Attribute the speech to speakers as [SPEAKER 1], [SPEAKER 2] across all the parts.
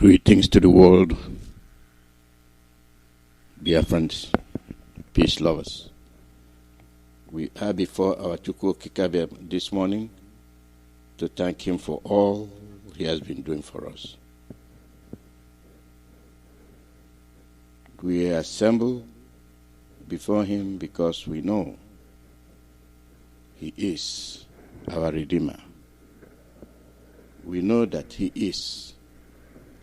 [SPEAKER 1] Greetings to the world, Biafrans, peace lovers. We are before our Chukwuemeka this morning to thank him for all he has been doing for us. We assemble before him because we know he is our Redeemer. We know that he is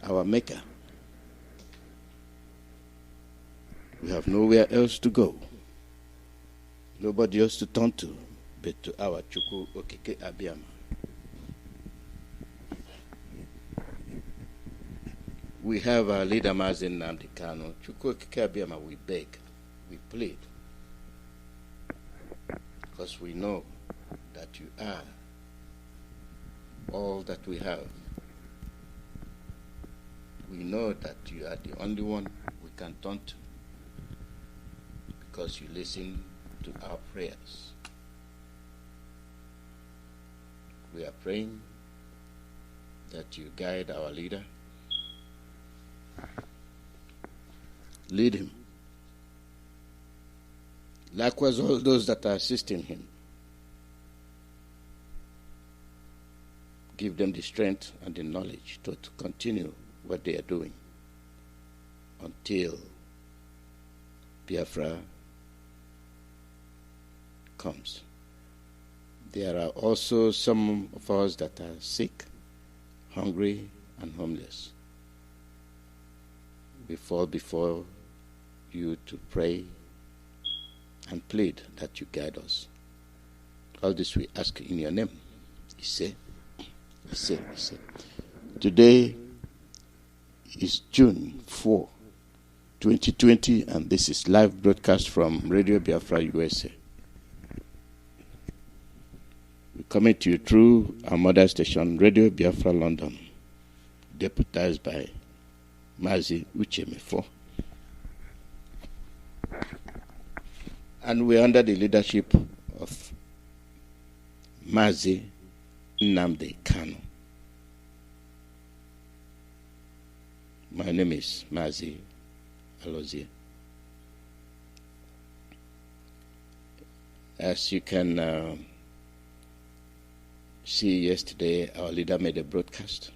[SPEAKER 1] our Maker. We have nowhere else to go, nobody else to turn to, but to our Chukwuemeka. We have our leader Mazi Chukwuemeka, we beg, we plead, because we know that you are all that we have. We know that you are the only one we can turn to, because you listen to our prayers. We are praying that you guide our leader, lead him. Likewise, all those that are assisting him, give them the strength and the knowledge to continue what they are doing until Biafra comes. There are also some of us that are sick, hungry, and homeless. We fall before you to pray and plead that you guide us. All this we ask in your name. He said. Today is June 4, 2020, and this is live broadcast from Radio Biafra, USA. We're coming to you through our mother station, Radio Biafra, London, deputized by Mazi Uchemefo. And we're under the leadership of Mazi Nnamdi Kanu. My name is Mazi Alozie. As you can see, yesterday our leader made a broadcast.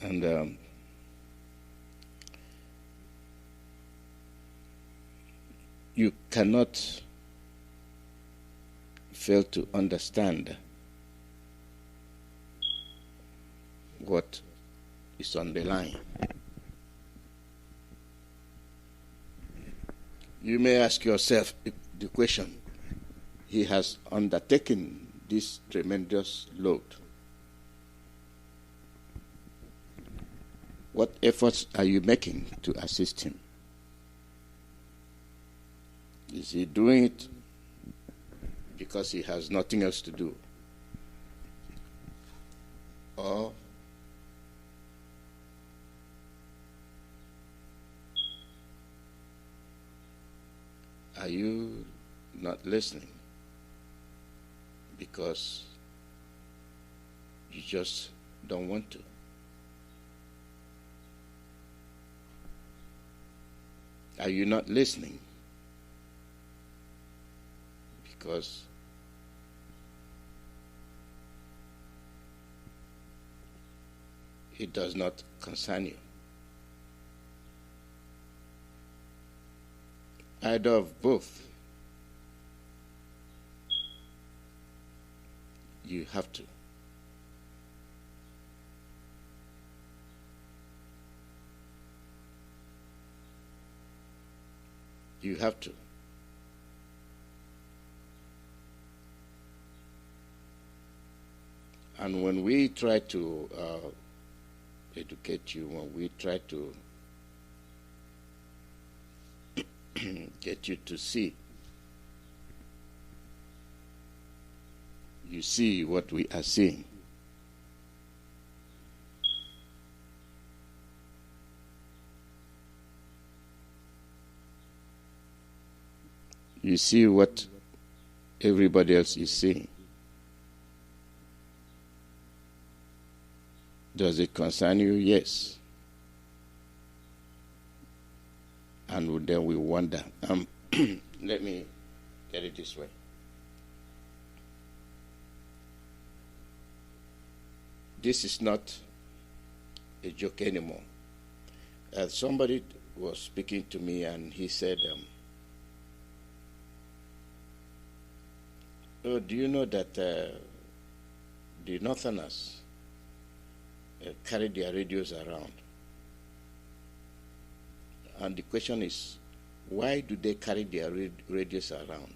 [SPEAKER 1] And you cannot fail to understand what is on the line. You may ask yourself the question, he has undertaken this tremendous load. What efforts are you making to assist him? Is he doing it because he has nothing else to do? Or are you not listening because you just don't want to? Are you not listening because it does not concern you? Either of both. You have to. You have to. And when we try to educate you, when we try to get you to see, you see what we are seeing. You see what everybody else is seeing. Does it concern you? Yes. And then we wonder. Let me get it this way. This is not a joke anymore. Somebody was speaking to me and he said, oh, do you know that the Northerners carry their radios around? And the question is, why do they carry their radios around?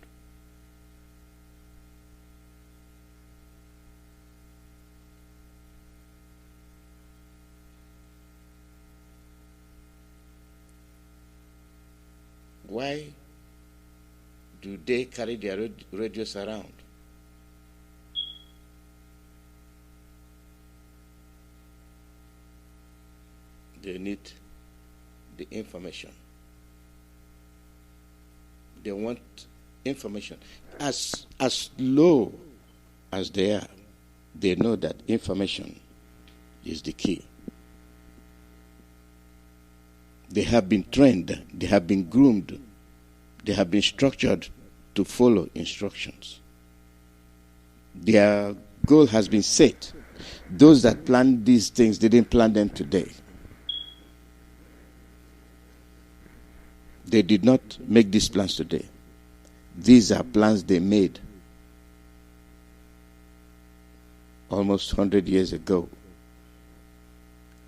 [SPEAKER 1] Why do they carry their radios around? They need the information. They want information. As low as they are, they know that information is the key. They have been trained, they have been groomed, they have been structured to follow instructions. Their goal has been set. Those that planned these things didn't plan them today. They did not make these plans today. These are plans they made almost 100 years ago.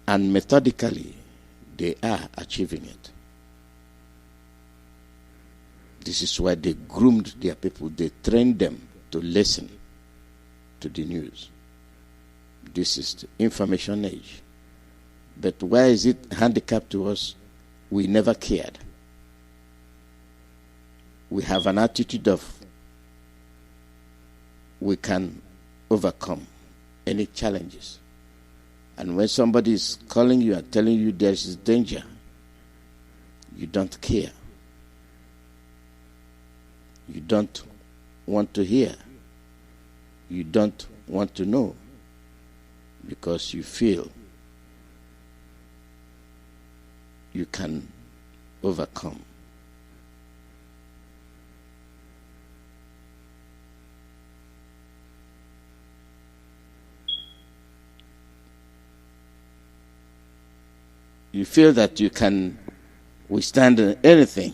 [SPEAKER 1] And methodically, they are achieving it. This is why they groomed their people. They trained them to listen to the news. This is the information age. But why is it handicapped to us? We never cared. We have an attitude of we can overcome any challenges. And when somebody is calling you and telling you there is danger, you don't care. You don't want to hear. You don't want to know, because you feel you can overcome. You feel that you can withstand anything,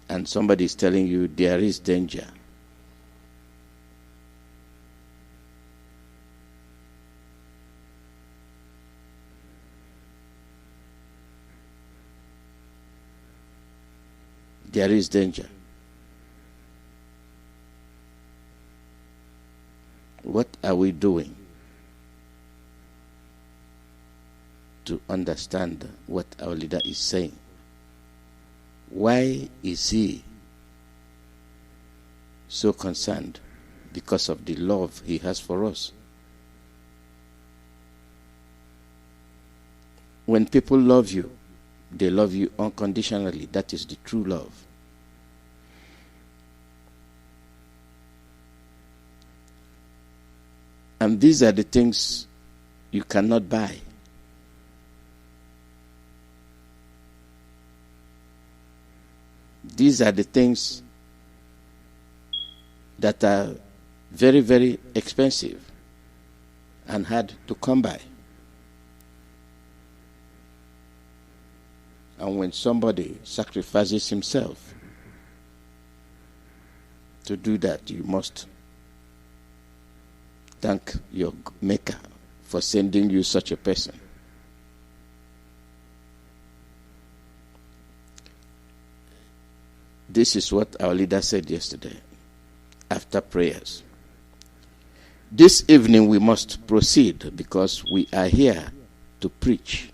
[SPEAKER 1] and somebody is telling you there is danger. There is danger. What are we doing to understand what our leader is saying? Why is he so concerned? Because of the love he has for us. When people love you, they love you unconditionally. That is the true love. And these are the things you cannot buy. These are the things that are very, very expensive and hard to come by. And when somebody sacrifices himself to do that, you must thank your Maker for sending you such a person. This is what our leader said yesterday after prayers. This evening we must proceed because we are here to preach.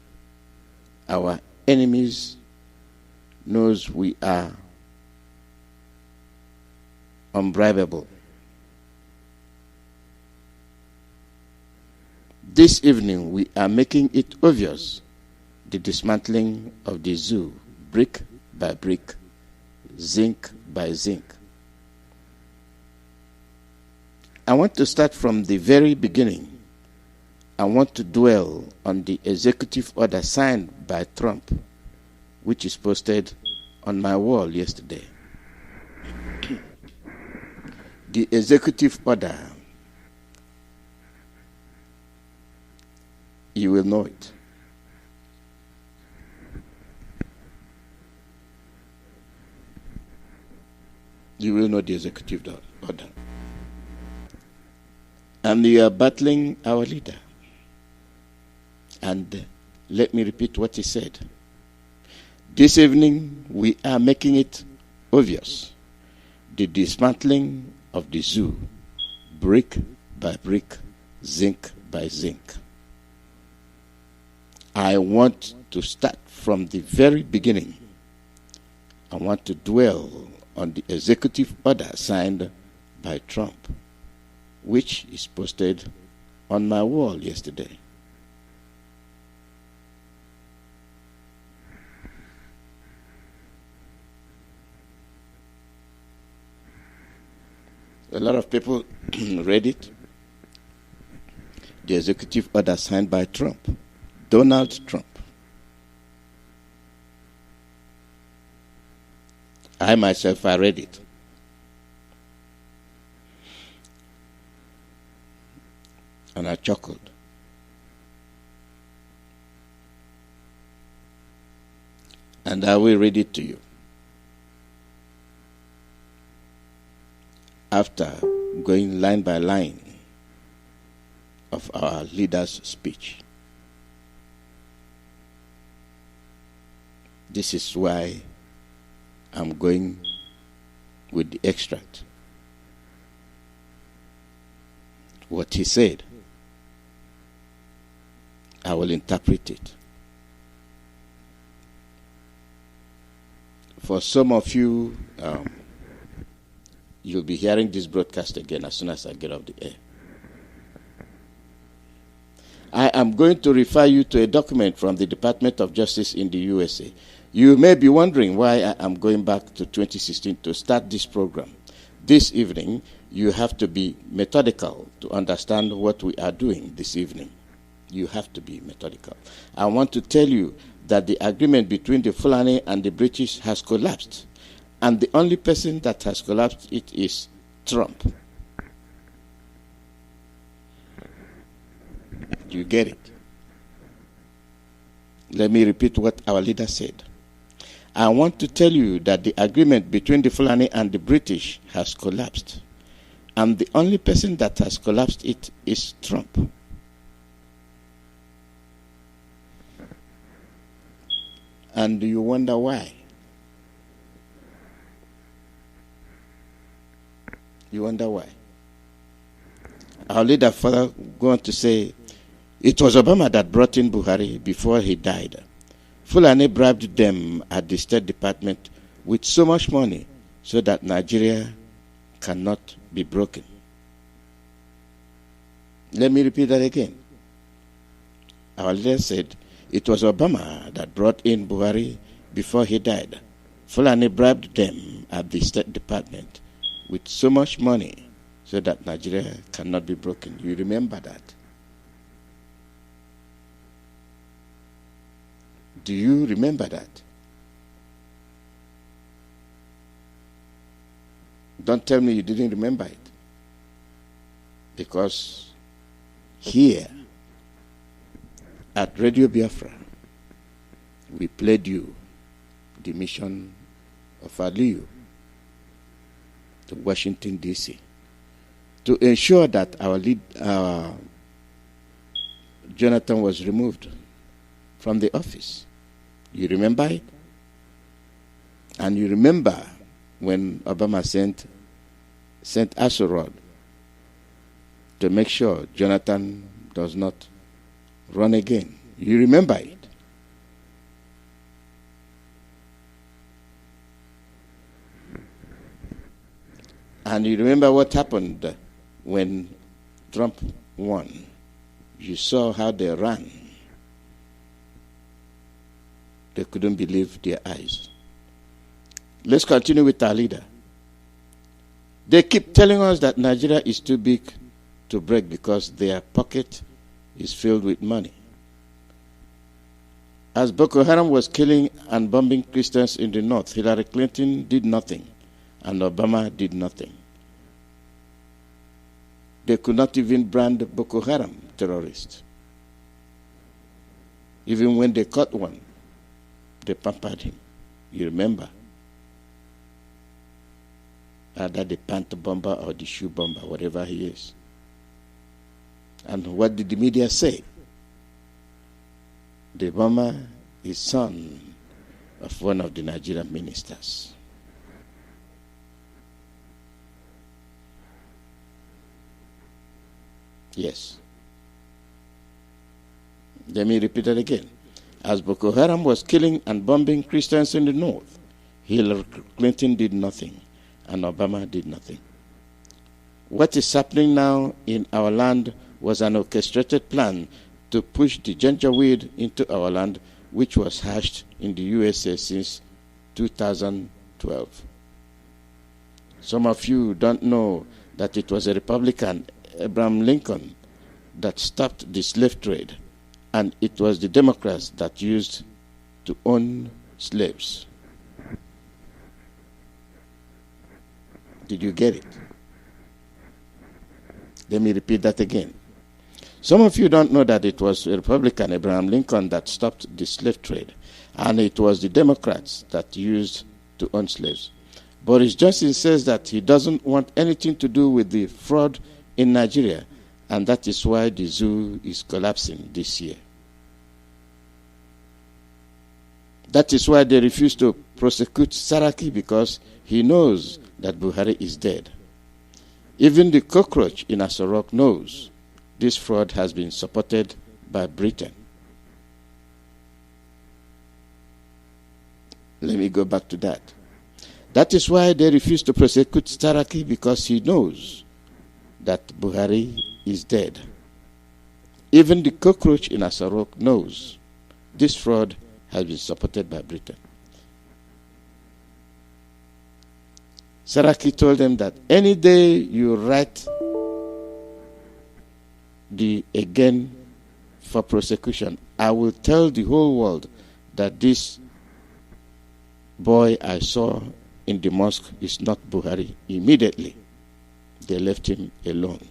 [SPEAKER 1] Our enemies knows we are unbribable. This evening we are making it obvious the dismantling of the zoo, brick by brick, zinc by zinc. I want to start from the very beginning I want to dwell on the executive order signed by Trump, which is posted on my wall yesterday. The executive order, you will know it. You will know the executive order. And you are battling our leader. And let me repeat what he said. This evening, we are making it obvious. The dismantling of the zoo, brick by brick, zinc by zinc. I want to start from the very beginning. I want to dwell on the executive order signed by Trump, which is posted on my wall yesterday. A lot of people read it. The executive order signed by Trump, Donald Trump. I myself, I read it. And I chuckled. And I will read it to you. After going line by line of our leader's speech. This is why I'm going with the extract. What he said, I will interpret it. For some of you, you'll be hearing this broadcast again as soon as I get off the air. I am going to refer you to a document from the Department of Justice in the USA. You may be wondering why I am going back to 2016 to start this program. This evening, you have to be methodical to understand what we are doing this evening. You have to be methodical. I want to tell you that the agreement between the Fulani and the British has collapsed. And the only person that has collapsed it is Trump. You get it? Let me repeat what our leader said. I want to tell you that the agreement between the Fulani and the British has collapsed. And the only person that has collapsed it is Trump. And you wonder why? You wonder why? Our leader further go on to say, it was Obama that brought in Buhari before he died. Fulani bribed them at the State Department with so much money so that Nigeria cannot be broken. Let me repeat that again. Our leader said, it was Obama that brought in Buhari before he died. Fulani bribed them at the State Department with so much money so that Nigeria cannot be broken. You remember that? Do you remember that? Don't tell me you didn't remember it. Because here at Radio Biafra, we played you the mission of Aliyu to Washington, D.C. to ensure that our Jonathan was removed from the office. You remember it? And you remember when Obama sent Asherod to make sure Jonathan does not run again. You remember it? And you remember what happened when Trump won. You saw how they ran. They couldn't believe their eyes. Let's continue with our leader. They keep telling us that Nigeria is too big to break because their pocket is filled with money. As Boko Haram was killing and bombing Christians in the north, Hillary Clinton did nothing, and Obama did nothing. They could not even brand Boko Haram terrorist. Even when they caught one, they pampered him. You remember? Either the pant bomber or the shoe bomber, whatever he is. And what did the media say? The bomber is son of one of the Nigerian ministers. Yes. Let me repeat it again. As Boko Haram was killing and bombing Christians in the north, Hillary Clinton did nothing, and Obama did nothing. What is happening now in our land was an orchestrated plan to push the ginger-weed into our land, which was hatched in the USA since 2012. Some of you don't know that it was a Republican, Abraham Lincoln, that stopped the slave trade, and it was the Democrats that used to own slaves. Did you get it? Let me repeat that again. Some of you don't know that it was a Republican, Abraham Lincoln, that stopped the slave trade, and it was the Democrats that used to own slaves. Boris Johnson says that he doesn't want anything to do with the fraud in Nigeria, and that is why the zoo is collapsing this year. That is why they refuse to prosecute Saraki, because he knows that Buhari is dead. Even the cockroach in Asorok knows this fraud has been supported by Britain. Let me go back to that. That is why they refuse to prosecute Saraki, because he knows that Buhari is dead. Even the cockroach in Asorok knows this fraud has been supported by Britain. Saraki told them that any day you write the again for prosecution, I will tell the whole world that this boy I saw in the mosque is not Buhari. Immediately, they left him alone.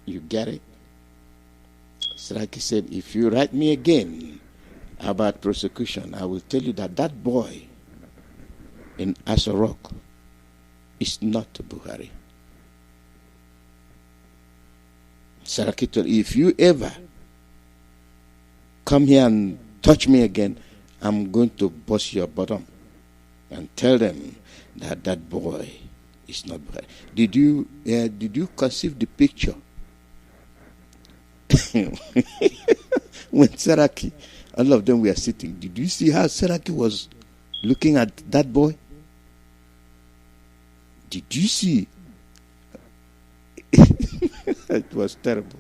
[SPEAKER 1] You get it? Saraki said, if you write me again about prosecution, I will tell you that that boy in Asorok is not Buhari. Saraki told, if you ever come here and touch me again, I'm going to bust your bottom and tell them that that boy is not Buhari. Did you conceive the picture? When Saraki, all of them were sitting, did you see how Saraki was looking at that boy? Did you see? It was terrible.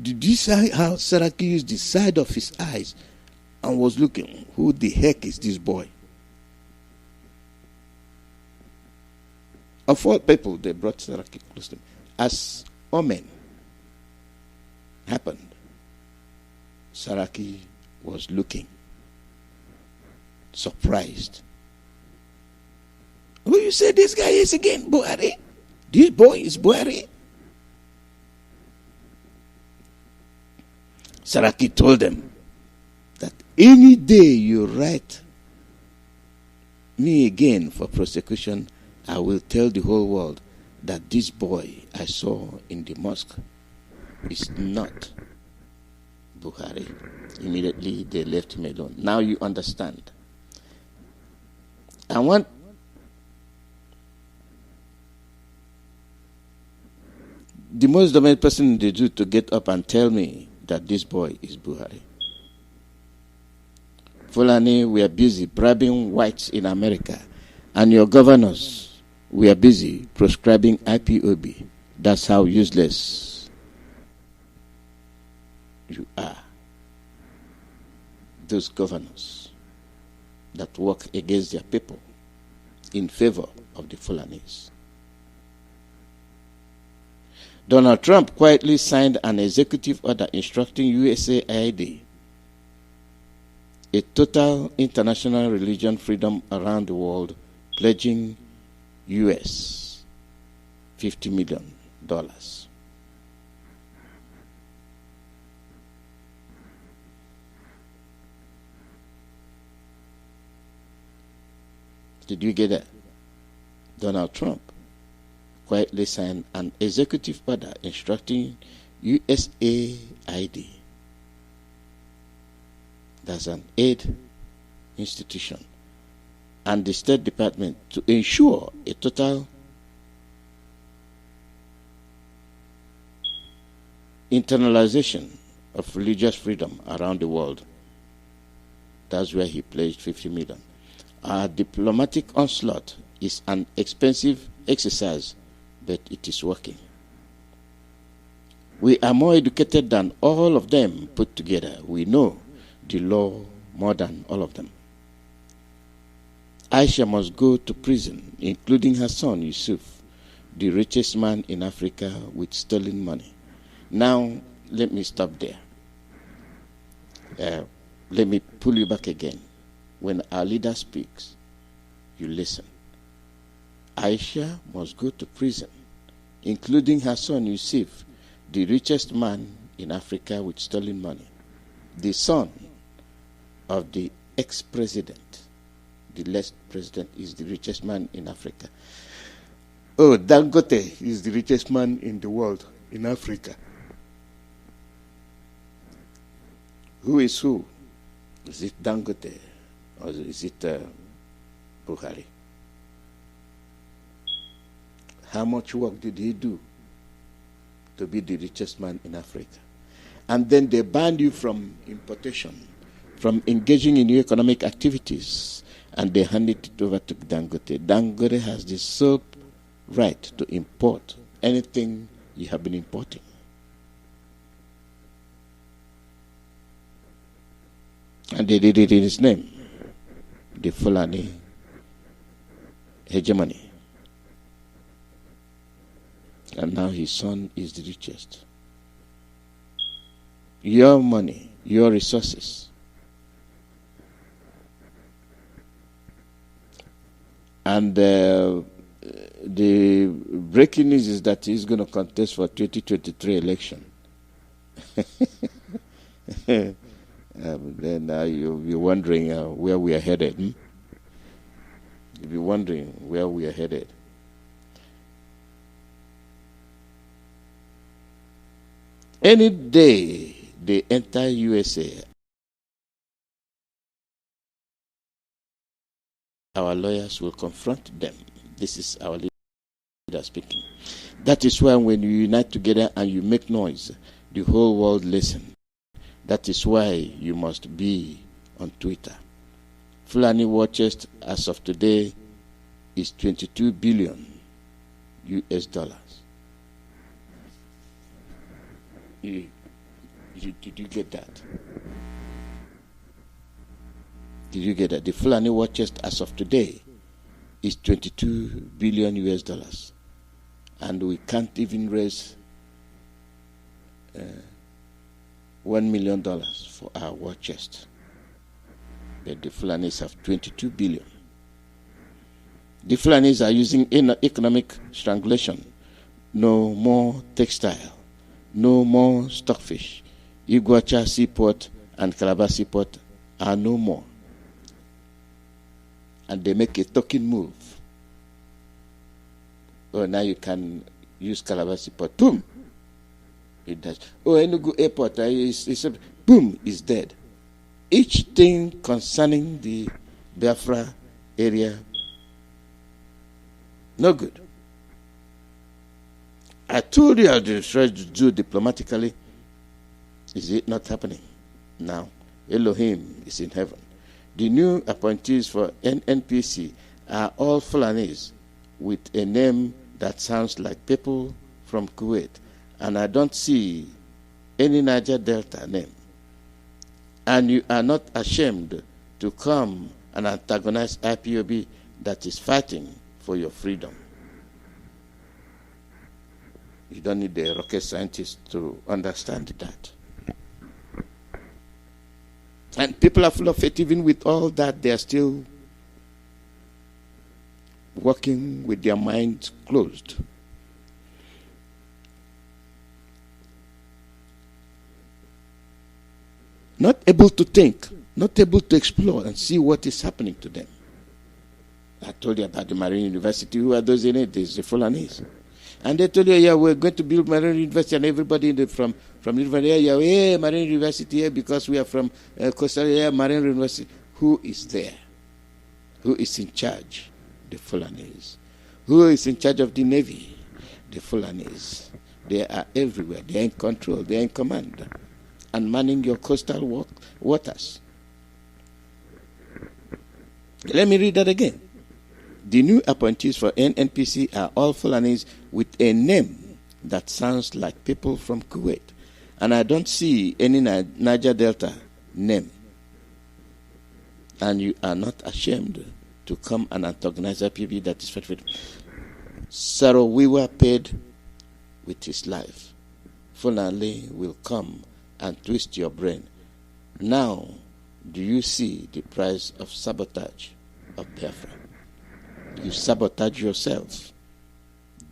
[SPEAKER 1] Did you see how Saraki used the side of his eyes and was looking, who the heck is this boy? Of all people, they brought Saraki close to him. As Omen happened, Saraki was looking surprised. Who you say this guy is again? Buhari? This boy is Buhari? Saraki told them that any day you write me again for prosecution, I will tell the whole world that this boy I saw in the mosque is not Buhari. Immediately they left him alone. Now you understand. I want the most dominant person in the zoo to get up and tell me that this boy is Buhari. Fulani, we are busy bribing whites in America, and your governors, we are busy prescribing IPOB. That's how useless you are. Those governors that work against their people in favor of the Fulanis. Donald Trump quietly signed an executive order instructing USAID, a total international religion freedom around the world, pledging US $50 million. Did you get that? Donald Trump quietly signed an executive order instructing USAID, that's an aid institution, and the State Department to ensure a total internalization of religious freedom around the world. That's where he pledged $50 million. Our diplomatic onslaught is an expensive exercise, but it is working. We are more educated than all of them put together. We know the law more than all of them. Aisha must go to prison, including her son Yusuf, the richest man in Africa with stolen money. Now, let me stop there. Let me pull you back again. When our leader speaks, you listen. Aisha must go to prison, including her son Yusuf, the richest man in Africa with stolen money, the son of the ex-president. The last president is the richest man in Africa. Oh, Dangote is the richest man in the world, in Africa. Who is who? Is it Dangote or is it Buhari? How much work did he do to be the richest man in Africa? And then they banned you from importation, from engaging in new economic activities, and they handed it over to Dangote. Dangote has the sole right to import anything you have been importing. And they did it in his name, the Fulani hegemony. And now his son is the richest. Your money, your resources. And the breaking news is that he's going to contest for 2023 election. Then you'll be wondering where we are headed. You'll be wondering where we are headed. Any day they enter USA, our lawyers will confront them. This is our leader speaking. That is why when you unite together and you make noise, the whole world listens. That is why you must be on Twitter. Fulani war chest as of today is 22 billion US dollars. Did you get that? Did you get that? The Fulani war chest as of today is 22 billion US dollars. And we can't even raise $1 million for our war chest. But the Fulanis have 22 billion. The Fulanis are using economic strangulation. No more textile. No more stockfish. Iguacha seaport and Calabar seaport are no more. And they make a token move. Oh, now you can use Calabar seaport. Boom! It does. Oh, Enugu airport, boom, is dead. Each thing concerning the Biafra area, no good. I told you I would try to do diplomatically. Is it not happening? Now, Elohim is in heaven. The new appointees for NNPC are all Fulanis with a name that sounds like people from Kuwait. And I don't see any Niger Delta name. And you are not ashamed to come and antagonize IPOB that is fighting for your freedom. You don't need a rocket scientist to understand that. And people are full of faith. Even with all that, they are still working with their minds closed. Not able to think, not able to explore and see what is happening to them. I told you about the Marine University. Who are those in it? There's the Fulanese. And they told you, yeah, we're going to build Marine University, and everybody from University, yeah, Marine University, yeah, because we are from Coastal, yeah, Marine University. Who is there? Who is in charge? The Fulanese. Who is in charge of the Navy? The Fulanese. They are everywhere. They are in control. They are in command. And manning your coastal waters. Let me read that again. The new appointees for NNPC are all Fulanese with a name that sounds like people from Kuwait. And I don't see any Niger Delta name. And you are not ashamed to come and antagonize a people that is faithful. Saro, we were paid with his life. Fulani will come and twist your brain. Now, do you see the price of sabotage of Biafra? You sabotage yourself.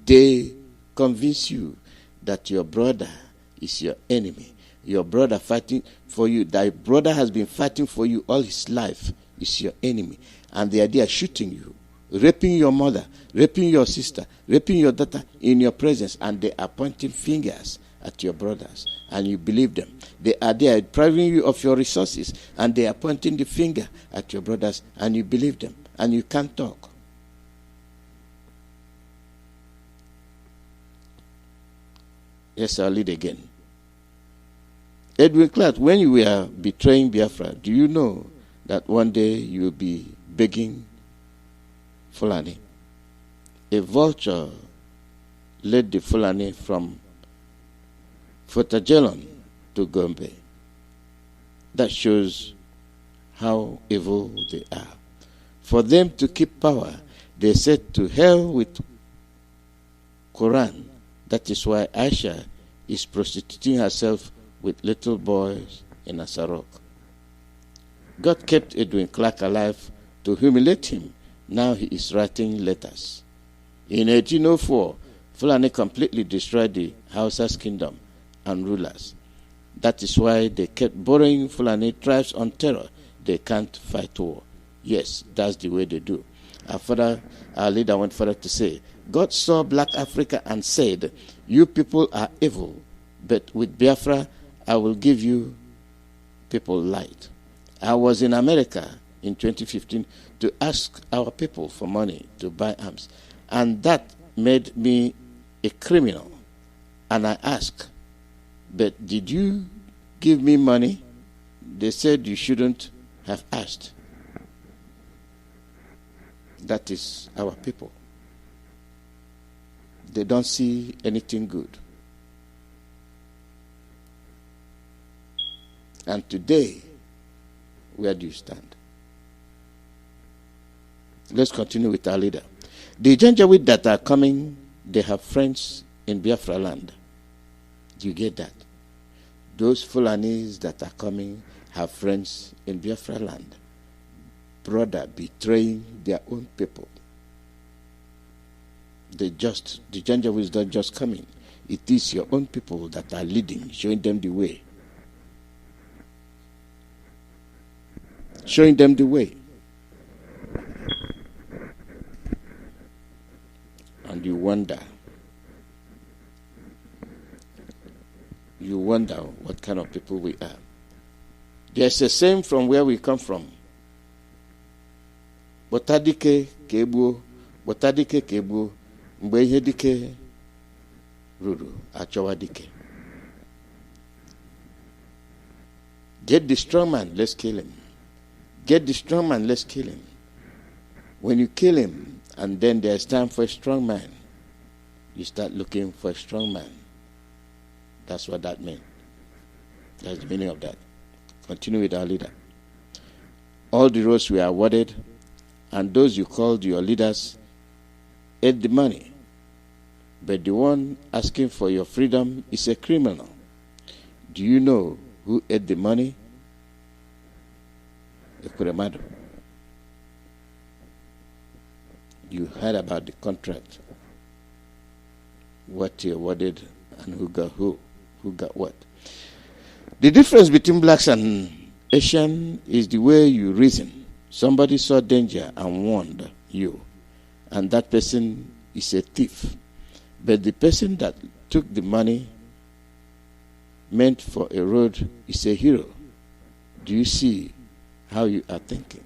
[SPEAKER 1] They convince you that your brother is your enemy. Your brother fighting for you, thy brother has been fighting for you all his life, is your enemy. And the idea of shooting you, raping your mother, raping your sister, raping your daughter in your presence, and they are pointing fingers at your brothers, and you believe them. They are there depriving you of your resources, and they are pointing the finger at your brothers, and you believe them, and you can't talk. Yes, I'll lead again. Edwin Clark, when you were betraying Biafra, do you know that one day you will be begging Fulani? A vulture led the Fulani from Fortajelon to Gombe. That shows how evil they are. For them to keep power, they said to hell with Quran. That is why Aisha is prostituting herself with little boys in Asarok. God kept Edwin Clark alive to humiliate him. Now he is writing letters. In 1804, Fulani completely destroyed the Hausa's kingdom and rulers. That is why they kept borrowing Fulani tribes on terror. They can't fight war. Yes, that's the way they do. Our leader went further to say, God saw black Africa and said, you people are evil, but with Biafra, I will give you people light. I was in America in 2015 to ask our people for money to buy arms, and that made me a criminal. And I asked, but did you give me money? They said you shouldn't have asked. That is our people. They don't see anything good. And today, where do you stand? Let's continue with our leader. The Janjaweed that are coming, they have friends in Biafra land. Do you get that? Those Fulanis that are coming have friends in Biafra land. Brother betraying their own people. The Janjaweeds don't just come in. It is your own people that are leading, showing them the way. Showing them the way. And you wonder what kind of people we are. There's a saying from where we come from. Botadike kebu, mgbe ihe dike ruru achọwa dike. Get the strong man, let's kill him. Get the strong man, let's kill him. When you kill him, and then there's time for a strong man, you start looking for a strong man. That's what that means. That's the meaning of that. Continue with our leader. All the roads were awarded, and those you called your leaders ate the money. but the one asking for your freedom is a criminal. Do you know who ate the money? Ekuremadu. You heard about the contract, what you awarded, and who got what. The difference between blacks and Asian is the way you reason. Somebody saw danger and warned you, and that person is a thief. But the person that took the money meant for a road is a hero. Do you see how you are thinking?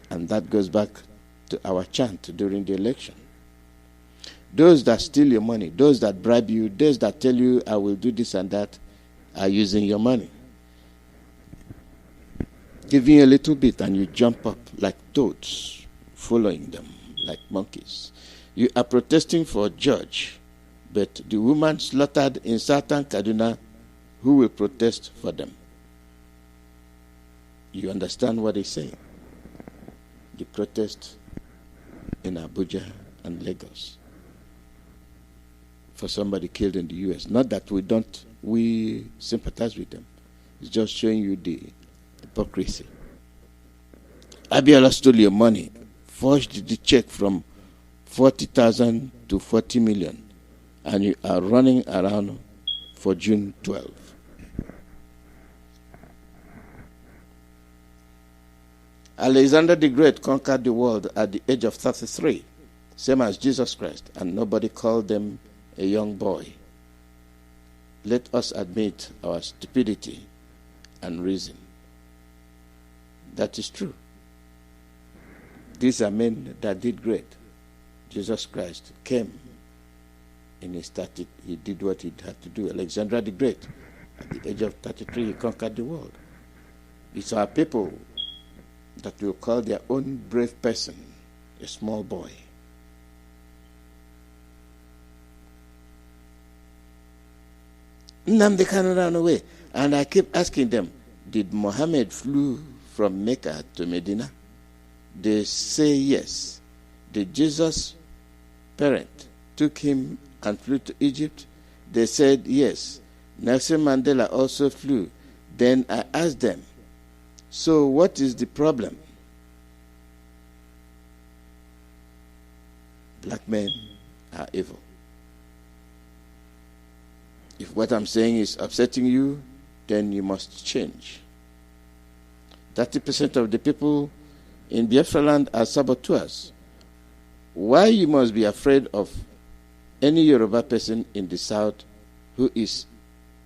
[SPEAKER 1] And that goes back to our chant during the election. Those that steal your money, those that bribe you, those that tell you, I will do this and that, are using your money. Giving you a little bit and you jump up like toads, following them like monkeys. You are protesting for a judge, but the woman slaughtered in Southern Kaduna, who will protest for them? You understand what he's saying? The protest in Abuja and Lagos for somebody killed in the U.S. Not that we sympathize with them. It's just showing you the hypocrisy. Abiola stole your money, forged the check from 40,000 to 40 million, and you are running around for June 12. Alexander the Great conquered the world at the age of 33, same as Jesus Christ, and nobody called them a young boy. Let us admit our stupidity and reason. That is true. These are men that did great. Jesus Christ came and he did what he had to do. Alexander the Great, at the age of 33, he conquered the world. It's our people that will call their own brave person a small boy. Nnamdi Kanu ran away. And I keep asking them, did Muhammad flew from Mecca to Medina? They say yes. Did Jesus' parent took him and flew to Egypt? They said yes. Nelson Mandela also flew. Then I asked them, so what is the problem? Black men are evil. If what I'm saying is upsetting you, then you must change. 30% of the people in Biafra land are saboteurs. Why you must be afraid of any Yoruba person in the south who is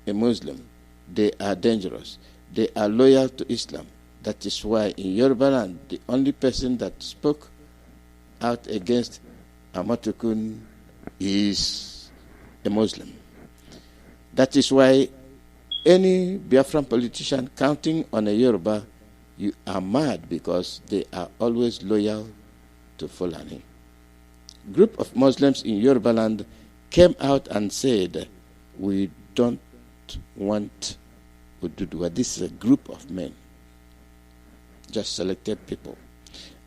[SPEAKER 1] a Muslim? They are dangerous. They are loyal to Islam. That is why in Yoruba land, the only person that spoke out against Amatukun is a Muslim. That is why any Biafran politician counting on a Yoruba, you are mad, because they are always loyal to Fulani. Group of Muslims in Yoruba land came out and said, we don't want Ududua. This is a group of men, just selected people.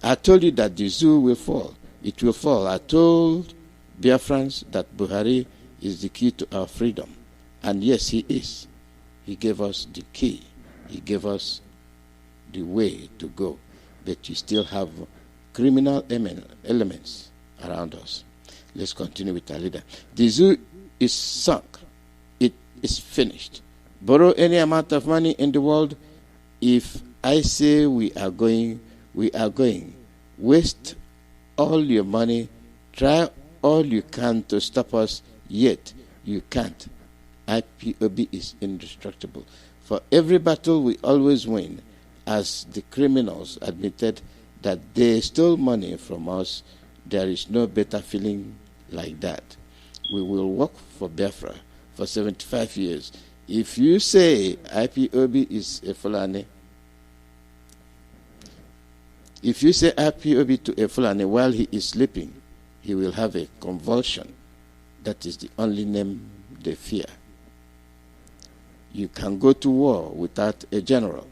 [SPEAKER 1] I told you that the zoo will fall. It will fall. I told Biafrans that Buhari is the key to our freedom. And yes, he is. He gave us the key. He gave us the way to go. But you still have criminal elements around us. Let's continue with our leader. The zoo is sunk. It is finished. Borrow any amount of money in the world. If I say we are going, we are going. Waste all your money. Try all you can to stop us, yet you can't. IPOB is indestructible. For every battle we always win, as the criminals admitted that they stole money from us. There is no better feeling like that. We will work for Biafra for 75 years. If you say IPOB is a Fulani, if you say IPOB to a Fulani while he is sleeping, he will have a convulsion. That is the only name they fear. You can go to war without a general.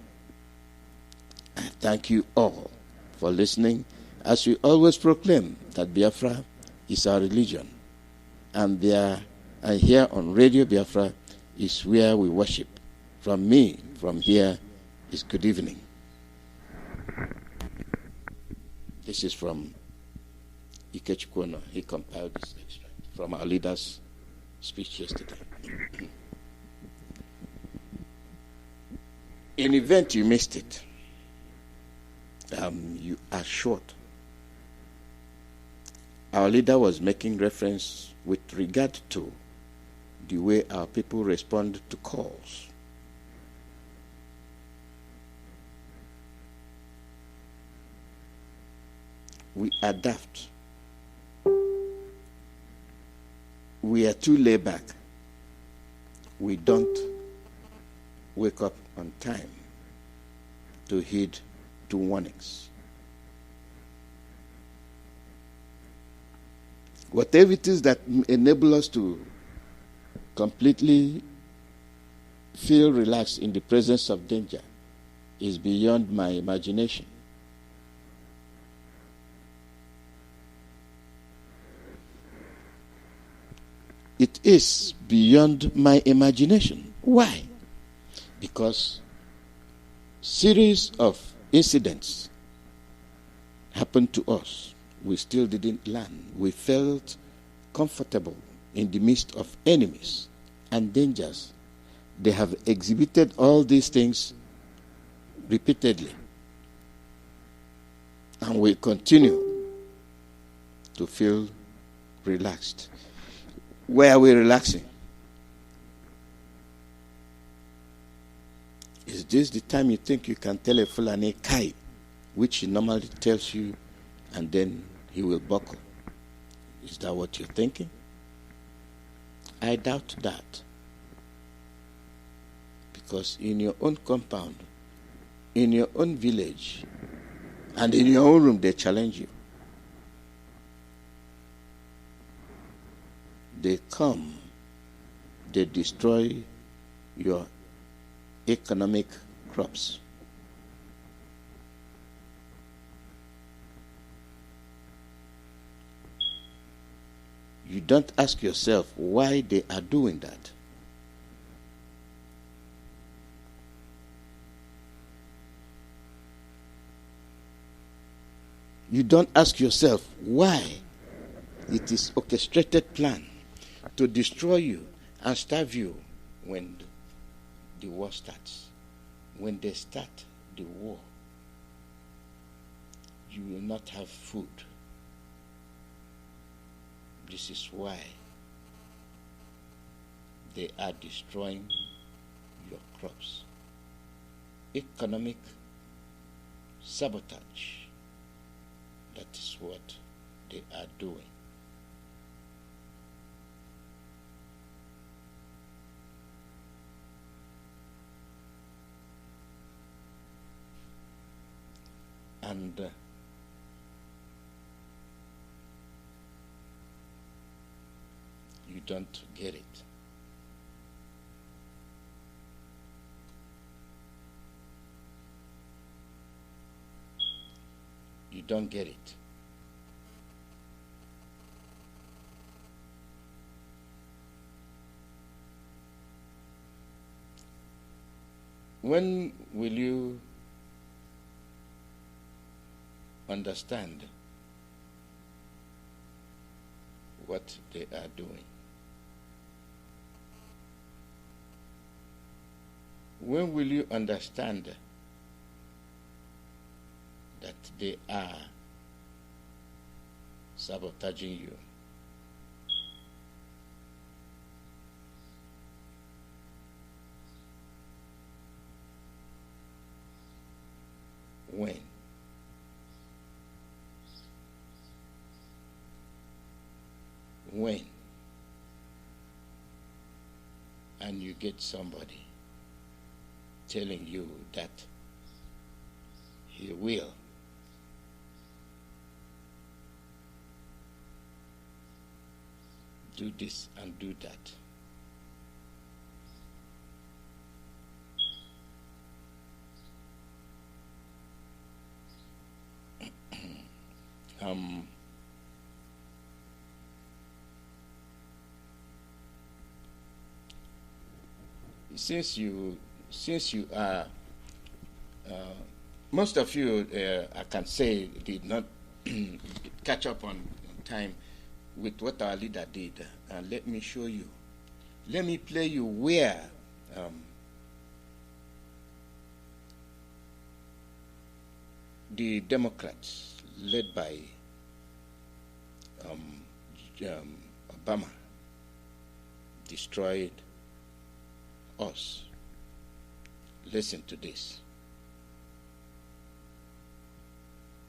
[SPEAKER 1] I thank you all for listening, as we always proclaim that Biafra is our religion and here on Radio Biafra is where we worship. From me, from here, is good evening. This is from Chukwuemeka. He compiled this extract from our leader's speech yesterday. In event you missed it, you are short. Our leader was making reference with regard to the way our people respond to calls. We adapt. We are too laid back. We don't wake up on time to heed to warnings. Whatever it is that enable us to completely feel relaxed in the presence of danger is beyond my imagination. It is beyond my imagination. Why? Because series of incidents happened to us. We still didn't learn. We felt comfortable in the midst of enemies and dangers. They have exhibited all these things repeatedly. And we continue to feel relaxed. Where are we relaxing? Is this the time you think you can tell a Fulani Kai, which he normally tells you, and then he will buckle? Is that what you're thinking? I doubt that. Because in your own compound, in your own village, and in your own room, they challenge you. They come, they destroy your economic crops. You don't ask yourself why they are doing that. You don't ask yourself why it is orchestrated plan to destroy you and starve you when the war starts. When they start the war, you will not have food. This is why they are destroying your crops. Economic sabotage. That is what they are doing. And you don't get it. You don't get it. When will you understand what they are doing? When will you understand that they are sabotaging you? When? When? And you get somebody telling you that he will do this and do that. since you are, most of you, I can say, did not catch up on time with what our leader did. Let me show you. Let me play you where the Democrats, led by Obama, destroyed us. Listen to this.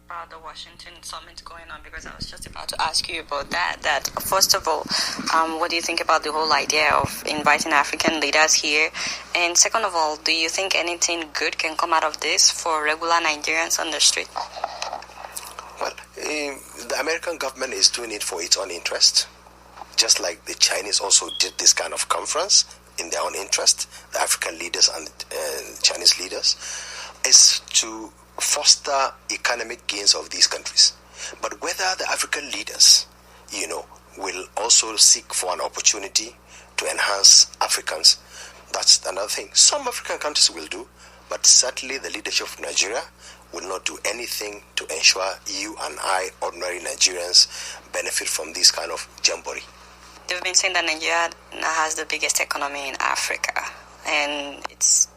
[SPEAKER 2] About the Washington summit going on, because I was just about to ask you about that. That first of all, what do you think about the whole idea of inviting African leaders here? And second of all, do you think anything good can come out of this for regular Nigerians on the street?
[SPEAKER 3] Well, the American government is doing it for its own interest, just like the Chinese also did this kind of conference in their own interest. The African leaders and Chinese leaders is to foster economic gains of these countries. But whether the African leaders, will also seek for an opportunity to enhance Africans, that's another thing. Some African countries will do, but certainly the leadership of Nigeria will not do anything to ensure you and I, ordinary Nigerians, benefit from this kind of jamboree.
[SPEAKER 2] They've been saying that Nigeria now has the biggest economy in Africa, and it's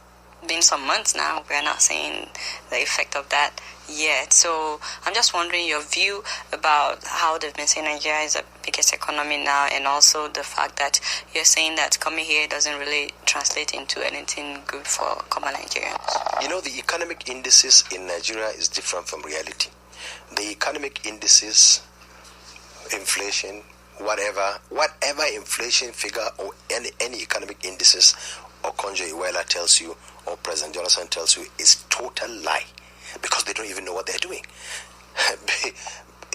[SPEAKER 2] been some months now. We're not seeing the effect of that yet. So I'm just wondering your view about how they've been saying Nigeria is the biggest economy now, and also the fact that you're saying that coming here doesn't really translate into anything good for common Nigerians.
[SPEAKER 3] The economic indices in Nigeria is different from reality. The economic indices, inflation, whatever inflation figure or any economic indices Okonjo Iweala tells you or President Jonathan tells you is total lie, because they don't even know what they're doing.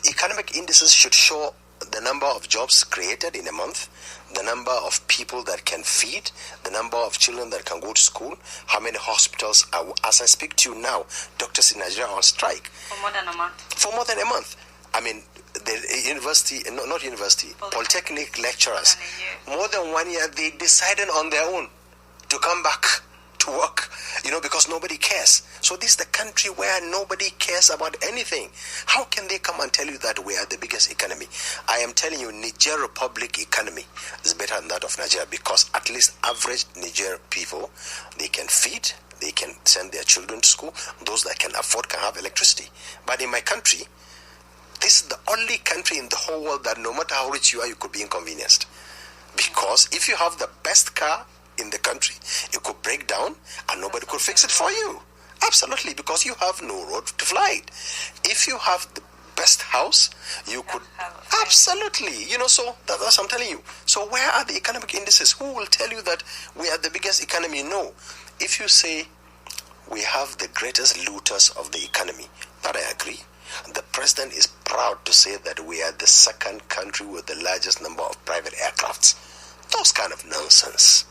[SPEAKER 3] Economic indices should show the number of jobs created in a month, the number of people that can feed, the number of children that can go to school, how many hospitals are, as I speak to you now, doctors in Nigeria are on strike.
[SPEAKER 2] For more than a month.
[SPEAKER 3] For more than a month. I mean, the polytechnic lecturers, more than 1 year, they decided on their own to come back to work, because nobody cares. So this is the country where nobody cares about anything. How can they come and tell you that we are the biggest economy? I am telling you, Niger Republic economy is better than that of Nigeria, because at least average Niger people, they can feed, they can send their children to school. Those that can afford can have electricity. But in my country, this is the only country in the whole world that no matter how rich you are, you could be inconvenienced. Because if you have the best car in the country, it could break down and nobody could fix it for you. Absolutely, because you have no road to fly it. If you have the best house, you could... Absolutely. So that's what I'm telling you. So where are the economic indices? Who will tell you that we are the biggest economy? No. If you say we have the greatest looters of the economy, that I agree. The president is proud to say that we are the second country with the largest number of private aircrafts. Those kind of nonsense.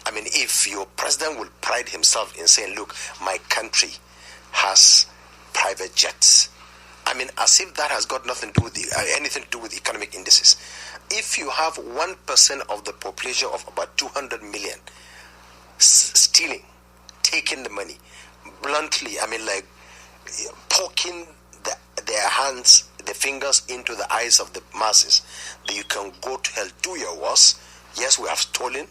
[SPEAKER 3] I mean, if your president will pride himself in saying, look, my country has private jets. I mean, as if that has got nothing to do with anything to do with economic indices. If you have 1% of the population of about 200 million stealing, taking the money, bluntly, I mean, like poking their hands, the fingers into the eyes of the masses, that you can go to hell, do your worst. Yes, we have stolen.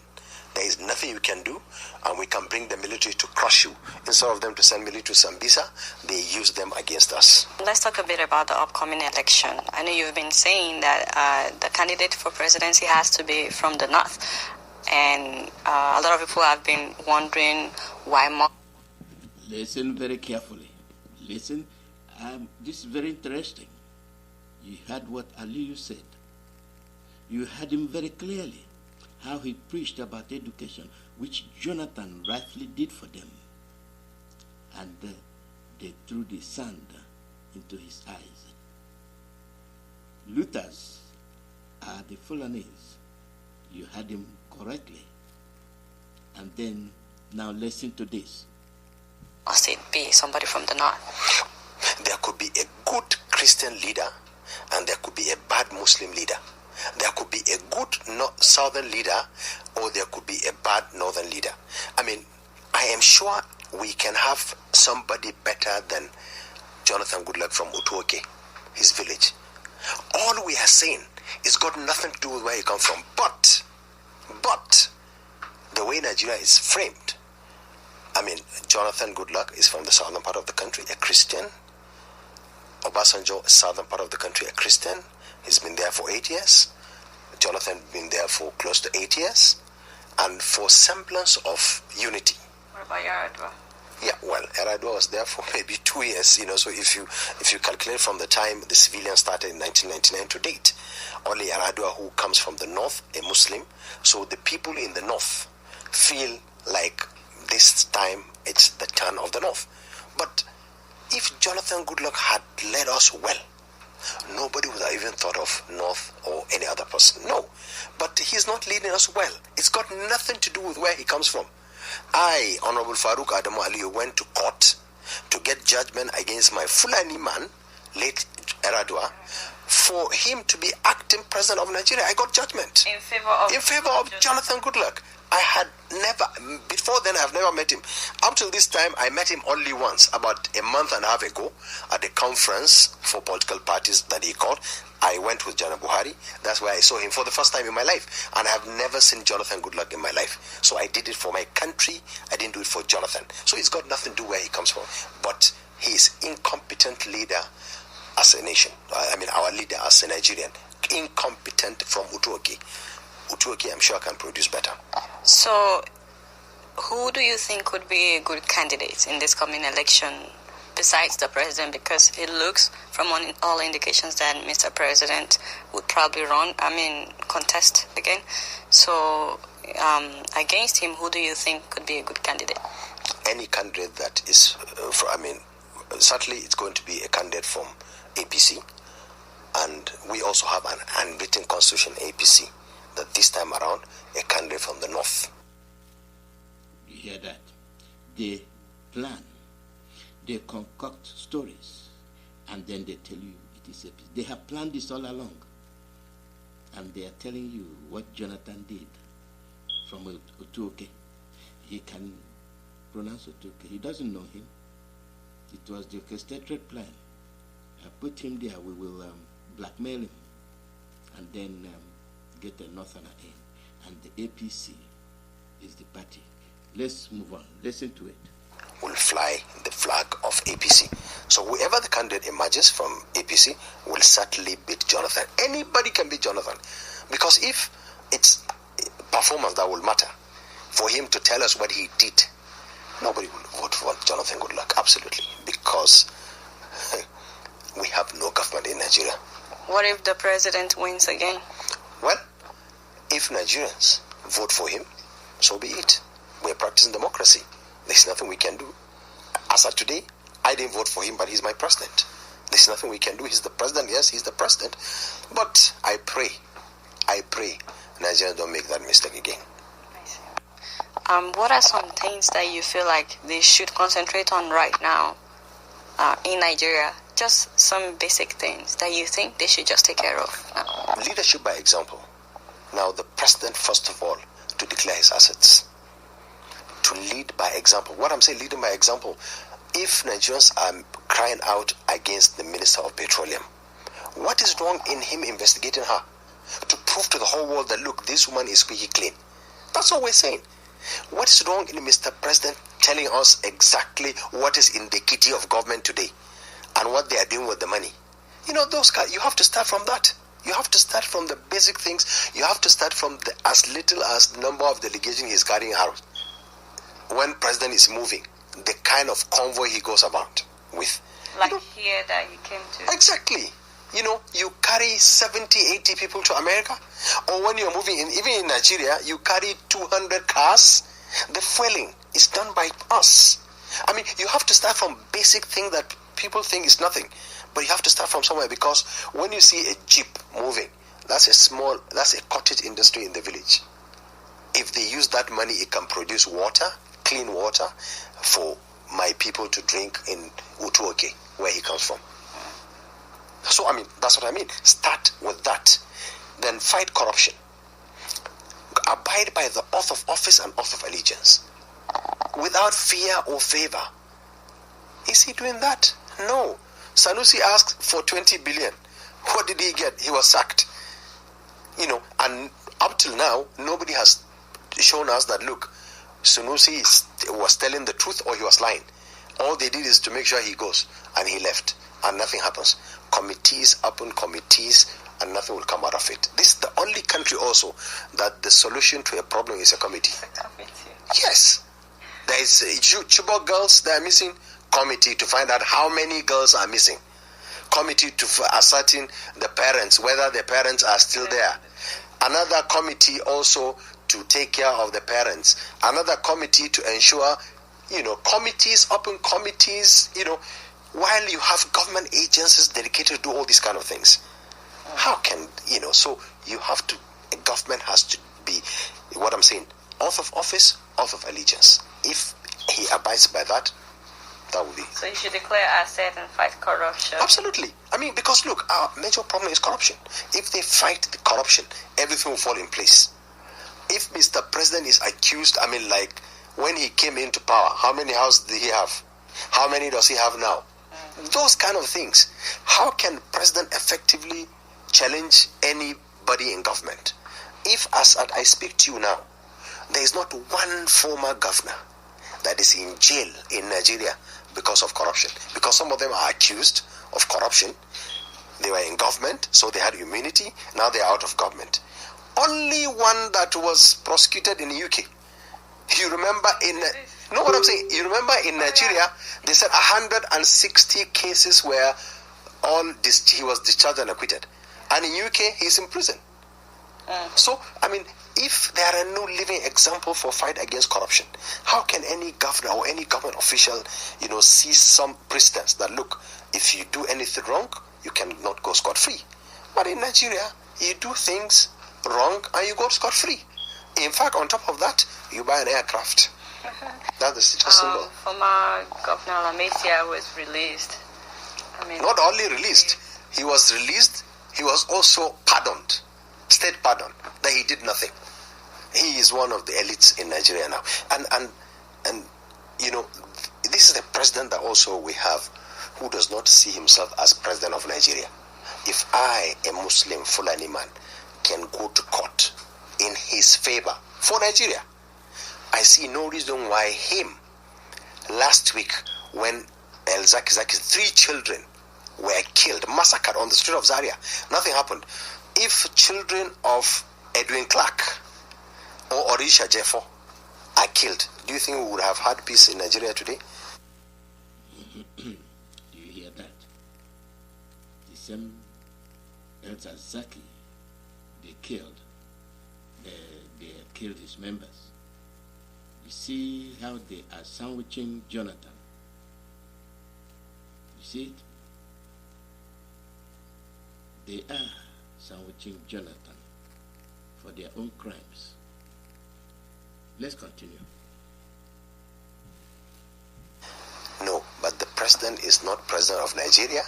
[SPEAKER 3] There is nothing you can do, and we can bring the military to crush you. Instead of them to send military to Sambisa, they use them against us.
[SPEAKER 2] Let's talk a bit about the upcoming election. I know you've been saying that the candidate for presidency has to be from the north, and a lot of people have been wondering why more.
[SPEAKER 1] Listen very carefully. Listen. This is very interesting. You heard what Aliyu said. You heard him very clearly, how he preached about education, which Jonathan rightfully did for them. And they threw the sand into his eyes. Looters are the Fulanese. You heard him correctly. And then, now listen to this.
[SPEAKER 2] Must it be somebody from the north?
[SPEAKER 3] There could be a good Christian leader and there could be a bad Muslim leader. There could be a good southern leader, or there could be a bad northern leader. I mean, I am sure we can have somebody better than Jonathan Goodluck from Utuoke, his village. All we are saying is got nothing to do with where he comes from. But the way Nigeria is framed, I mean, Jonathan Goodluck is from the southern part of the country, a Christian. Obasanjo, southern part of the country, a Christian. He's been there for 8 years. Jonathan been there for close to 8 years. And for semblance of unity.
[SPEAKER 2] What about Yaradua?
[SPEAKER 3] Yeah, well, Yaradua was there for maybe 2 years, so if you calculate from the time the civilians started in 1999 to date, only Yaradua, who comes from the north, a Muslim, so the people in the north feel like this time it's the turn of the north. But if Jonathan Goodluck had led us well, nobody would have even thought of North or any other person. No. But he's not leading us well. It's got nothing to do with where he comes from. I, Honorable Farouk Adamu Aliyu, went to court to get judgment against my Fulani man, late Yaradua, for him to be acting president of Nigeria. I got judgment.
[SPEAKER 2] In favor of
[SPEAKER 3] Jonathan Goodluck. I had never, before then I've never met him. Up till this time, I met him only once, about a month and a half ago, at a conference for political parties that he called. I went with Jana Buhari. That's where I saw him for the first time in my life. And I have never seen Jonathan Goodluck in my life. So I did it for my country. I didn't do it for Jonathan. So it's got nothing to do where he comes from. But he is incompetent leader as a nation. I mean, our leader as a Nigerian. Incompetent from Utuoke. Utuoke, I'm sure, can produce better.
[SPEAKER 2] So, who do you think could be a good candidate in this coming election besides the president? Because it looks, from all indications, that Mr. President would probably contest again. So, against him, who do you think could be a good candidate?
[SPEAKER 3] Any candidate that is, certainly it's going to be a candidate from APC. And we also have an unwritten constitution, APC, that this time around, a candidate from the north.
[SPEAKER 1] You hear that? They plan, they concoct stories, and then they tell you it is a peace. They have planned this all along, and they are telling you what Jonathan did from Utuoke. He can pronounce Utuoke. He doesn't know him. It was the orchestrated plan. I put him there. We will blackmail him, and then get a northerner in. And the APC is the party. Let's move on. Listen to it.
[SPEAKER 3] Will fly the flag of APC. So whoever the candidate emerges from APC will certainly beat Jonathan. Anybody can beat Jonathan. Because if it's performance that will matter, for him to tell us what he did, nobody will vote for Jonathan Goodluck. Absolutely. Because we have no government in Nigeria.
[SPEAKER 2] What if the president wins again?
[SPEAKER 3] Well, if Nigerians vote for him, so be it. We're practicing democracy. There's nothing we can do. As of today, I didn't vote for him, but he's my president. There's nothing we can do. He's the president. Yes, he's the president. But I pray Nigerians don't make that mistake again.
[SPEAKER 2] What are some things that you feel like they should concentrate on right now in Nigeria? Just some basic things that you think they should just take care of now.
[SPEAKER 3] Leadership by example. Now, the president, first of all, to declare his assets. To lead by example. What I'm saying, leading by example. If Nigerians are crying out against the Minister of Petroleum, what is wrong in him investigating her? To prove to the whole world that, look, this woman is squeaky clean. That's all we're saying. What is wrong in Mr. President telling us exactly what is in the kitty of government today and what they are doing with the money? Those guys, you have to start from that. You have to start from the basic things. You have to start from as little as the number of delegation he's carrying out. When president is moving, the kind of convoy he goes about with.
[SPEAKER 2] Like here that you came to.
[SPEAKER 3] Exactly. You carry 70, 80 people to America. Or when you're moving, even in Nigeria, you carry 200 cars. The fueling is done by us. I mean, you have to start from basic thing that people think is nothing. But you have to start from somewhere, because when you see a jeep moving, that's a cottage industry in the village. If they use that money, it can produce water, clean water, for my people to drink in Utuoke, where he comes from. So, that's what I mean. Start with that. Then fight corruption. abide by the oath of office and oath of allegiance without fear or favor. Is he doing that? No. Sanusi asked for 20 billion. What did he get? He was sacked. And up till now, nobody has shown us that, look, Sanusi was telling the truth or he was lying. All they did is to make sure he goes, and he left, and nothing happens. Committees upon committees, and nothing will come out of it. This is the only country also that the solution to a problem is a committee. Yes. There is Chibok girls, they are missing. Committee to find out how many girls are missing. Committee to ascertain the parents, whether the parents are still there. Another committee also to take care of the parents. Another committee to ensure, committees upon committees, while you have government agencies dedicated to do all these kind of things. How can, so you have to, a government has to be, what I'm saying, oath of office, oath of allegiance. If he abides by that, that will be. So
[SPEAKER 2] you should declare asset and fight corruption.
[SPEAKER 3] Absolutely. Because look, our major problem is corruption. If they fight the corruption, everything will fall in place. If Mr. President is accused, like when he came into power, how many houses did he have? How many does he have now? Those kind of things. How can President effectively challenge anybody in government? If, as I speak to you now, there is not one former governor that is in jail in Nigeria because of corruption. Because some of them are accused of corruption. They were in government, so they had immunity. Now they are out of government. Only one that was prosecuted in the UK. You remember what I'm saying? You remember in Nigeria, they said 160 cases were he was discharged and acquitted. And in UK, he's in prison. So, if there are no living example for fight against corruption, how can any governor or any government official, see some precedents that, look, if you do anything wrong, you cannot go scot-free. But in Nigeria, you do things wrong and you go scot-free. In fact, on top of that, you buy an aircraft. That is just simple.
[SPEAKER 2] Former Governor Alozie was released.
[SPEAKER 3] Not only released, he was released, he was also pardoned. State pardon, that he did nothing. He is one of the elites in Nigeria now. And this is the president that also we have who does not see himself as president of Nigeria. If I, a Muslim Fulani man, can go to court in his favor for Nigeria, I see no reason why him, last week when El Zaki's 3 children were killed, massacred on the street of Zaria, nothing happened. If children of Edwin Clark or Orisha Jeffo are killed, do you think we would have had peace in Nigeria today?
[SPEAKER 1] Do you hear that? The same El Zaki they killed his members. You see how they are sandwiching Jonathan. You see it? They are sandwiching Jonathan for their own crimes. Let's continue.
[SPEAKER 3] No, but the president is not president of Nigeria.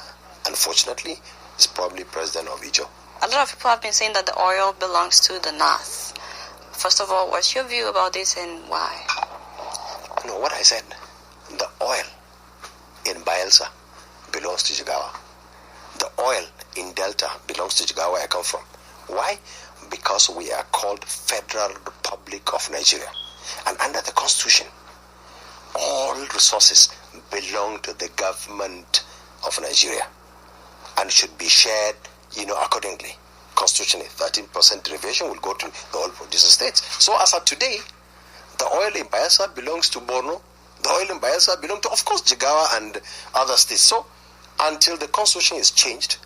[SPEAKER 3] Unfortunately, he's probably president of Ijo.
[SPEAKER 2] A lot of people have been saying that the oil belongs to the North. First of all, what's your view about this and why?
[SPEAKER 3] No, what I said, the oil in Bayelsa belongs to Jigawa. The oil in Delta belongs to Jigawa, where I come from. Why? Because we are called Federal Republic of Nigeria. And under the Constitution, all resources belong to the government of Nigeria and should be shared, accordingly. Constitutionally, 13% derivation will go to the oil producing states. So as of today, the oil in Bayelsa belongs to Borno. The oil in Bayelsa belongs to, of course, Jigawa and other states. So until the Constitution is changed,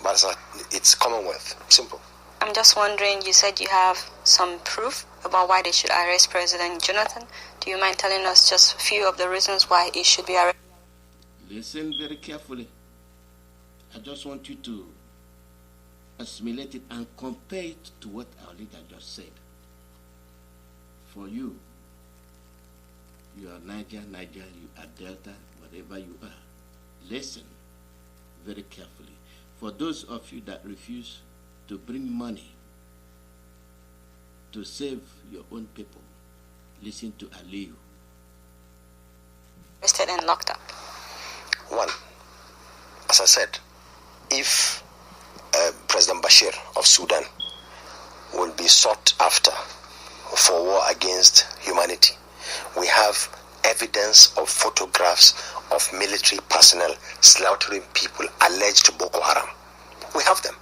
[SPEAKER 3] but it's Commonwealth. Simple.
[SPEAKER 2] I'm just wondering, you said you have some proof about why they should arrest President Jonathan. Do you mind telling us just a few of the reasons why he should be arrested?
[SPEAKER 1] Listen very carefully. I just want you to assimilate it and compare it to what our leader just said. For you are Niger, you are Delta, whatever you are. Listen very carefully. For those of you that refuse to bring money to to save your own people, listen to Aliyu.
[SPEAKER 2] Arrested and locked up.
[SPEAKER 3] One, as I said, if President Bashir of Sudan will be sought after for war against humanity, we have evidence of photographs of military personnel slaughtering people alleged Boko Haram. We have them.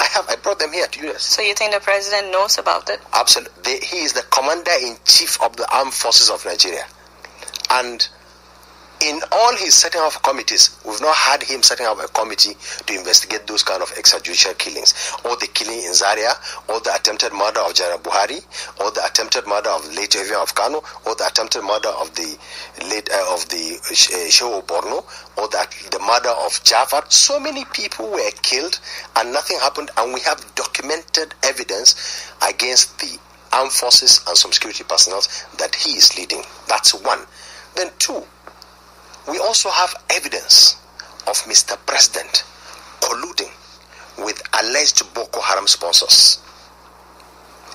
[SPEAKER 3] I brought them here to you.
[SPEAKER 2] So you think the president knows about it?
[SPEAKER 3] Absolutely. He is the commander-in-chief of the armed forces of Nigeria. And in all his setting up committees, we've not had him setting up a committee to investigate those kind of extrajudicial killings, or the killing in Zaria, or the attempted murder of General Buhari, or the attempted murder of the late Evian of Kano, or the attempted murder of the late Shehu Borno, or the murder of Jafar. So many people were killed and nothing happened, and we have documented evidence against the armed forces and some security personnel that he is leading. That's one. Then two, we also have evidence of Mr. President colluding with alleged Boko Haram sponsors.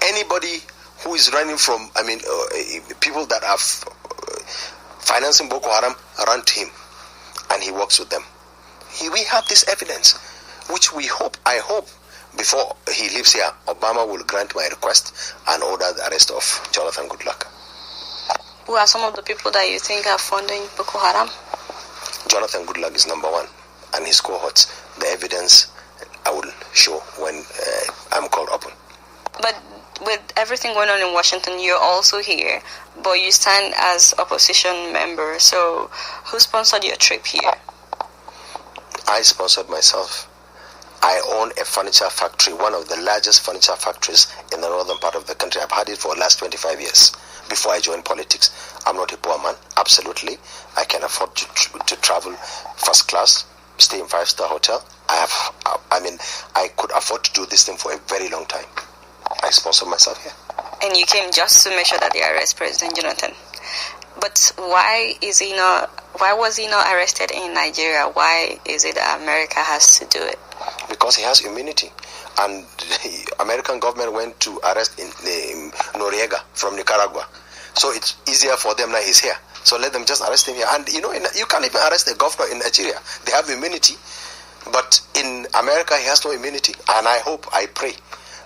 [SPEAKER 3] Anybody who is running from, people that are financing Boko Haram run to him, and he works with them. We have this evidence, which I hope, before he leaves here, Obama will grant my request and order the arrest of Jonathan Goodluck.
[SPEAKER 2] Who are some of the people that you think are funding Boko Haram?
[SPEAKER 3] Jonathan Goodluck is number one, and his cohorts. The evidence I will show when I'm called upon.
[SPEAKER 2] But with everything going on in Washington, you're also here, but you stand as opposition member. So who sponsored your trip here?
[SPEAKER 3] I sponsored myself. I own a furniture factory, one of the largest furniture factories in the northern part of the country. I've had it for the last 25 years before I joined politics. I'm not a poor man, absolutely. I can afford to travel first class, stay in 5-star hotel. I could afford to do this thing for a very long time. I sponsored myself here.
[SPEAKER 2] And you came just to make sure that they arrest President Jonathan. But why was he not arrested in Nigeria? Why is it that America has to do it?
[SPEAKER 3] Because he has immunity. And the American government went to arrest Noriega from Nicaragua. So it's easier for them now he's here. So let them just arrest him here. And you can't even arrest a governor in Nigeria. They have immunity. But in America, he has no immunity. And I pray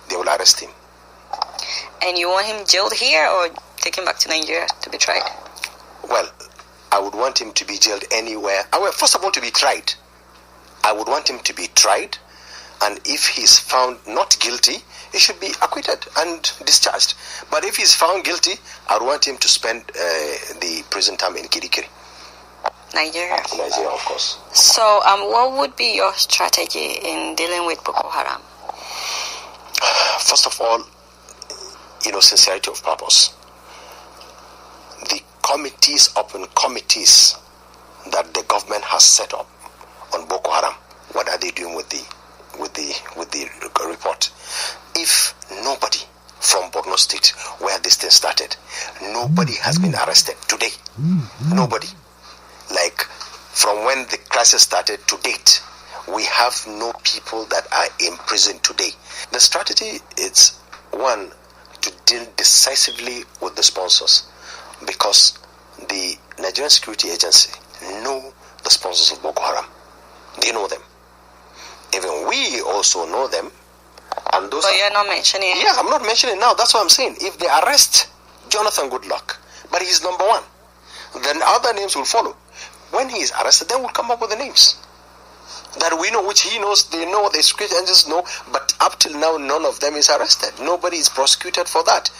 [SPEAKER 3] they will arrest him.
[SPEAKER 2] And you want him jailed here or take him back to Nigeria to be tried?
[SPEAKER 3] Well, I would want him to be jailed anywhere. First of all, to be tried. I would want him to be tried. And if he's found not guilty, he should be acquitted and discharged. But if he's found guilty, I would want him to spend the prison time in Kirikiri.
[SPEAKER 2] Nigeria,
[SPEAKER 3] of course.
[SPEAKER 2] So, what would be your strategy in dealing with Boko Haram?
[SPEAKER 3] First of all, sincerity of purpose. The open committees that the government has set up on Boko Haram, what are they doing with the report? If nobody from Borno State, where this thing started, nobody has been arrested today. Nobody. Like, from when the crisis started to date, we have no people that are in prison today. The strategy is, one, to deal decisively with the sponsors, because the Nigerian Security Agency know the sponsors of Boko Haram. They know them. Even we also know them. And those.
[SPEAKER 2] But you're not mentioning it.
[SPEAKER 3] Yeah, I'm not mentioning it now. That's what I'm saying. If they arrest Jonathan Goodluck, but he's number one, then other names will follow. When he is arrested, then we'll come up with the names that we know, which he knows, they know, the security agents know, but up till now, none of them is arrested. Nobody is prosecuted for that.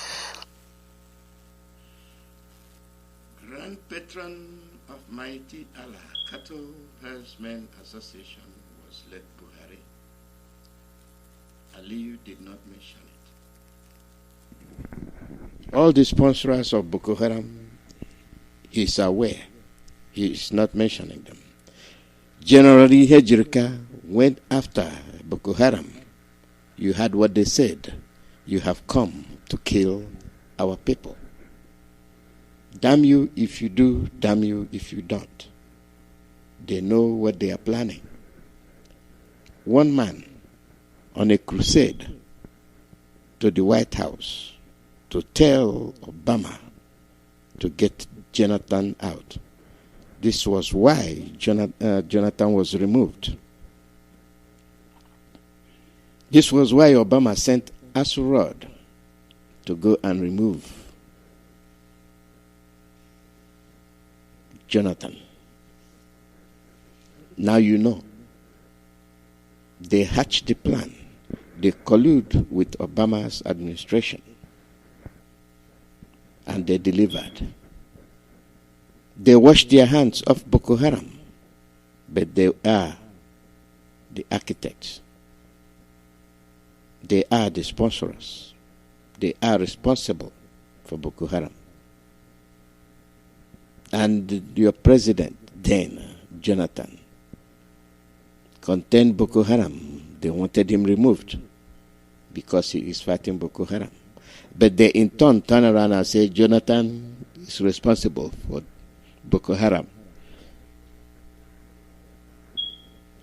[SPEAKER 1] Grand Patron of Mighty Allah, Cattle Herdsmen Association was led Buhari. Aliyu did not mention it. All the sponsors of Boko Haram, he is aware. He is not mentioning them. Generally, Hejirika went after Boko Haram. You heard what they said. You have come to kill our people. Damn you if you do, damn you if you don't. They know what they are planning. One man on a crusade to the White House to tell Obama to get Jonathan out. This was why Jonathan was removed. This was why Obama sent Asurod to go and remove Jonathan. Now you know. They hatched the plan. They collude with Obama's administration. And they delivered. They washed their hands off Boko Haram. But they are the architects. They are the sponsors. They are responsible for Boko Haram. And your president then, Jonathan, contained Boko Haram. They wanted him removed because he is fighting Boko Haram. But they in turn turn around and say Jonathan is responsible for Boko Haram.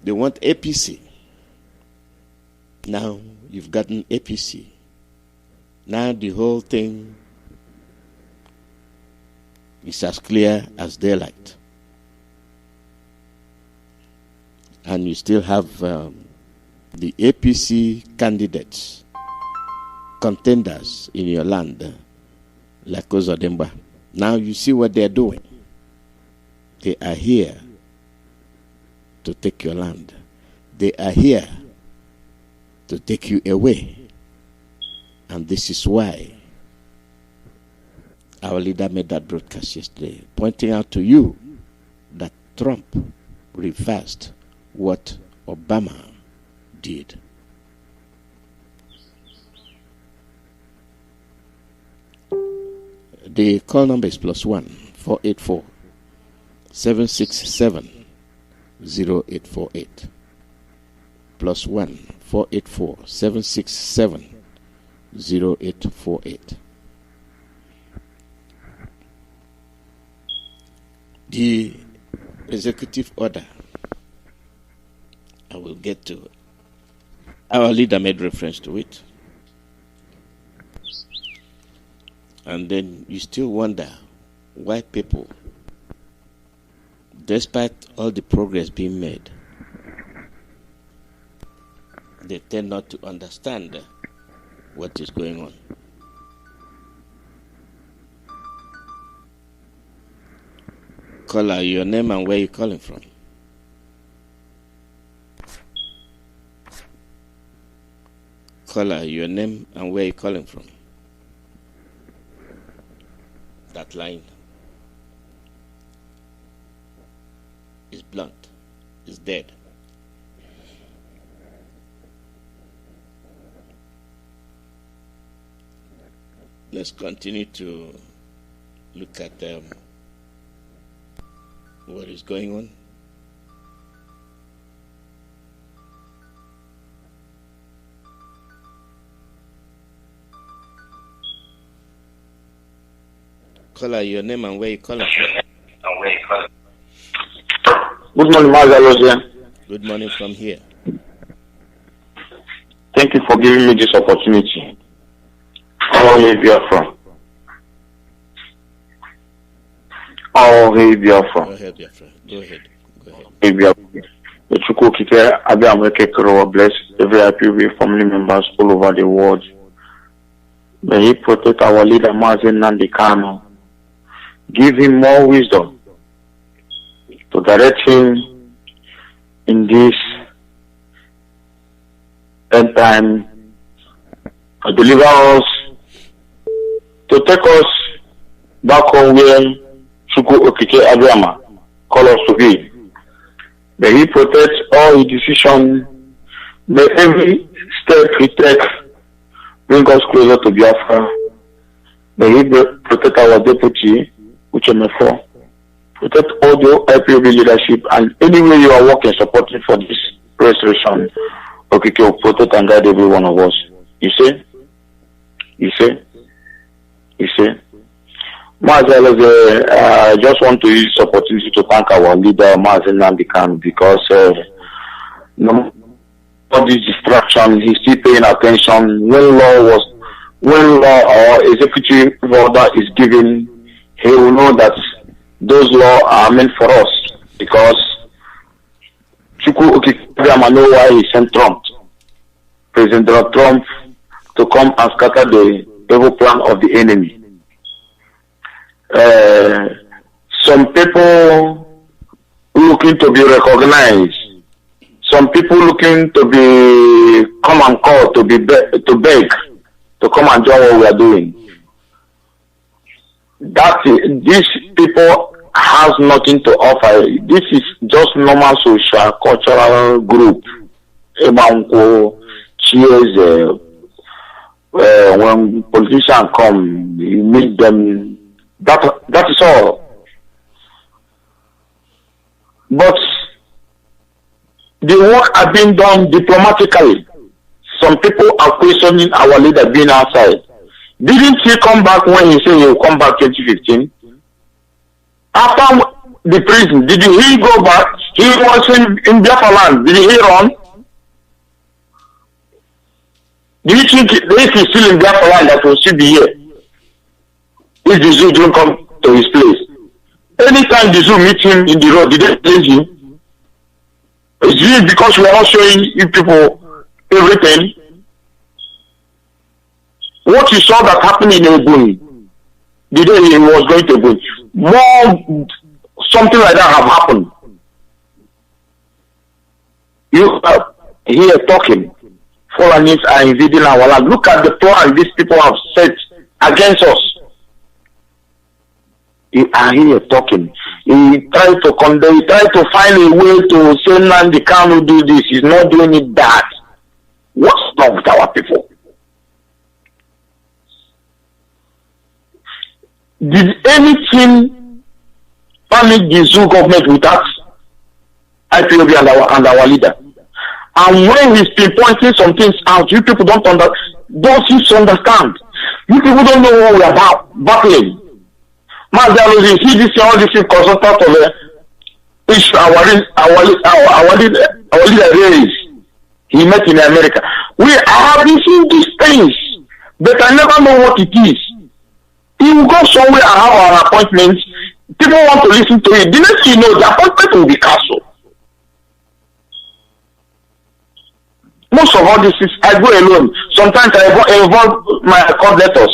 [SPEAKER 1] They want APC. Now you've gotten APC. Now the whole thing is as clear as daylight. And you still have the APC candidates, contenders in your land, like Ozodemba. Now you see what they're doing. They are here to take your land. They are here to take you away. And this is why our leader made that broadcast yesterday, pointing out to you that Trump reversed what Obama did. The call number is +1 484 767 0848. +1 484 767 0848. The executive order, I will get to it. Our leader made reference to it. And then you still wonder why people, despite all the progress being made, they tend not to understand what is going on. Caller, your name and where you're calling from. Caller, your name and where you're calling from. That line is blunt, is dead. Let's continue to look at what is going on. Caller, your name and where you calling from.
[SPEAKER 4] Good morning, Mazi, Alozie.
[SPEAKER 1] Good morning from here.
[SPEAKER 4] Thank you for giving me this opportunity. Oh, hey, Biafra. Oh, hey, Biafra.
[SPEAKER 1] Go ahead, Biafra. Go ahead.
[SPEAKER 4] Hey, Biafra. The Chukwuemeka, Abiameke, bless every IPB family members all over the world. May He protect our leader, Mazi Nandikano. Give him more wisdom to direct him in this end time, to deliver us, to take us back home where Chukwuemeka Abiyama call us to be. May He protect all His decisions. May every step He take bring us closer to Biafra. May He protect our deputy, Uchemefo. Protect all the IPOB leadership, and anywhere you are working, supporting for this restoration, okay, will protect and guide every one of us. You see? Mazi, I just want to use this opportunity to thank our leader, Mazi Nandikano, because all this distraction, he's still paying attention. When law when law or executive order is given, he will know that those laws are meant for us, because Chukwuemeka know why he sent Trump, President Donald Trump, to come and scatter the evil plan of the enemy. Some people looking to be recognized, some people looking to be come and call, to beg, to come and join what we are doing. These people has nothing to offer. This is just normal social cultural group. Cheers. When politicians come, you meet them. That is all. But the work has been done diplomatically. Some people are questioning our leader being outside. Didn't he come back when he said he will come back 2015? After the prison, did he go back? He was in Biafra land. Did he run? Do you think if he's still in Biafra land that will still be here? If the zoo don't come to his place? Anytime the zoo meet him in the road, did they praise him? It's really because we are not showing you people everything. What you saw that happened in Ebony, the day he was going to Ebony, more something like that have happened. You are here talking, Fulanis are invading our land. Look at the plan these people have set against us. You are here talking. He tried to condemn, he tried to find a way to say, Nandi Kanu do this. He's not doing it that. What's wrong with our people? Did anything panic the zoo government without IPOB and our leader? And when he's pinpointing some things out, you people don't seem to understand. You people don't know what we're about battling. Mazi, Alozie, see this all this consultant of our leader raised. He met in America. We have been seeing these things, but I never know what it is. He will go somewhere and have an appointment. People want to listen to it. The next thing you know, the appointment will be cancelled. Most of all this is, I go alone. Sometimes I involve my court letters.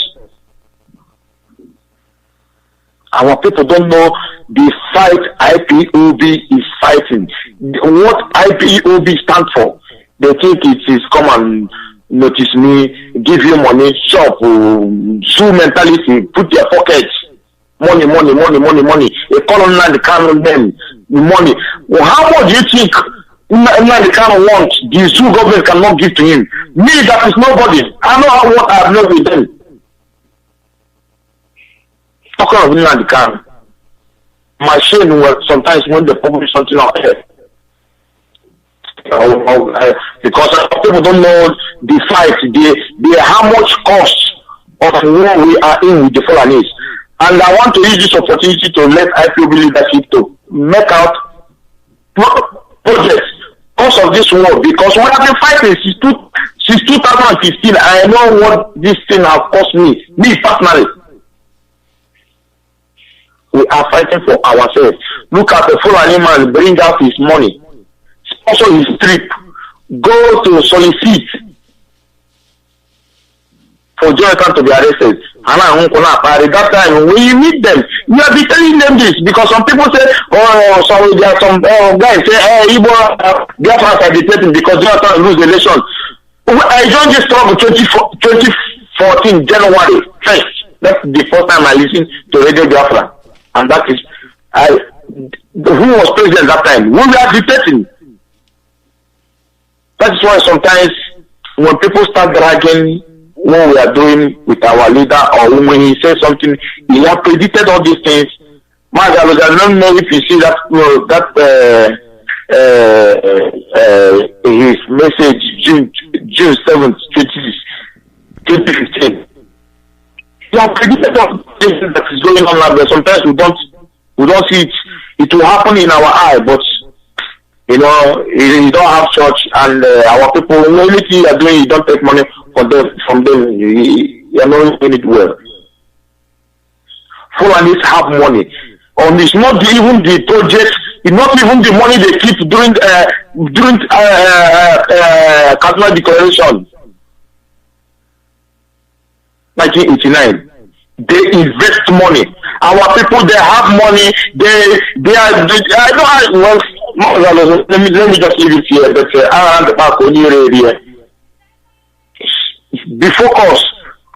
[SPEAKER 4] Our people don't know the fight IPOB is fighting. What IPOB stands for. They think it is come and notice me, give you money, shop, zoo mentality, put your pockets. Money. A colonel, the canon, them, money. Well, how much do you think the canon wants? The zoo government cannot give to him. Me, that is nobody. I know what I have known with them. Talking of the canon. My shame was sometimes when they publish something out here. Because people don't know the fight, how much cost of war we are in with the Fulanis. And I want to use this opportunity to let IPOB leadership to make out projects because of this war. Because we have been fighting since 2015. I know what this thing has cost me personally. We are fighting for ourselves. Look at the Fulani man bring out his money, sponsor his trip, go to solicit for Jonathan to be arrested. And that time, when you meet them, you will be telling them this because some people say, oh, sorry, there are some guys say, hey, Biafra are dictating because Jonathan lose the election. I joined this struggle 2014 January 1st. That's the first time I listened to Radio Biafra. And that is, who was president that time? We were dictating. That's why sometimes when people start dragging what we are doing with our leader, or when he says something, he has predicted all these things. Mazi, I don't know if you see that his message June 7th, 2015. He has predicted all this that is going on now, but sometimes we don't see it. It will happen in our eye, but you know, you don't have church, and our people, anything you are doing, you don't take money from them. You are not doing it well. Fulanis have money. It's not even the project, it's not even the money they keep during Kaduna Declaration 1989. They invest money. Our people, they have money. Let me just leave it here. But around the back on your area, be focused.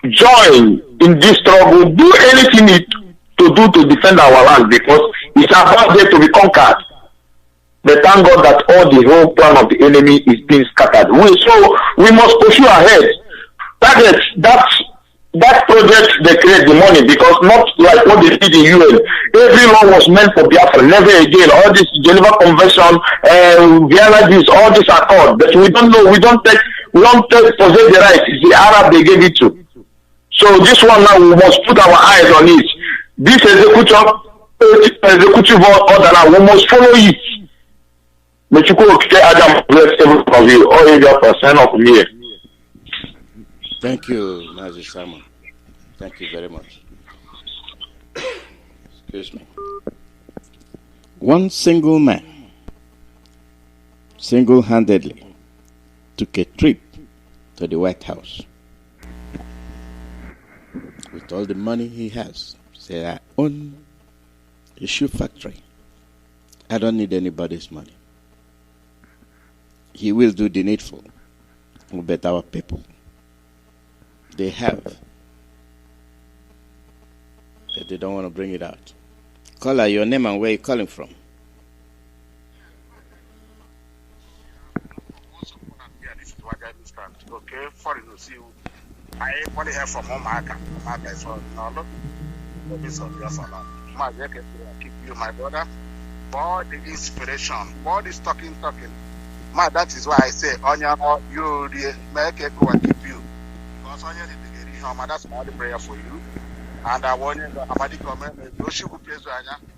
[SPEAKER 4] Join in this struggle. Do anything to do to defend our land, because it's about there to be conquered. But thank God that all the whole plan of the enemy is being scattered. So we must pursue ahead. That project, they create the money, because not like what they did in UN. Every law was meant for Biafra, never again. All this Geneva Convention, Vienna, all this accord. But we don't know. We don't take possess the right. It's the Arab they gave it to. So this one now, we must put our eyes on it. This executive order now, we must follow it. May Chukwuemeka Adam bless every one of you. All you for sign off from here.
[SPEAKER 1] Thank you, Mazi Simon. Thank you very much. Excuse me. One single man, single-handedly, took a trip to the White House with all the money he has. Say, I own a shoe factory. I don't need anybody's money. He will do the needful. But our people, they have, but they don't want to bring it out. Caller, your name and where you're calling from.
[SPEAKER 5] Okay, for you see, I only have from home. I saw no look. This of your son. My keep you, my brother. For the inspiration, for this talking. Ma, that is why I say, Onya, you make it go and keep you. Because Onya did that's my prayer for you. And I want you to Amadi comment. We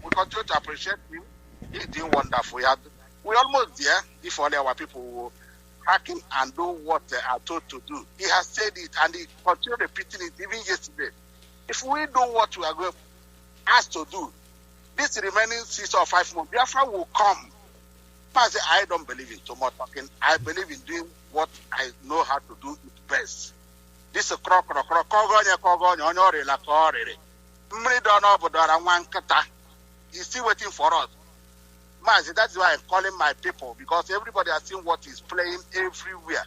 [SPEAKER 5] continue to appreciate him. He's doing wonderful. We almost there. If only our people will hack him and do what they are told to do. He has said it and he continued repeating it even yesterday. If we do what we are going asked to do, this remaining 6 or 5 months, Biafra will come. I don't believe in too much talking. I believe in doing what I know how to do it best. This is he's still waiting for us. Mazi, that's why I'm calling my people, because everybody has seen what is playing everywhere.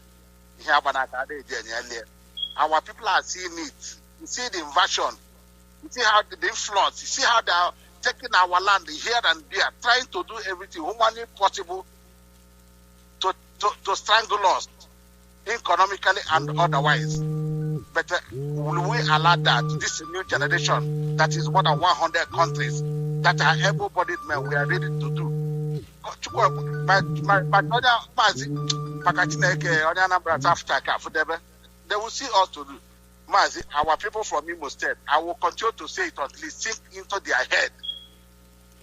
[SPEAKER 5] Our people are seeing it. You see the invasion. You see how the influence. You see how they are taking our land here and there, trying to do everything humanly possible to strangle us economically and otherwise. But will we allow that? This new generation that is more than 100 countries that are able-bodied men, we are ready to do. They will see us to do. Mazi, our people from Imo State, I will continue to say it until it sinks into their head.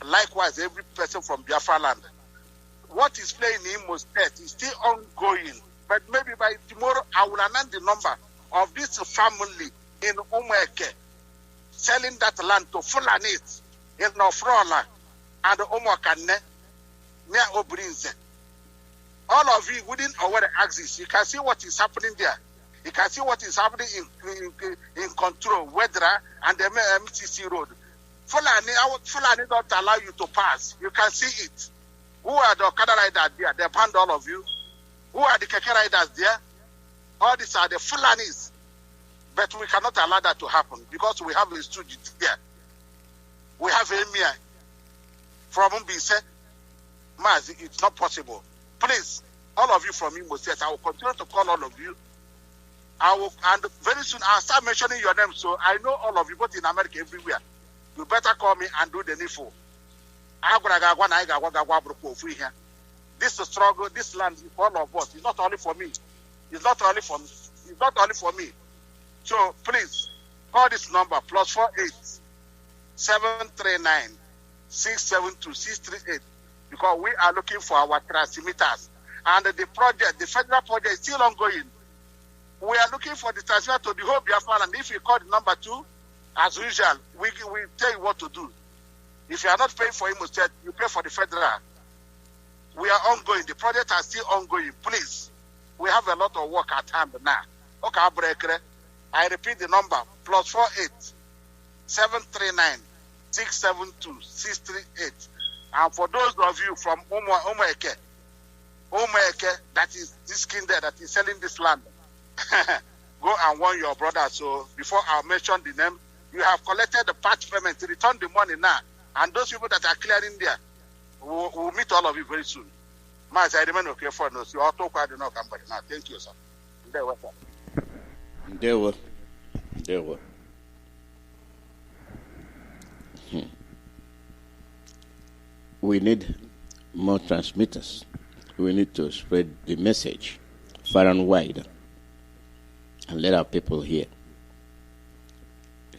[SPEAKER 5] Likewise, every person from Biafra land. What is playing in Imo State is still ongoing. But maybe by tomorrow, I will announce the number of this family in Umeke selling that land to Fulanis in Nofrola and Umokane near Obrinze. All of you within our axis, you can see what is happening there. You can see what is happening in control, Wedra and the MCC road. Fulani don't allow you to pass. You can see it. Who are the Okada riders there? They banned all of you. Who are the Keke riders there? All these are the Fulanis. But we cannot allow that to happen because we have a student there. We have Emir from Mbise. Mazi, it's not possible. Please, all of you from Imo State, I will continue to call all of you. And very soon I'll start mentioning your name, so I know all of you, both in America, everywhere. You better call me and do the needful. This struggle, this land is for all of us. It's not only for me. It's not only for me. It's not only for me. So please call this number +48 739 672 638 because we are looking for our transmitters. And the project, the federal project is still ongoing. We are looking for the transfer to the whole Biafra, and if you call the number 2, as usual, we tell you what to do. If you are not paying for Imo State, you pay for the federal. We are ongoing. The project are still ongoing. Please, we have a lot of work at hand now. Okay, I repeat the number, +48 739 672 638. And for those of you from Umueke, that is this king there that is selling this land, go and warn your brother. So before I mention the name, you have collected the part payment, return the money now. And those people that are clearing there, we'll meet all of you very soon. Mazi, I remain okay for us. You are talking about no company now. Thank you, sir.
[SPEAKER 1] There were. We need more transmitters. We need to spread the message far and wide and let our people hear.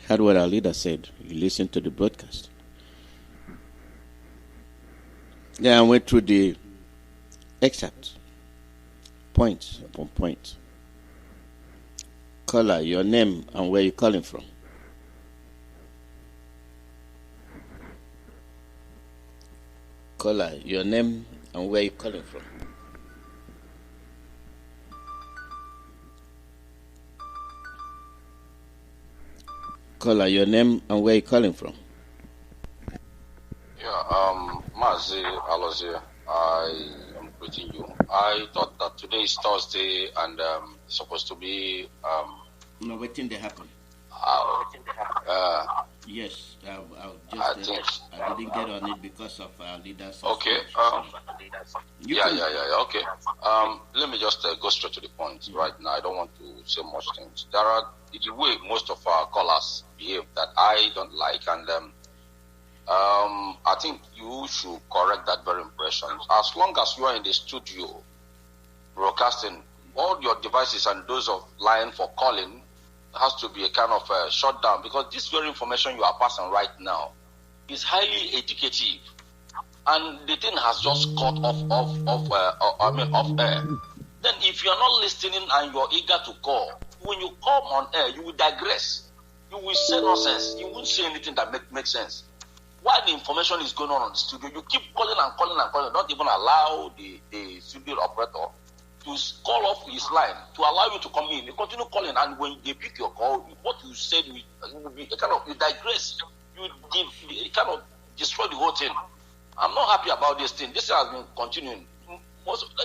[SPEAKER 1] Heard what our leader said. You listen to the broadcast. Yeah, I went through the excerpt, point upon point. Caller, your name and where you're calling from. Caller, your name and where you're calling from. Caller, your name and where you're calling from.
[SPEAKER 6] Yeah, Mazi, Alozie, I am greeting you. I thought that today is Thursday and it's supposed to be
[SPEAKER 1] No, waiting to happen. Yes, I didn't get on it because of our leaders.
[SPEAKER 6] Okay. Okay. Let me just go straight to the point right now. I don't want to say much things. There are the way most of our callers behave that I don't like, and I think you should correct that very impression. As long as you are in the studio broadcasting, all your devices and those of line for calling has to be a kind of shut down, because this very information you are passing right now is highly educative, and the thing has just cut off air. Then if you are not listening and you are eager to call, when you come on air, you will digress. You will say nonsense. You won't say anything that makes sense. While the information is going on the studio, you keep calling and calling and calling, not even allow the studio operator to call off his line, to allow you to come in. You continue calling, and when they pick your call, what you said will be you digress. You kind of destroy the whole thing. I'm not happy about this thing. This has been continuing.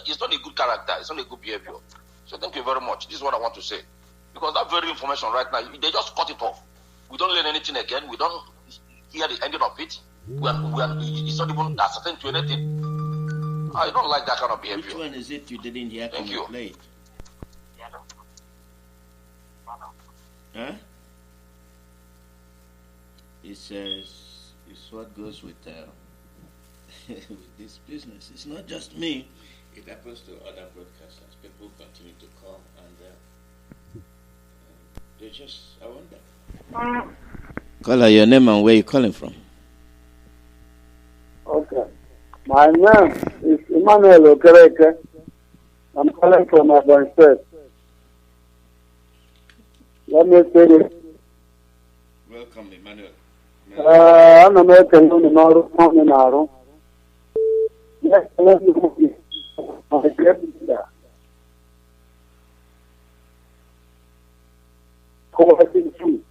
[SPEAKER 6] It's not a good character. It's not a good behavior. So thank you very much. This is what I want to say. Because that very information right now, they just cut it off. We don't learn anything again. We don't hear the ending of it. It's not even ascertained to anything. I don't like that kind of behavior.
[SPEAKER 1] Which one is it you didn't hear?
[SPEAKER 6] Thank you.
[SPEAKER 1] Play it? Huh? It's what goes with with this business. It's not just me. It happens to other broadcasters. People continue to call, and they just, I wonder. Caller, your name and where you calling from?
[SPEAKER 7] Okay. My name is Emmanuel Okereke. I'm calling from Urban State. Let me say this.
[SPEAKER 1] Welcome, Emmanuel.
[SPEAKER 7] I'm making no. Yes, let me go. I get that. Coercing you.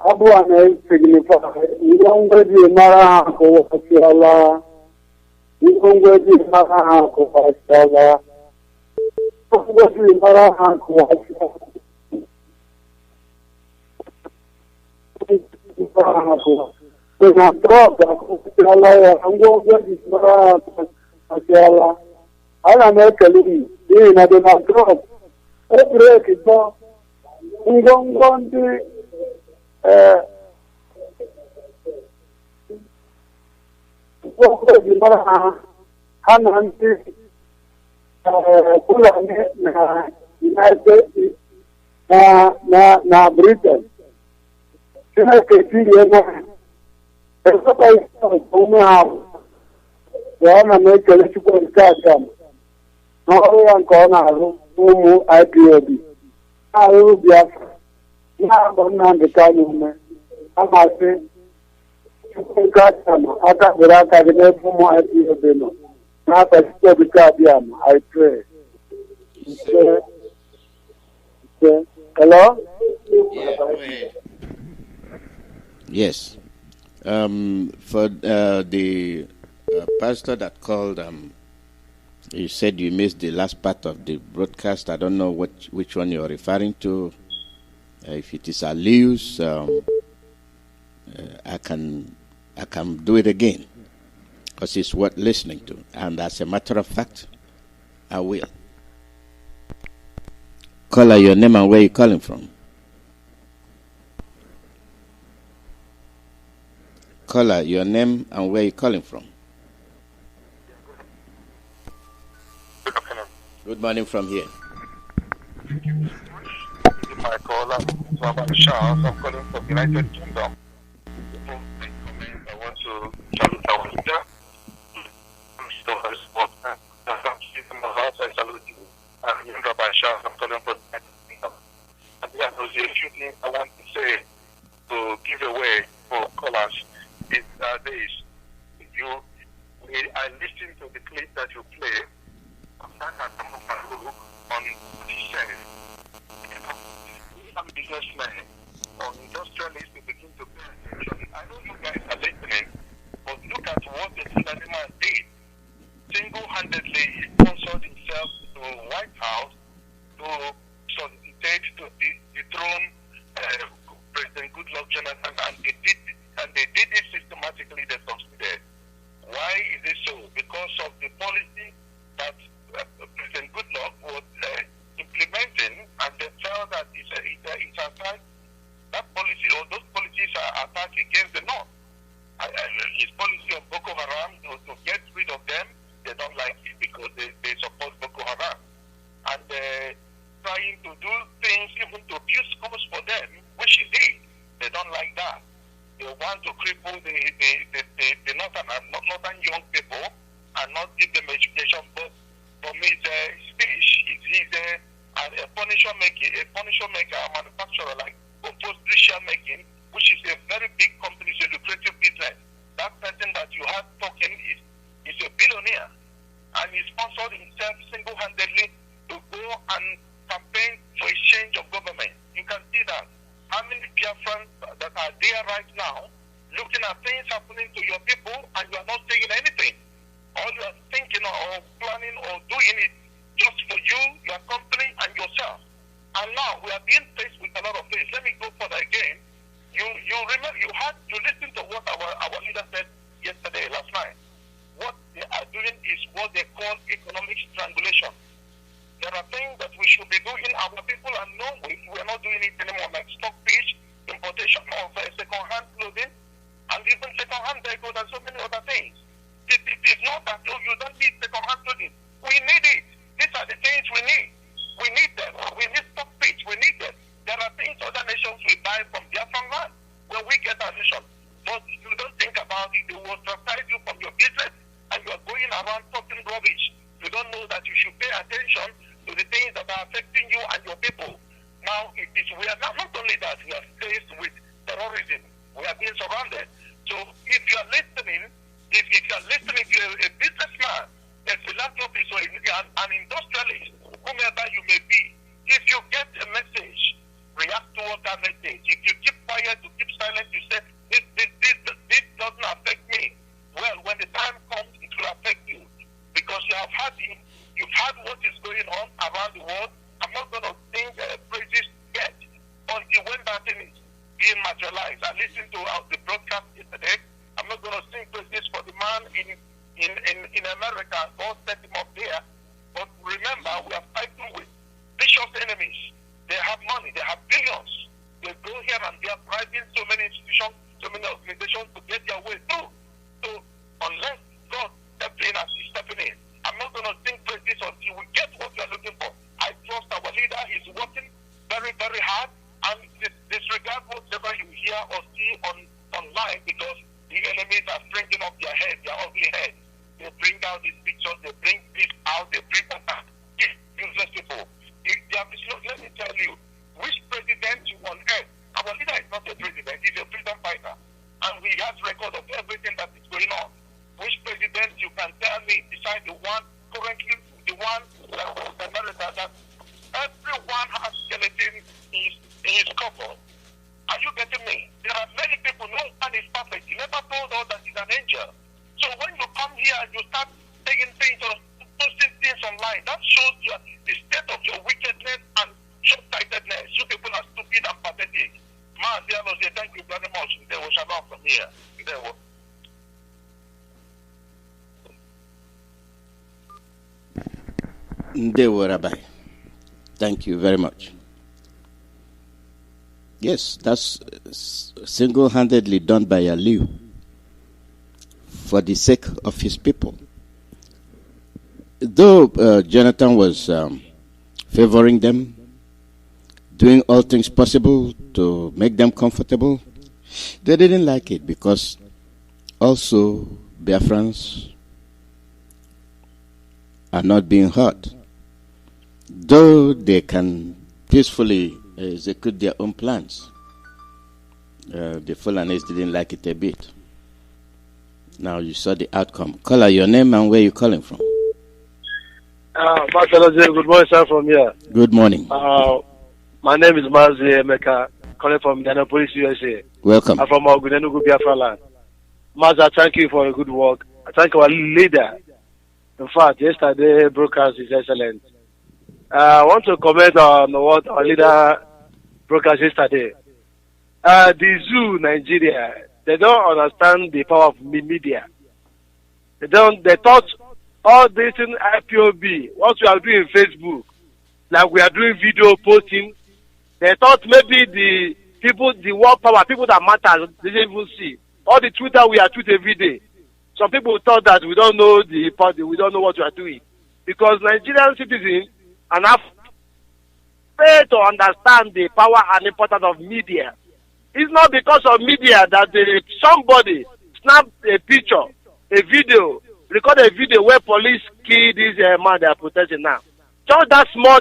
[SPEAKER 7] Abu Anay signify you don't go to Maraco Pasiala. You don't go to Maraco Pasiala. You don't go to Maraco Pasiala. There's a drop Pasiala. I'm going to Maraco Pasiala. I make a living. You know, there's a drop. Break it down. We don't want to na Britain. Chineke tiri ego ezekwaghị ume ha ya na m ekele Chukwuemeka aka m n'ọrụ ya nke ọ na-arụ ụmụ IPOB na-arụrụ Biafra na-agba Nnamdị Kanụ ume a na-asị Chukwuemeka aka m aka bere aka gị n'ebe ụmụ IPOB nọ n'aka Chukwuemeka abịa m I pray. Hello?
[SPEAKER 1] Yeah, go ahead. Yes. For the pastor that called, you said you missed the last part of the broadcast. I don't know which one you're referring to. If it is Alozie, I can do it again because it's worth listening to. And as a matter of fact, I will. Caller, your name and where you calling from? Caller, your name and where you calling from?
[SPEAKER 8] Good afternoon.
[SPEAKER 1] Good morning from here.
[SPEAKER 8] My caller, Charles, I'm calling from United Kingdom. I want to salute our leader. I salute you. I'm Rabbi Charles, I'm calling from United Kingdom. And there are a few things I want to say to give away for callers. I listened to the clip that you played on what he said. Some businessmen or industrialists to begin to pay attention. I know you guys are listening, but look at what the Fulani man did. Single-handedly, he sponsored himself to the White House to solicitate to dethrone President Goodluck Jonathan, and they did it systematically. They succeeded. Why is it so? Because of the policy that President Goodluck was implementing, and they felt that it's attack. That policy or those policies are attack against the North. His policy of Boko Haram to get rid of them, they don't like it because they support Boko Haram, and trying to do things even to build schools for them, which he did. They don't like that. They want to cripple the northern young people and not give them education. But from his speech, he's a furniture maker, a manufacturer like Patricia making, which is a very big company, it's a lucrative business. That person that you have talking is a billionaire, and he sponsored himself single-handedly to go and campaign for a change of government. You can see that. How many Biafrans that are there right now looking at things happening to your people and you are not saying anything? All you are thinking or planning or doing it just for you, your company, and yourself. And now we are being faced with a lot of things. Let me go further again. You remember, you had to listen to what our leader said yesterday, last night. What they are doing is what they call economic strangulation. There are things that we should be doing. Our people are knowing we are not doing it anymore, like stock pitch, importation of second-hand clothing, and even second-hand vehicles and so many other things. It's not that you don't need second-hand clothing. We need it. These are the things we need. We need them. We need stock pitch. We need them. There are things other nations will buy from Biafra land when we get our nation. But you don't think about it. They will ostracize you from your business, and you are going around talking rubbish. You don't know that you should pay attention to the things that are affecting you and your people. Now, we are not only that, we are faced with terrorism. We are being surrounded. So if you are listening, if you're a businessman, a philanthropist, or an industrialist, whomever you may be, if you get a message, react toward that message. If you keep quiet, you keep silent, you say, this doesn't affect me. Well, when the time comes, it will affect you. Because you've had what is going on around the world. I'm not going to sing praises yet until when that thing is being materialized. I listened to the broadcast yesterday. I'm not going to sing praises for the man in America. God set him up there. But remember, we are fighting with vicious enemies. They have money. They have billions. They go here and they are bribing so many institutions, so many organizations to get their way through. So unless God steps in as He's stepping in, I'm not going to sing praises until we get what we are looking for. I trust our leader. He's working very, very hard, and disregard whatever you hear or ugly head. They bring out these pictures, they bring this out, they bring that out. Useless people. Let me tell you, which president on earth, our leader is not a president, he's a freedom fighter. And we have record of everything that is going on. Which president you can tell me besides the one currently, the one that was America, that everyone has skeleton in his couple. Are you getting me? There are many people, no one is perfect. You never told us that he's an angel. So when you come here and you start taking things or posting things online, that shows you the state of your wickedness and short-sightedness. You people are stupid and pathetic. Mazi, Alozie, thank you very much. There was shalom from here. There was.
[SPEAKER 1] Ndewo, Rabbi. Thank you very much. Yes, that's single-handedly done by Aliu for the sake of his people. Though Jonathan was favoring them, doing all things possible to make them comfortable, they didn't like it because also Biafrans are not being hurt. Though they can peacefully execute their own plans, the Fulanis didn't like it a bit. Now you saw the outcome. Caller, your name and where you calling from?
[SPEAKER 9] Alozie, good morning, sir, from here.
[SPEAKER 1] Good morning.
[SPEAKER 9] My name is Mazi Emeka, calling from Indianapolis, USA.
[SPEAKER 1] Welcome.
[SPEAKER 9] I'm from Ogunenugu, Biafra land. Mazi, I thank you for your good work. I thank our leader. In fact, yesterday broadcast is excellent. I want to comment on what our leader broadcast yesterday. The zoo, Nigeria, they don't understand the power of media. They thought all this in IPOB, what we are doing in Facebook, like we are doing video posting, they thought maybe the people, the world power, people that matter, they didn't even see. All the Twitter we are tweeting every day. Some people thought that we don't know the party, we don't know what we are doing. Because Nigerian citizens are not fail to understand the power and importance of media. It's not because of media that somebody snapped a picture, a video, record a video where police kill this man they are protesting now. Just that small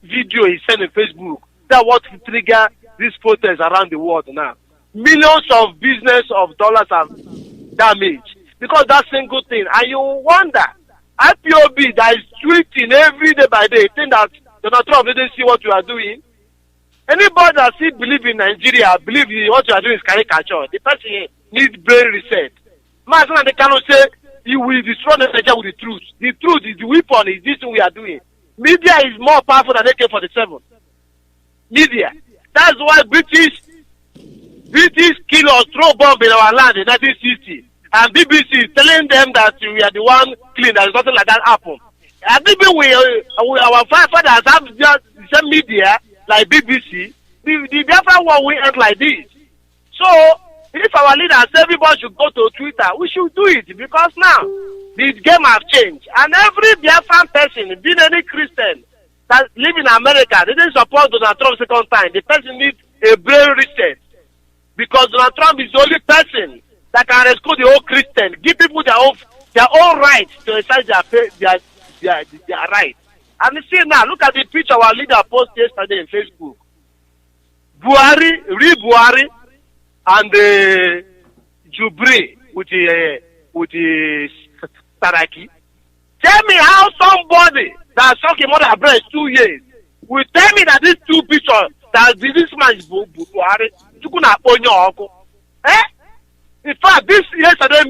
[SPEAKER 9] video he sent on Facebook, that what trigger these protests around the world now. Millions of business of dollars are damaged because that single thing. And you wonder, IPOB that is tweeting every day by day, think that Donald Trump didn't see what you are doing. Anybody that still believe in Nigeria, believe what you are doing is caricature. The person needs brain reset. Mazi and they cannot say you will destroy Nigeria with the truth. The truth is the weapon, is this thing we are doing. Media is more powerful than AK-47. Media. That's why British kill or throw bomb in our land in 1960. And BBC is telling them that we are the one clean, that nothing like that happen. And maybe our fathers have just the same media like BBC. The Biafra war will end like this. So if our leaders, everybody should go to Twitter, we should do it because now the game has changed. And every Biafran person, being any Christian that live in America, they didn't support Donald Trump second time. The person needs a brain reset because Donald Trump is the only person that can rescue the whole Christian, give people their own right to exercise their right. And you see now, look at the picture our leader posted yesterday in Facebook. Buhari, and Jubri with the Saraki. Tell me how somebody that sucked him mother breast 2 years will tell me that these two pictures that this man is Buhari. In fact, this yesterday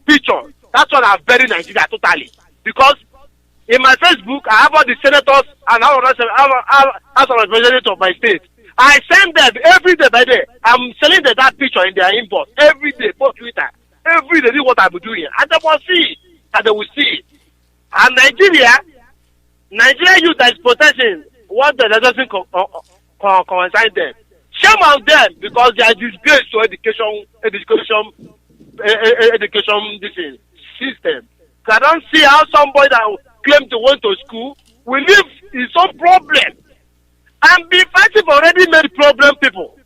[SPEAKER 9] picture, that's what I've buried Nigeria totally. Because in my Facebook, I have all the senators and House of Representatives of my state. I send them every day by day. I'm selling them that picture in their inbox every day, for Twitter. Every day, this is what I'm doing. And they will see, and they will see. And Nigeria youth that is protesting what that doesn't coincide them. Shame on them because they are disgrace to education system. So I don't see how somebody that claim to went to school will live in some problem and be fighting for already made problem people.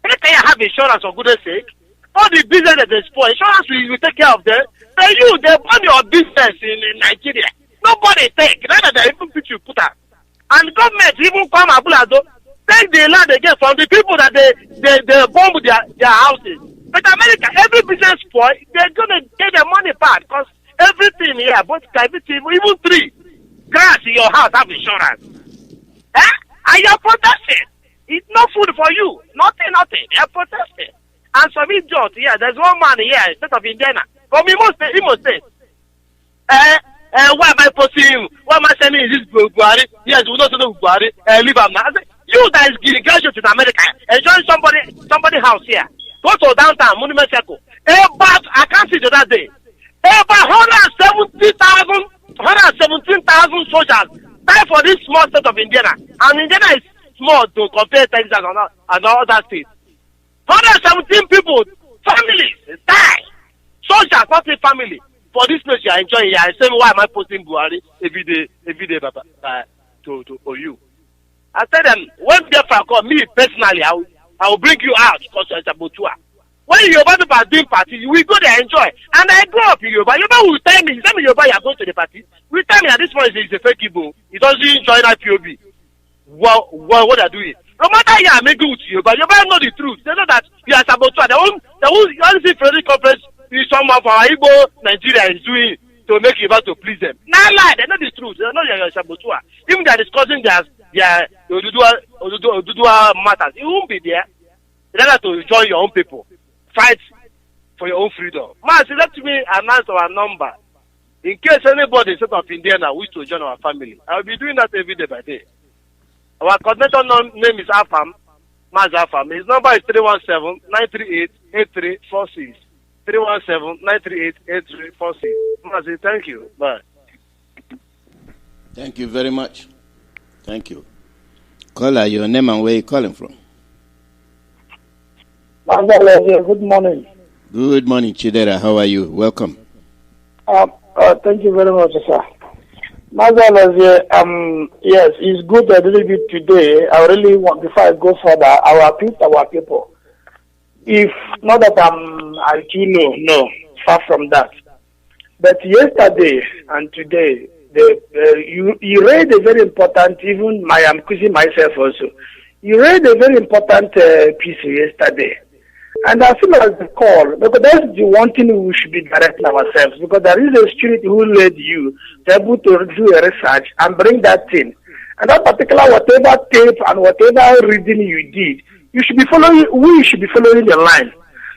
[SPEAKER 9] Can you have insurance for goodness sake? all the business that they spoil, insurance will take care of them. Then they burn your business in Nigeria. Nobody take. Rather than even put you put out. And government even come Abulado, take the land again from the people that they bomb their houses. But America, every business spoil, they're gonna get their money back because everything here, both everything, even tree, grass in your house have insurance. And you're protesting. It's no food for you. Nothing. You're protesting. And some idiot here, there's one man here, instead of Indiana, from Imo State. Why am I posting him? Why am I sending this Buhari? Yes, we don't know Buhari. Leave him now. You that is graduate in America, enjoying somebody house here. Go to downtown, Monument Circle. About, I can't see the other day. About 117,000 soldiers die for this small state of Indiana. And Indiana is small to compare Texas and other states. 117 people, families, die. Soldiers, not a family. For this place you are enjoying, you are saying, why am I posting Buhari every day, to you? I tell them, when Biafra come, me personally, I will bring you out because it's a Botua. When Yoruba people are doing party, we go there enjoy. And I grew up in Yoruba. Yoruba will tell me, Yoruba, you are going to the party. We tell me at this point it's a fake Igbo. He doesn't join IPOB. What are doing? No matter you are making with Yoruba know the truth. They know that you are Sabotua. They won't see Frederick Conference is someone for Igbo Nigeria is doing to make Yoruba to please them. Not lie, they know the truth. They know you are Sabotua. Even they are discussing their Oduduwa matters. It won't be there. They have to join your own people. Fight for your own freedom. Mazi, let me announce our number. In case anybody instead of Indiana wish to join our family, I will be doing that every day by day. Our coordinator name is Afam, Mazi Afam. His number is 317-938-8346. 317-938-8346. Mazi, thank you. Bye.
[SPEAKER 1] Thank you very much. Thank you. Caller, your name and where you calling from?
[SPEAKER 7] Good morning.
[SPEAKER 1] Good morning, Chidera. How are you? Welcome.
[SPEAKER 7] Thank you very much, sir. Alozie, yes, it's good a little bit today. I really want, before I go further, I will appeal to our people. If not that I too know, no, far from that. But yesterday and today, you raised a very important, I'm accusing myself also. You raised a very important piece yesterday. And as soon as the call, because that's the one thing we should be directing ourselves, because there is a spirit who led you to be able to do a research and bring that thing. And that particular whatever tape and whatever reading you did, we should be following the line.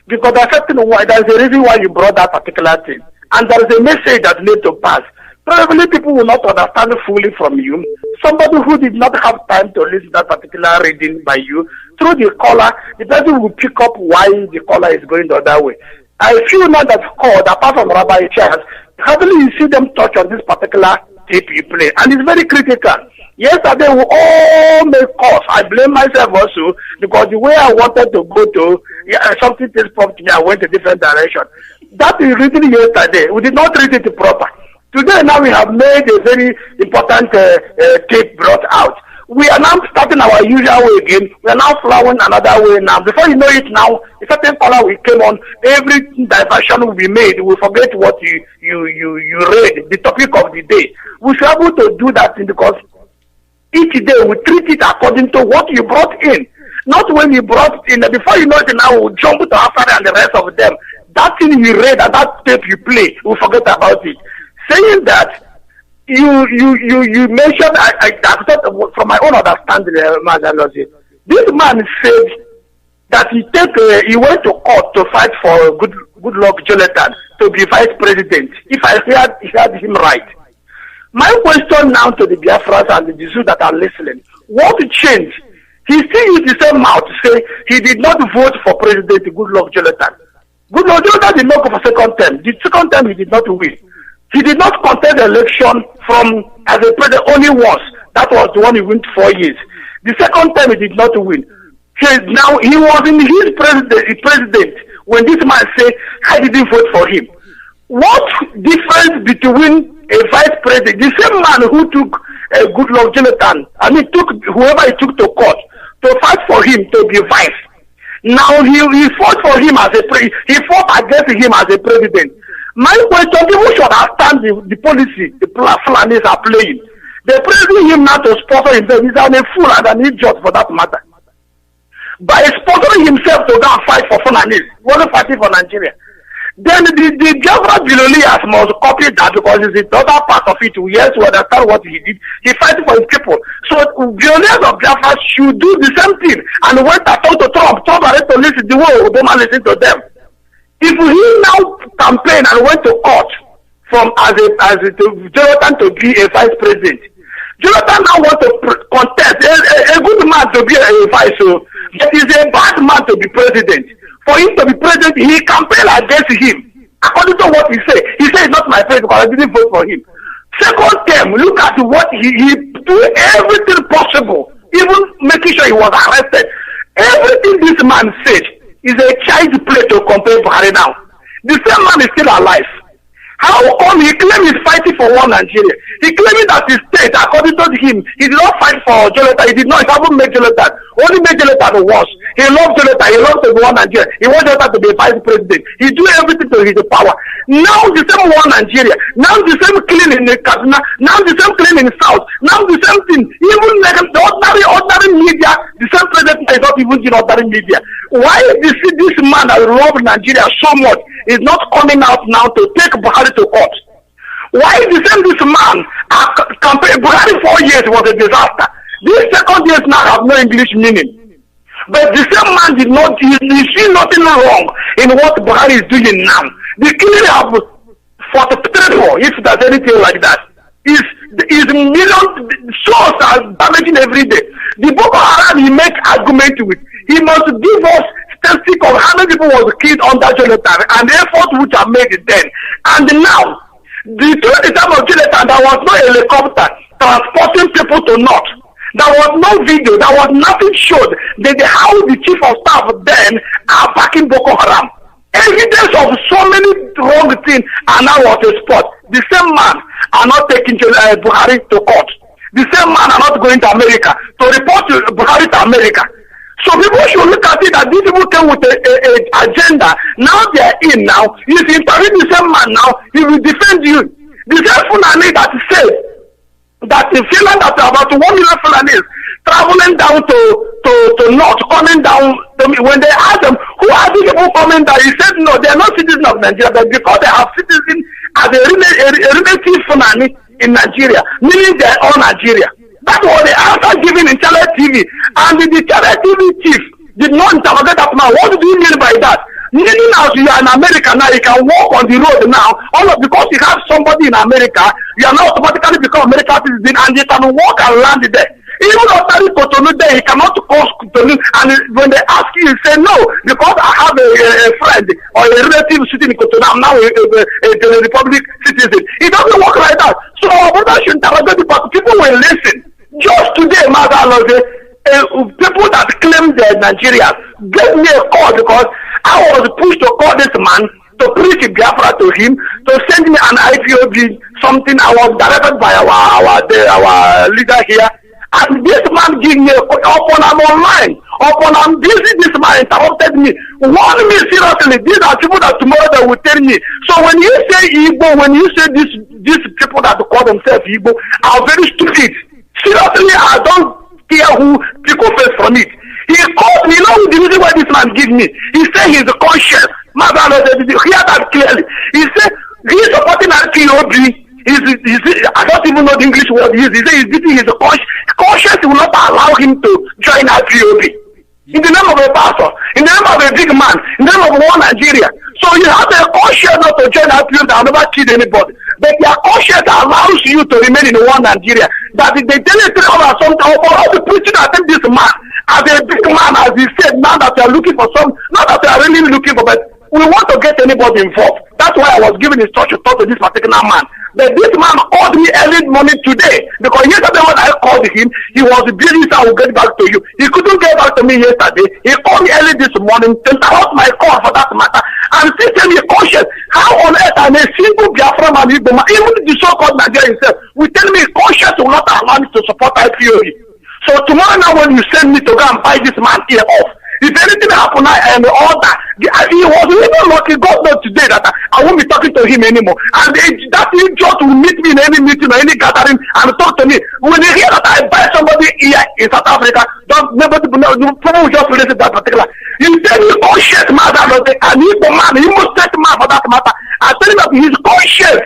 [SPEAKER 7] Because there's a reason why you brought that particular thing. And there is a message that needs to pass. Probably people will not understand fully from you. Somebody who did not have time to listen to that particular reading by you, through the caller, the person will pick up why the caller is going the other way. I feel now that called, apart from Rabbi Charles, hardly you see them touch on this particular tape you play. And it's very critical. Yesterday we all make calls. I blame myself also because the way I wanted to go to, something just prompted me, I went a different direction. That is written yesterday. We did not read it proper. Today now we have made a very important tape brought out. We are now starting our usual way again. We are now flowing another way now. Before you know it now, a certain color we came on, every diversion will be made. We forget what you read, the topic of the day. We should be able to do that because each day we treat it according to what you brought in. Not when you brought in, before you know it now, we'll jump to Afara and the rest of them. That thing you read and that tape you play, we forget about it. Saying that, you mentioned, I thought from my own understanding, Mazi, this man said that he went to court to fight for good luck Jonathan to be vice president, if I heard him right. My question now to the Biafras and the Jews that are listening, what changed? He still used the same mouth to say he did not vote for President Goodluck Jonathan. Goodluck Jonathan did not go for second term. The second term he did not win. He did not contest the election as a president only once. That was the one he won 4 years. The second time he did not win. He was in his president when this man said, I didn't vote for him. What difference between a vice president, the same man who took Goodluck Jonathan, took whoever he took to court to fight for him to be vice.
[SPEAKER 9] Now he fought for him as he fought against him as a president. My question, people should understand the policy the Fulanis are playing. They're praising him now to sponsor himself. He's a fool and an idiot for that matter. By sponsoring himself to go and fight for Fulanis, he wasn't fighting for Nigeria. Then the Biafra Bilolias must copy that because it's the other part of it. Yes, we understand what he did. He fighting for his people. So Bilolias of Biafra should do the same thing. And when I talk to Trump had to listen the way Obama listen to them. If he now campaigned and went to court from as Jonathan to be a vice president, Jonathan now wants to contest a good man to be a vice, so it is a bad man to be president. For him to be president, he campaigned against him. According to what he said it's not my president because I didn't vote for him. Second term, look at what he do everything possible, even making sure he was arrested. Everything this man said is a child's play to compare Buhari now. The same man is still alive. How come he claims he's fighting for one Nigeria? He claiming that his state, according to him, he did not fight for Jonathan. He did not. He haven't made Jonathan. Only made Jonathan was. He loves Jonathan. He loves to be one Nigeria. He wants Jonathan to be a vice president. He do everything to his power. Now the same one Nigeria. Now the same clean in Kaduna. Now the same clean in South. Now the same thing. Even like the ordinary media, the same president is not even in ordinary media. Why this man that loves Nigeria so much is not coming out now to take Buhari to court? Why the same this man campaign Buhari 4 years was a disaster? These second years now have no English meaning. But the same man did not, he see nothing wrong in what Buhari is doing now. The killing of 43, if there's anything like that, is million souls are damaging every day. The Boko Haram he makes argument with. He must give us statistic of how many people was killed under Jonathan and the efforts which are made then. And now, during the time of Jonathan, there was no helicopter transporting people to North. There was no video. There was nothing showed that how the chief of staff then are backing Boko Haram. Evidence of so many wrong things are now on the spot. The same man are not taking Buhari to court. The same man are not going to America to report to Buhari to America. So people should look at it that these people came with a agenda. Now they are in now. If you interview the same man now, he will defend you. The same Fulani that said that in Finland that about 1 million Fulanis traveling down to North, coming down to me. When they asked them, who are these people coming down? He said, no, they are not citizens of Nigeria, but because they have citizens as a relative Fulani in Nigeria, meaning they are all Nigeria. That was the answer given in Channel TV. And the Channel TV chief did not interrogate that man. What do you mean by that? Meaning as you are in America now, you can walk on the road now, because you have somebody in America, you are not automatically become American citizen and you can walk and land there. Even after Cotonou there, he cannot cross Cotonou, and when they ask you, you say no, because I have a friend or a relative sitting in Cotonou, I'm now a Republic citizen. It doesn't work like that. So our brothers should interrogate the people. People will listen. Just today, Mazi Alozie, people that claim they're Nigerians gave me a call because I was pushed to call this man to preach Biafra to him, to send me an IPOB, something I was directed by our leader here. And this man gave me upon I'm online, upon I'm busy, this man interrupted me, warned me seriously. These are people that tomorrow they will tell me. So when you say Igbo, when you say these people that call themselves Igbo are very stupid. Seriously, I don't care who people face from it. He called me, you know the reason why this man give me. He said he's conscious. Mazi Alozie, hear that clearly. He said he's supporting IPOB. I don't even know the English word he said he's beating his conscience will not allow him to join IPOB. In the name of a pastor, in the name of a big man, in the name of one Nigeria. So you have a conscience not to join IPOB that will never kill anybody. But your conscience allows you to remain in one Nigeria. That if they tell you to come out something, for all the preaching I think this man, as a big man, as he said, now that you are looking for not that you are really looking for, but we want to get anybody involved. That's why I was giving instruction to this particular man. But this man called me early morning today because yesterday when I called him, he was busy, so I will get back to you. He couldn't get back to me yesterday. He called me early this morning to interrupt my call for that matter and still tell me conscious. How on earth am a single Biafra man, even the so-called Nigeria himself, will tell me conscious will not allow me to support IPOB. So tomorrow now when you send me to go and buy this man ear off,
[SPEAKER 10] If anything happen and all that, he was even lucky. God knows today that I won't be talking to him anymore. And that idiot will meet me in any meeting or any gathering and talk to me. When they hear that I buy somebody here in South Africa, people will just listen to that particular. You tell me conscious man, and he's the man, he must set man for that matter. I tell him that he's conscious.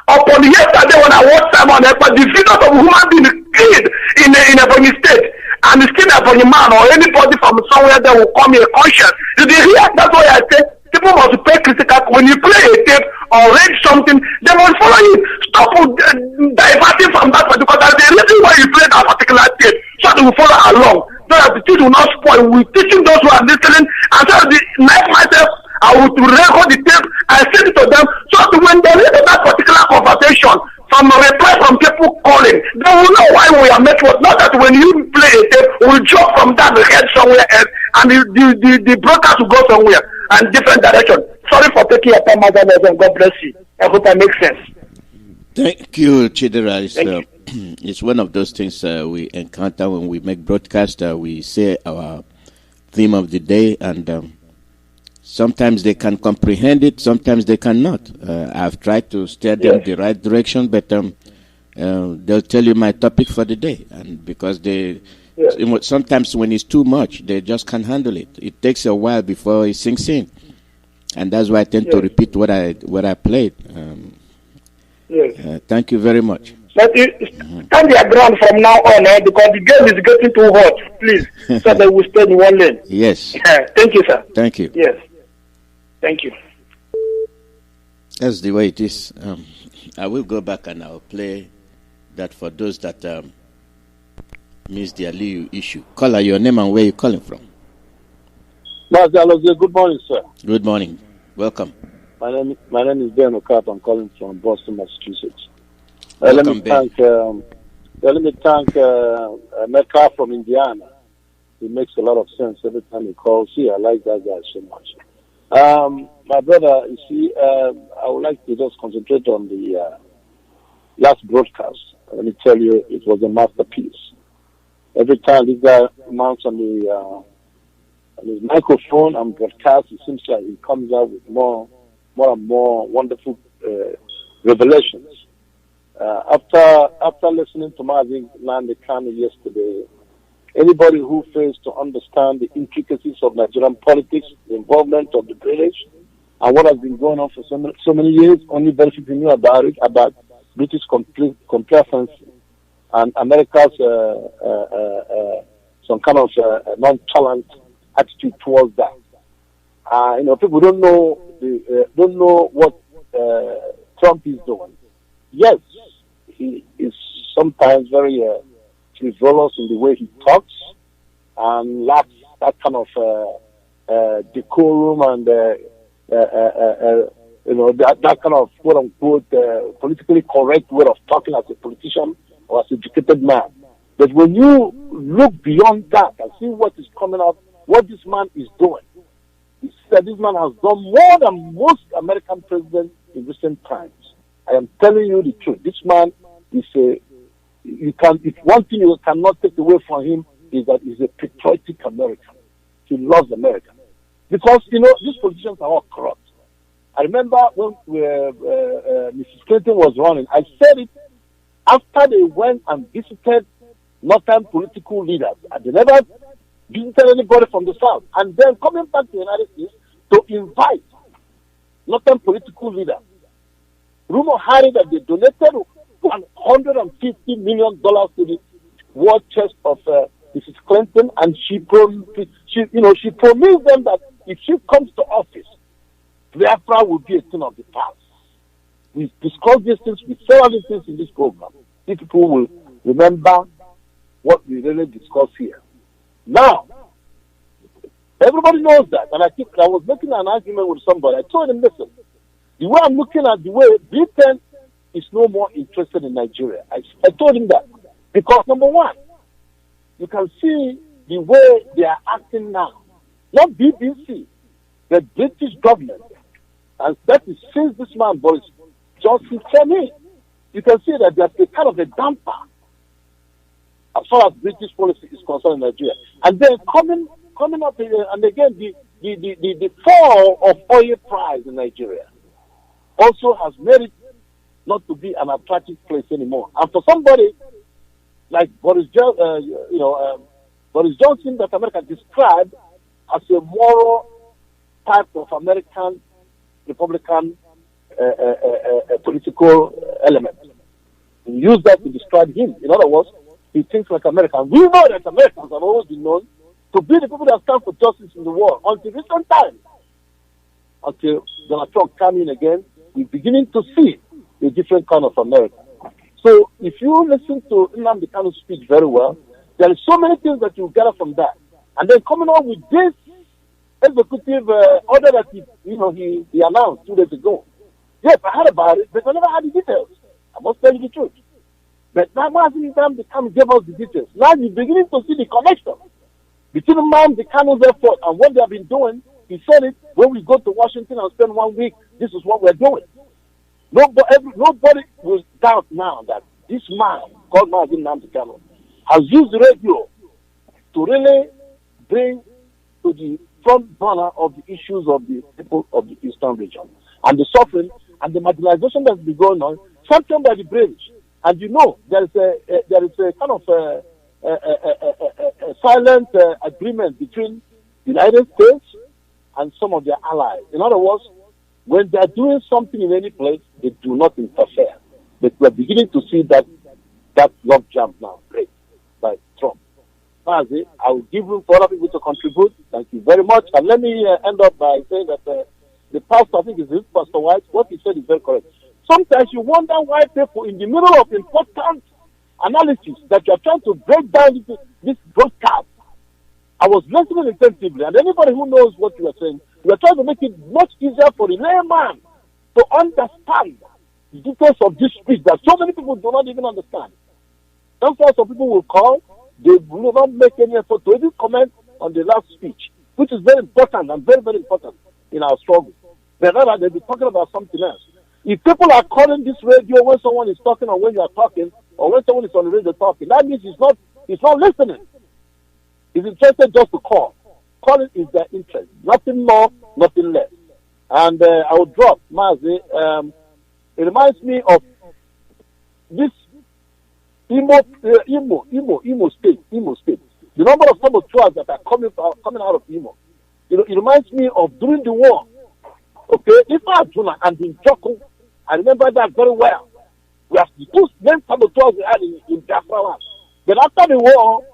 [SPEAKER 10] Upon yesterday when I watched Simon Ekpa, the figures of human being killed in Ebonyi State, and it's still Ebonyi man or anybody from somewhere that will call me a conscience. Did you hear? That's why I say people must pay critical. When you play a tape or read something, they must follow it. Stop diverting from that particular. Because there's a reason why you play that particular tape, so they will follow along. So that the things will not spoil. We're teaching those who are listening, and so like myself, I would record the tape and send it to them, so that when they read that particular conversation, from a reply from people calling, they will know why we are network. Not that when you play a tape, we'll jump from that head somewhere else, and the broadcast will go somewhere and different direction. Sorry for taking your time, Mazi, and God bless you. I hope that makes sense.
[SPEAKER 1] Thank you, Chidera. It's one of those things we encounter when we make broadcast. We say our theme of the day, and sometimes they can comprehend it, sometimes they cannot. I've tried to steer them the right direction, but they'll tell you my topic for the day. And because sometimes when it's too much, they just can't handle it. It takes a while before it sinks in. And that's why I tend to repeat what I played. Thank you very much.
[SPEAKER 10] But stand your ground from now on, because the game is getting too hot, please, so that we stay in one lane.
[SPEAKER 1] Yes.
[SPEAKER 10] Thank you, sir.
[SPEAKER 1] Thank you.
[SPEAKER 10] Yes. Thank you.
[SPEAKER 1] That's the way it is. I will go back and I'll play that for those that missed the Aliyu issue. Caller, your name and where you're calling from.
[SPEAKER 11] Mazi, Alozie, good morning, sir.
[SPEAKER 1] Good morning. Welcome.
[SPEAKER 11] My name is Ben Okat. I'm calling from Boston, Massachusetts.
[SPEAKER 1] Welcome,
[SPEAKER 11] let me thank Mecca from Indiana. It makes a lot of sense every time he calls. I like that guy so much. My brother, you see, I would like to just concentrate on the last broadcast. Let me tell you, it was a masterpiece. Every time this guy mounts on his microphone and broadcasts, it seems like he comes out with more and more wonderful revelations. After listening to Mazi Kanu yesterday, anybody who fails to understand the intricacies of Nigerian politics, the involvement of the British, and what has been going on for so many years, only very few knew about it, about British complacency and America's some kind of nonchalant attitude towards that. People don't know what Trump is doing. Yes, he is sometimes very frivolous in the way he talks and lacks that kind of decorum and that kind of quote unquote politically correct way of talking as a politician or as an educated man. But when you look beyond that and see what is coming out, what this man is doing, you see that this man has done more than most American presidents in recent times. I am telling you the truth. This man is if one thing you cannot take away from him is that he's a patriotic American. He loves America. Because, these politicians are all corrupt. I remember when Mrs. Clinton was running, I said it after they went and visited northern political leaders. And they never visited anybody from the south. And then coming back to the United States to invite northern political leaders. Rumor had it that they donated $150 million to the war chest of Mrs. Clinton, and she promised them that if she comes to office, Biafra will be a thing of the past. We discussed these things with several things in this program. These people will remember what we really discussed here. Now, everybody knows that, and I think I was making an argument with somebody. I told him, listen, the way I'm looking at the way Britain is no more interested in Nigeria. I told him that. Because number one, you can see the way they are acting now. Not BBC, the British government. And that is since this man Boris Johnson came in. You can see that there's a kind of a damper as far as British policy is concerned in Nigeria. And then coming coming up, and again, the fall of oil price in Nigeria also has made it not to be an attractive place anymore. And for somebody like Boris Johnson, that America described as a moral type of American Republican political element. He used that to describe him. In other words, he thinks like Americans. We know that Americans have always been known to be the people that stand for justice in the world until recent times. Until Donald Trump came in again, we're beginning to see a different kind of America. So if you listen to Nnamdi Kanu's speech very well, there are so many things that you gather from that. And then coming on with this executive order that he announced 2 days ago. Yes, I heard about it, but I never had the details. I must tell you the truth. But now Mazi Nnamdi Kanu gave us the details. Now you're beginning to see the connection between Nnamdi Kanu's effort and what they have been doing. He said it when we go to Washington and spend 1 week. This is what we're doing. Nobody will doubt now that this man called Mazi Nnamdi Kanu has used the radio to really bring to the front burner of the issues of the people of the Eastern region and the suffering and the marginalization that's been going on, sanctioned by the British. And you know, there is a kind of a silent agreement between the United States and some of their allies. In other words, when they are doing something in any place, they do not interfere. But we are beginning to see that log jump now, great, by Trump. Mazi, I will give room for other people to contribute. Thank you very much. And let me end up by saying that the pastor, I think is Pastor White, what he said is very correct. Sometimes you wonder why people in the middle of important analysis that you are trying to break down this broadcast. I was listening intensively, and anybody who knows what you are saying, you are trying to make it much easier for the layman to understand the details of this speech that so many people do not even understand. That's why some people will call, they will not make any effort to even comment on the last speech, which is very important and very, very important in our struggle. But rather, they'll be talking about something else. If people are calling this radio when someone is talking or when you are talking, or when someone is on the radio talking, that means he's not listening. He's interested just to call. Calling is their interest. Nothing more, nothing less. And I will drop, Mazi. It reminds me of this Imo State. The number of saboteurs that are coming out of Imo. It reminds me of during the war. Okay, Ifa Juna and Njoku, I remember that very well. We have the two main saboteurs we had in Biafra land. But after the war,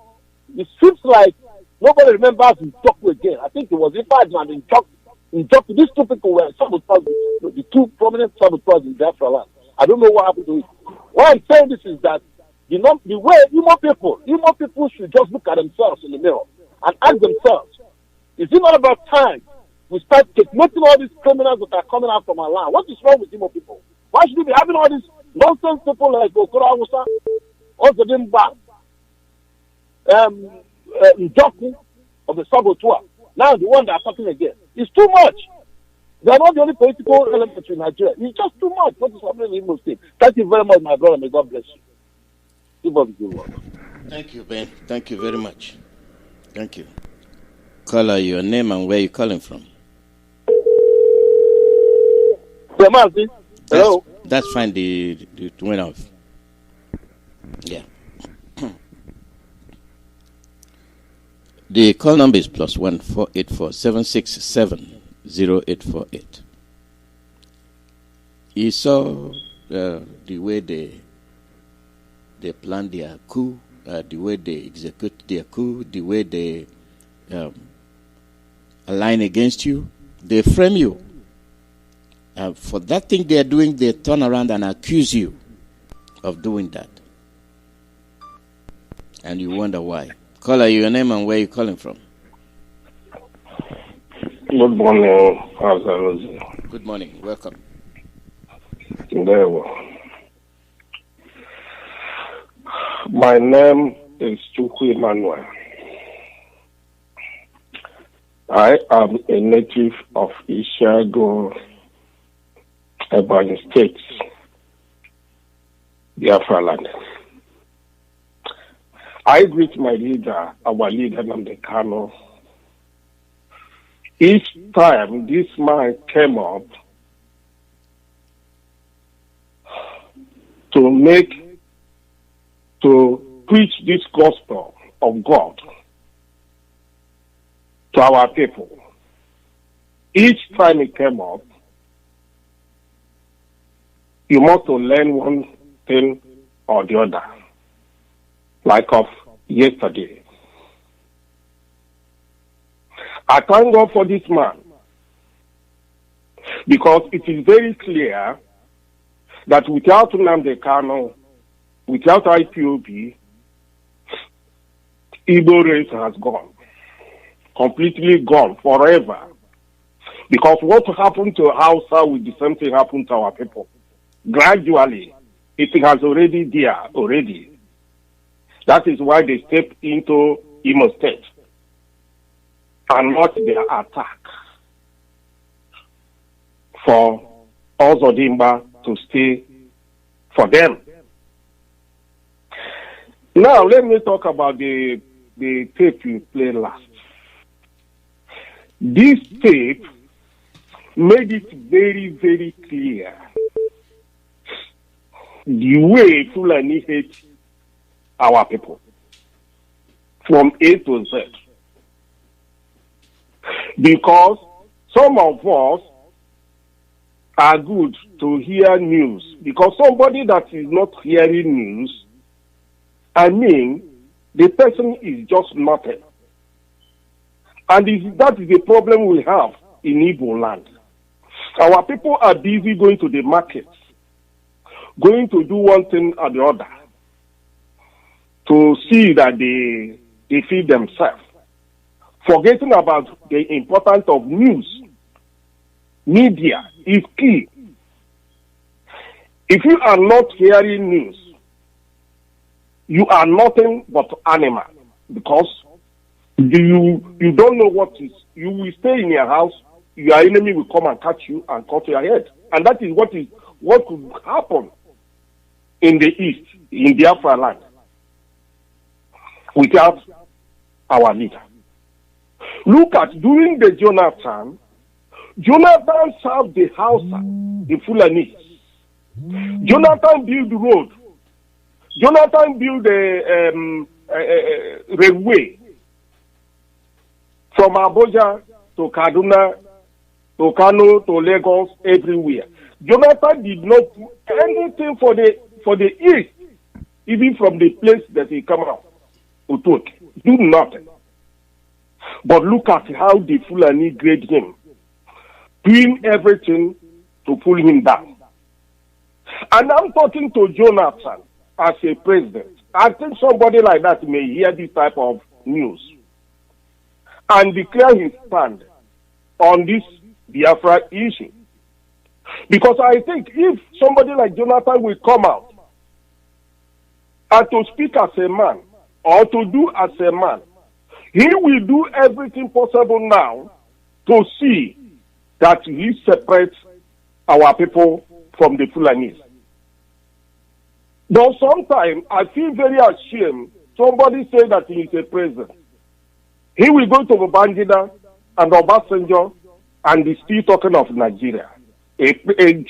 [SPEAKER 11] it seems like nobody remembers Njoku again. I think it was Ifa Juna and Njoku. These two people were saboteurs, the two prominent saboteurs in Biafra land. I don't know what happened to it. Why I'm saying this is that the way Imo people should just look at themselves in the mirror and ask themselves, is it not about time we start checkmating all these criminals that are coming out from our land? What is wrong with Imo people? Why should we be having all these nonsense people like Okoro Awusa, Ozodimba, Njoku of the saboteur? Now the one that are talking again. It's too much. They are not the only political elements in Nigeria. It's just too much. What is happening in Imo State? Thank you very much, my brother. May God bless you. Keep up the good work.
[SPEAKER 1] Thank you, Ben. Thank you very much. Thank you. Caller, your name and where you calling from?
[SPEAKER 11] Yeah, Mazi. Hello.
[SPEAKER 1] That's fine. The went off. Yeah. The call number is +1 484 767 0848. You saw the way they plan their coup, the way they execute their coup, the way they align against you. They frame you. For that thing they are doing, they turn around and accuse you of doing that. And you wonder why. Caller, your name and where you calling from?
[SPEAKER 12] Good morning, Alozie.
[SPEAKER 1] Good morning. Welcome.
[SPEAKER 12] Very well. My name is Chukwuemeka. I am a native of Ishago, Ebonyi State, Biafra land. I greet my leader, our leader, Nnamdi Kanu, Each time this man came up to preach this gospel of God to our people, each time he came up, you must learn one thing or the other, like of yesterday. I thank God for this man, because it is very clear that without Nnamdi Kanu, without Ipob, Igbo race has gone, completely gone, forever. Because what happened to Hausa will the same thing happen to our people. Gradually, it has already there already. That is why they step into Imo State and not their attack for Ozodimba to stay for them. Now, let me talk about the tape you played last. This tape made it very, very clear the way Fulani hate our people from A to Z. Because some of us are good to hear news. Because somebody that is not hearing news, I mean, the person is just nothing. And that is the problem we have in Igbo land. Our people are busy going to the markets, going to do one thing or the other, to see that they feed themselves, forgetting about the importance of news. Media is key. If you are not hearing news, you are nothing but animal, because you don't know what is. You will stay in your house, your enemy will come and catch you and cut your head. And that is what could happen in the east, in Biafra land, without our leader. Look at during the Jonathan served the Hausa, the Fulani. Jonathan built the road. Jonathan built the railway from Abuja to Kaduna, to Kano, to Lagos, everywhere. Jonathan did not do anything for the east, even from the place that he came out. Do nothing. But look at how the Fulani grade him, doing everything to pull him down. And I'm talking to Jonathan as a president. I think somebody like that may hear this type of news and declare his stand on this Biafra issue. Because I think if somebody like Jonathan will come out and to speak as a man or to do as a man, he will do everything possible now to see that he separates our people from the Fulanis. But sometimes I feel very ashamed. Somebody say that he is a president. He will go to Babangida and Obasanjo and is still talking of Nigeria.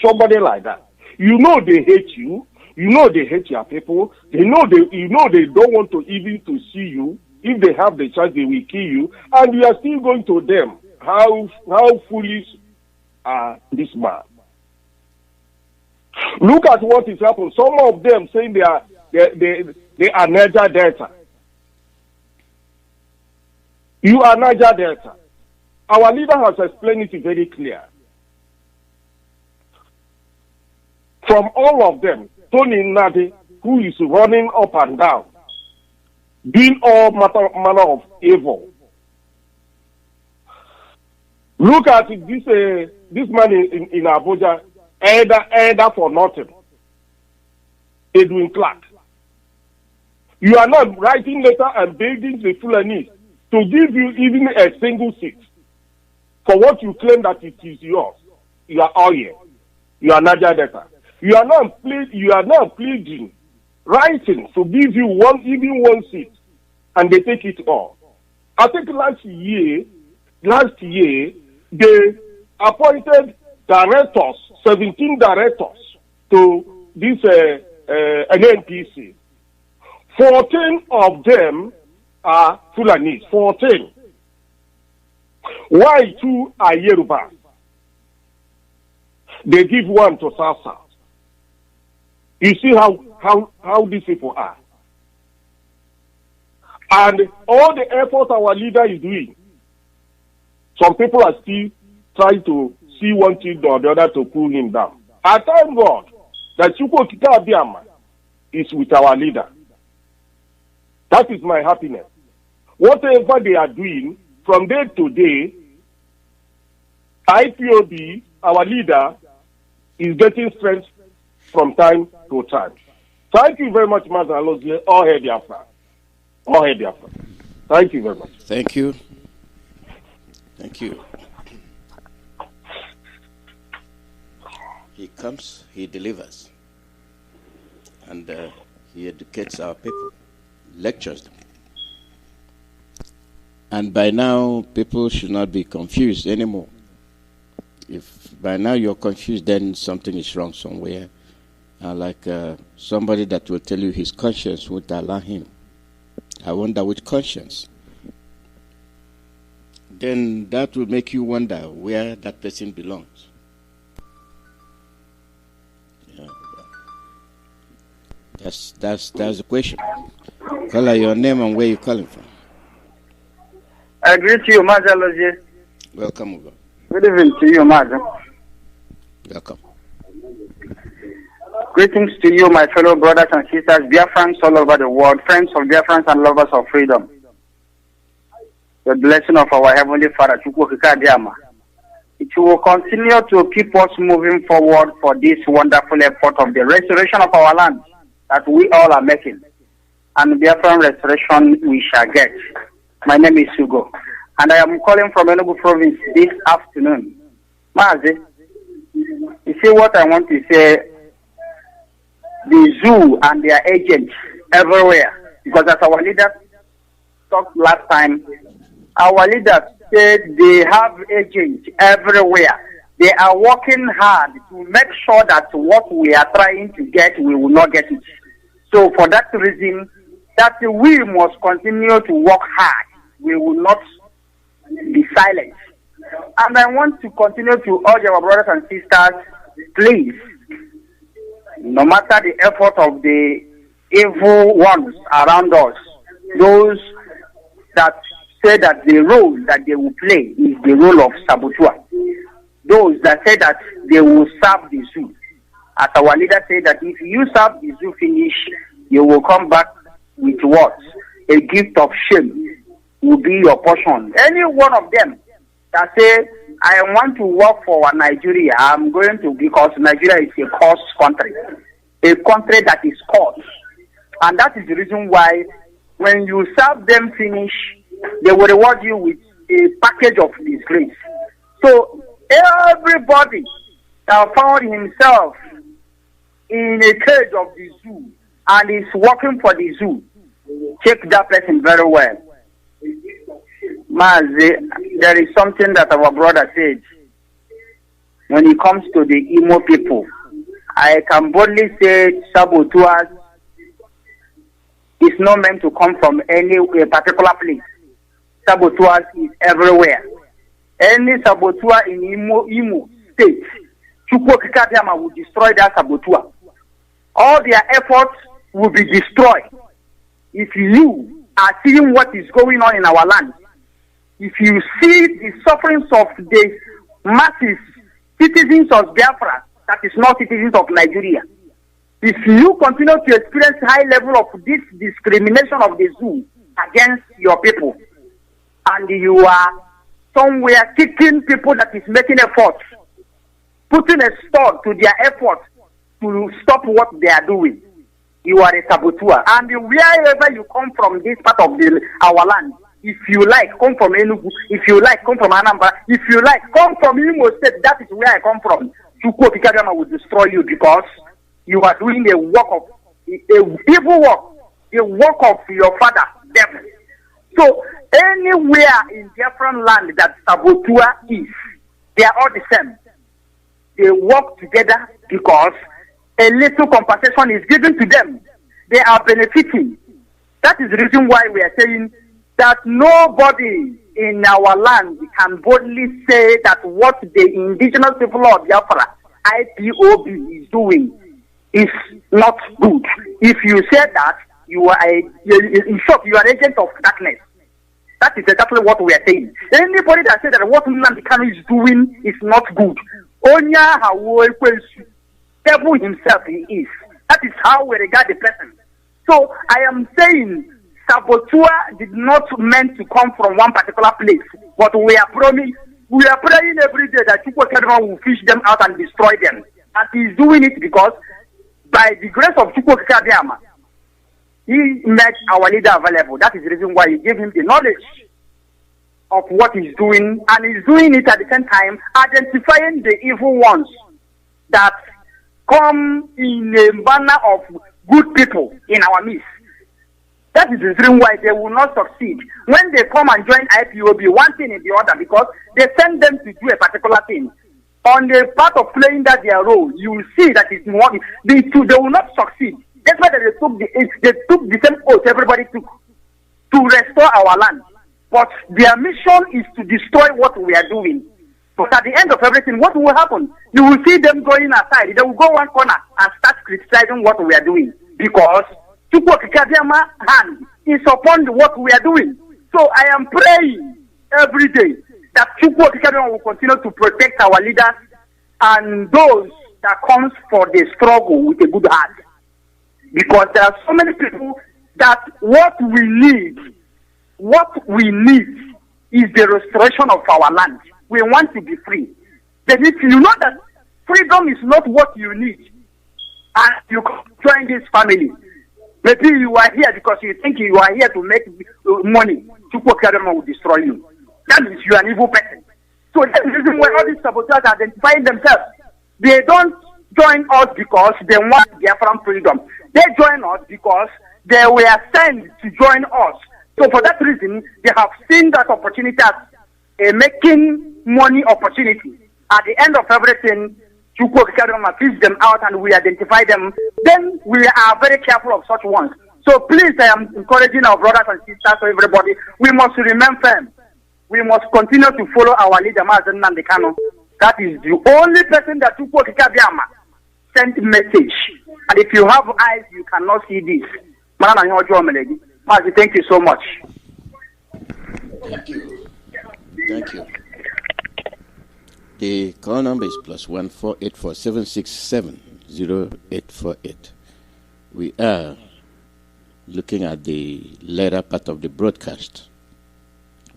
[SPEAKER 12] Somebody like that. You know they hate you. You know they hate your people. You know they don't want to even to see you. If they have the chance, they will kill you. And you are still going to them. How foolish are this man? Look at what is happening. Some of them saying they are Niger Delta. You are Niger Delta. Our leader has explained it very clear. From all of them, Tony Nadi, who is running up and down, doing all manner of evil. Look at this man in Abuja, elder for nothing. Edwin Clark. You are not writing letter and begging the Fulani to give you even a single seat for what you claim that it is yours. You are all here. You are Niger Delta. You are not pleading, writing to give you one seat, and they take it all. I think last year last year, they appointed directors, 17 directors to this NNPC. 14 of them are Fulanis, 14. Why 2 are Yoruba? They give 1 to South. You see how these people are. And all the efforts our leader is doing, some people are still trying to see one thing or the other to pull him down. I thank God that Chukwuemeka is with our leader. That is my happiness. Whatever they are doing, from day to day, IPOB, our leader, is getting strength from time to time. Thank you very much, Mazi Alozie. All hail Biafra. All hail Biafra. Thank you very much.
[SPEAKER 1] Thank you. Thank you. He comes, he delivers. And he educates our people, lectures them. And by now, people should not be confused anymore. If by now you're confused, then something is wrong somewhere. Like somebody that will tell you his conscience won't allow him. I wonder which conscience. Then that will make you wonder where that person belongs. Yeah. That's the question. Call out your name and where you're calling from.
[SPEAKER 13] I greet you, Mazi Alozie.
[SPEAKER 1] Welcome over.
[SPEAKER 13] Good evening to you, Mazi.
[SPEAKER 1] Welcome.
[SPEAKER 13] Greetings to you, my fellow brothers and sisters, Biafrans all over the world, friends of Biafrans and lovers of freedom. The blessing of our Heavenly Father, Chukwuemeka, it will continue to keep us moving forward for this wonderful effort of the restoration of our land that we all are making. And Biafran restoration we shall get. My name is Hugo, and I am calling from Enugu province this afternoon. Mazi, you see what I want to say? The zoo and their agents everywhere. Because as our leader talked last time, our leader said they have agents everywhere. They are working hard to make sure that what we are trying to get, we will not get it. So for that reason, that we must continue to work hard. We will not be silent. And I want to continue to urge our brothers and sisters, please, no matter the effort of the evil ones around us, those that say that the role that they will play is the role of saboteur, those that say that they will serve the zoo. As our leader said that if you serve the zoo finish, you will come back with what? A gift of shame will be your portion. Any one of them that say, I want to work for Nigeria, I'm going to, because Nigeria is a cursed country. A country that is cursed. And that is the reason why when you serve them finish, they will reward you with a package of disgrace. So everybody that found himself in a cage of the zoo and is working for the zoo, check that person very well. Mazi, there is something that our brother said when it comes to the Imo people. I can boldly say saboteurs is not meant to come from any particular place. Saboteurs is everywhere. Any saboteur in Imo state, Chukwuemeka will destroy that saboteur. All their efforts will be destroyed. If you are seeing what is going on in our land, if you see the sufferings of the masses, citizens of Biafra, that is not citizens of Nigeria, if you continue to experience high level of this discrimination of the zoo against your people, and you are somewhere kicking people that is making effort, putting a stop to their effort to stop what they are doing, you are a saboteur. And wherever you come from this part of our land, if you like, come from Enugu, if you like, come from Anambra, if you like, come from Imo State, that is where I come from. Chukwuemeka will destroy you because you are doing a work of, a evil work, the work of your father, devil. So Anywhere in different land that Sabotua is, they are all the same. They work together because a little compensation is given to them. They are benefiting. That is the reason why we are saying that nobody in our land can boldly say that what the indigenous people of Biafra, IPOB, is doing is not good. If you say that, you are in short, you are an agent of darkness. That is exactly what we are saying. Anybody that says that what Nnamdi Kanu is doing is not good, Onya Hawo devil himself he is. That is how we regard the person. So I am saying Sabotua did not meant to come from one particular place, but we are praying every day that Chukwuemeka will fish them out and destroy them. And he is doing it because by the grace of Chukwuemeka, he made our leader available. That is the reason why he gave him the knowledge of what he's doing, and he's doing it at the same time, identifying the evil ones that come in a manner of good people in our midst. That is the reason why they will not succeed. When they come and join IPOB, one thing in the other, because they send them to do a particular thing. On the part of playing that their role, you will see that it's not, they will not succeed. That's why they took the same oath everybody took to restore our land. But their mission is to destroy what we are doing. But at the end of everything, what will happen? You will see them going aside. They will go one corner and start criticizing what we are doing. Because Chukwuemeka's hand is upon what we are doing. So I am praying every day that Chukwuemeka will continue to protect our leaders and those that comes for the struggle with a good heart. Because there are so many people that what we need is the restoration of our land. We want to be free. But if you know that freedom is not what you need, and you join this family, maybe you are here because you think you are here to make money, Chukwuemeka will destroy you. That means you are an evil person. So that's the reason why all these saboteurs are identifying themselves. They don't join us because they want Biafran freedom. They join us because they were sent to join us. So for that reason, they have seen that opportunity as a making money opportunity. At the end of everything, Chukwuemeka fish them out and we identify them. Then we are very careful of such ones. So please, I am encouraging our brothers and sisters, so everybody, we must remain firm. We must continue to follow our leader, Mazi Nnamdi Kanu. That is the only person that Chukwuemeka sent message. And if you have eyes, you cannot see this. Mazi, thank you so much.
[SPEAKER 1] Thank you. Thank you. The call number is +1 484 767 0848. We are looking at the later part of the broadcast.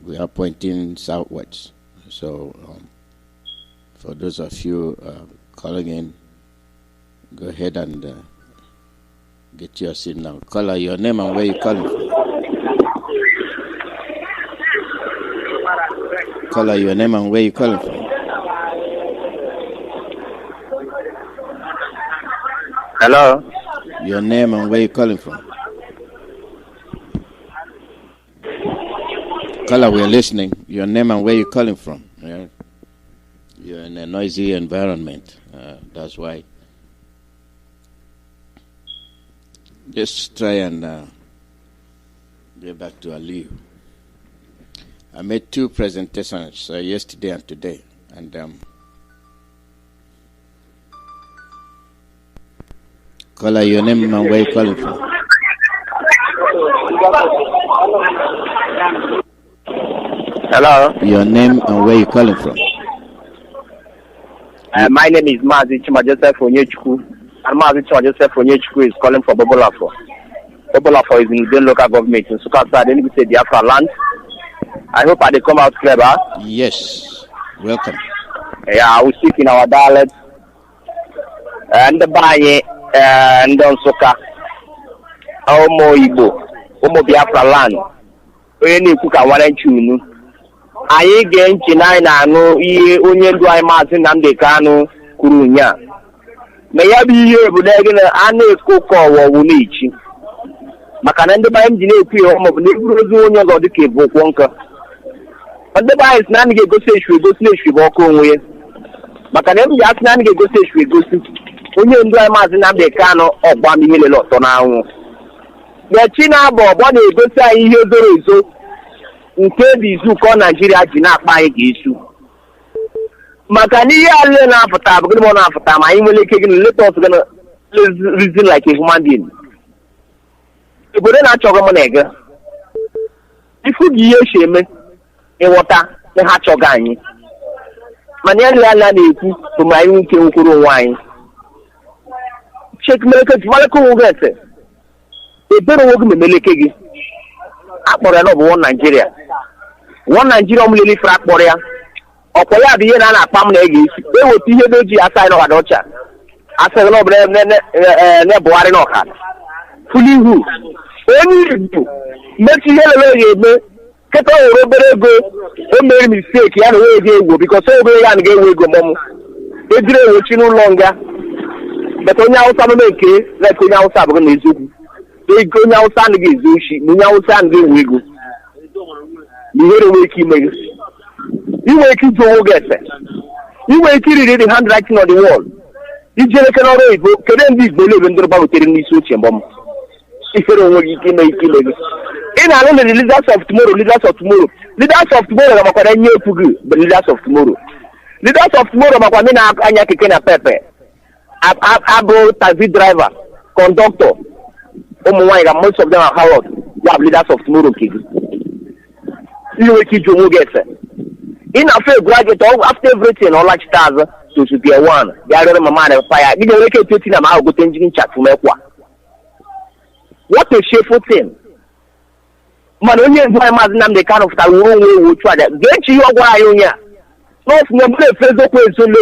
[SPEAKER 1] We are pointing southwards. So, for those of you calling in, go ahead and get your seat now. Caller, your name and where you calling from. Caller, your name and where you calling from.
[SPEAKER 14] Hello.
[SPEAKER 1] Your name and where you calling from. Caller, we're listening. Your name and where you calling from. Yeah. You're in a noisy environment. That's why. Just try and get back to Aliyu. I made 2 presentations yesterday and today, and caller, your name and where you calling from.
[SPEAKER 14] Hello.
[SPEAKER 1] Your name and where you calling from.
[SPEAKER 14] My name is Mazi Joseph Onyechukwu. And Mazi Joseph Onyechukwu is calling for Bobolafo. Bobolafo is in the local government in Sukasa. Then we say Biafra land. I hope I come out clever.
[SPEAKER 1] Yes. Welcome.
[SPEAKER 14] Yeah, we speak in our dialect. And the Baye and on Soka. Omo Igbo. Omo Biafra land. Onye kuka wana chunu. Anyị ga-enchi na anụ ihe onye ndu anyị Mazi Nnamdi Kanu kwuru nya. Ma ya bụ ihe bụ na a na-ekwu ka ọwọwụ n'ichi. maka na ndị banyị m ji na-ekwu ihe maọbụ na eburu ozu onye ọzọ dịka ebu ụkwụ nka ndị banyị si na anyị ga-egosi echu egosi na echu bụ ọkụ onwe ya maka na ji asị na anyị ga-egosi echu egosi onye ndu anyị maazị Nnamdi Kanu ọgba m ihe lele ọtọ n'anwụ chi na-abụ ọgbọ na-egosi anyị ihe zoro ezo nke dị izu ụkọ Naijiria ji na-akpa anyị ga-esu maka na ihe alile na-apụta abụgịrị m na-apụta ma anyị nwere ike gị let us gonna reason like a human being obodo na-achọghị m na-ege ifu gị ihe echi eme ịghọta na ha achọghị anyị mana ya nile anya na-ekwu bụ ma anyị nwoke nwekwuru onwe anyị chekmeleke jimaleke onwe gị ese ebere onwe gị memeleke gị akpọrọ ya na ọ bụ wọn Naijiria ọmụlele ifere akpọrọ ya ọkwa ya bụ ihe na a na-akpa m na ege isi eweta ihe doji asa anyị n'ọhada ọcha asịghị na ọbụla na-ebugharị n'ọha fuli ihu onye Igbo mmechi ihe lele ga-eme kịta nwere obere ego o mere misteki ya na onwe ego egwu bikọs obere ya na ga-ewe ego mọmụ ejiri ewochi n'ụlọ nga beta onye Awụsa meme nke leta onye Awụsa abụghị na eziokwu ego onye Awụsa anaghị ezu ochi na onye Awụsa anaghị ewe ego na ihere nwere ike ime gị inwe ike iji onwe gị ese inwe ike iriri the handwriting on the wall iji eleke n'ọrụ oyibo kedu ndị Igbo ebe ndị gbagotere n'isi ochie mbọ m ifere onwe gị ike ime gị ị na-alụ na leaders of tomorrow ga-amakwara nye ekwu gị bụ leaders of tomorrow makwa ndị na-anya keke na pepe abụ taxi driver conductor ụmụ nwaanyị ga most of them are Howard ya bụ leaders of tomorrow nke gị inwe ike iji onwe gị ese ị na-afọ graduate after everything ọlachita azụ tosupia 1 bịa rịọrọ mama na papa ya gị ga-enwere ike etoti na ma ahụ gote njiri nchafụ mekwa what a shameful thing mana onye ndu anyị maazị Nnamdi Kanu fụtara wuru onwe ewu ochu aja ga-echi ihe ọ gwara anyị onye a nọọsụ na mbụrụ efe eziokwu ezole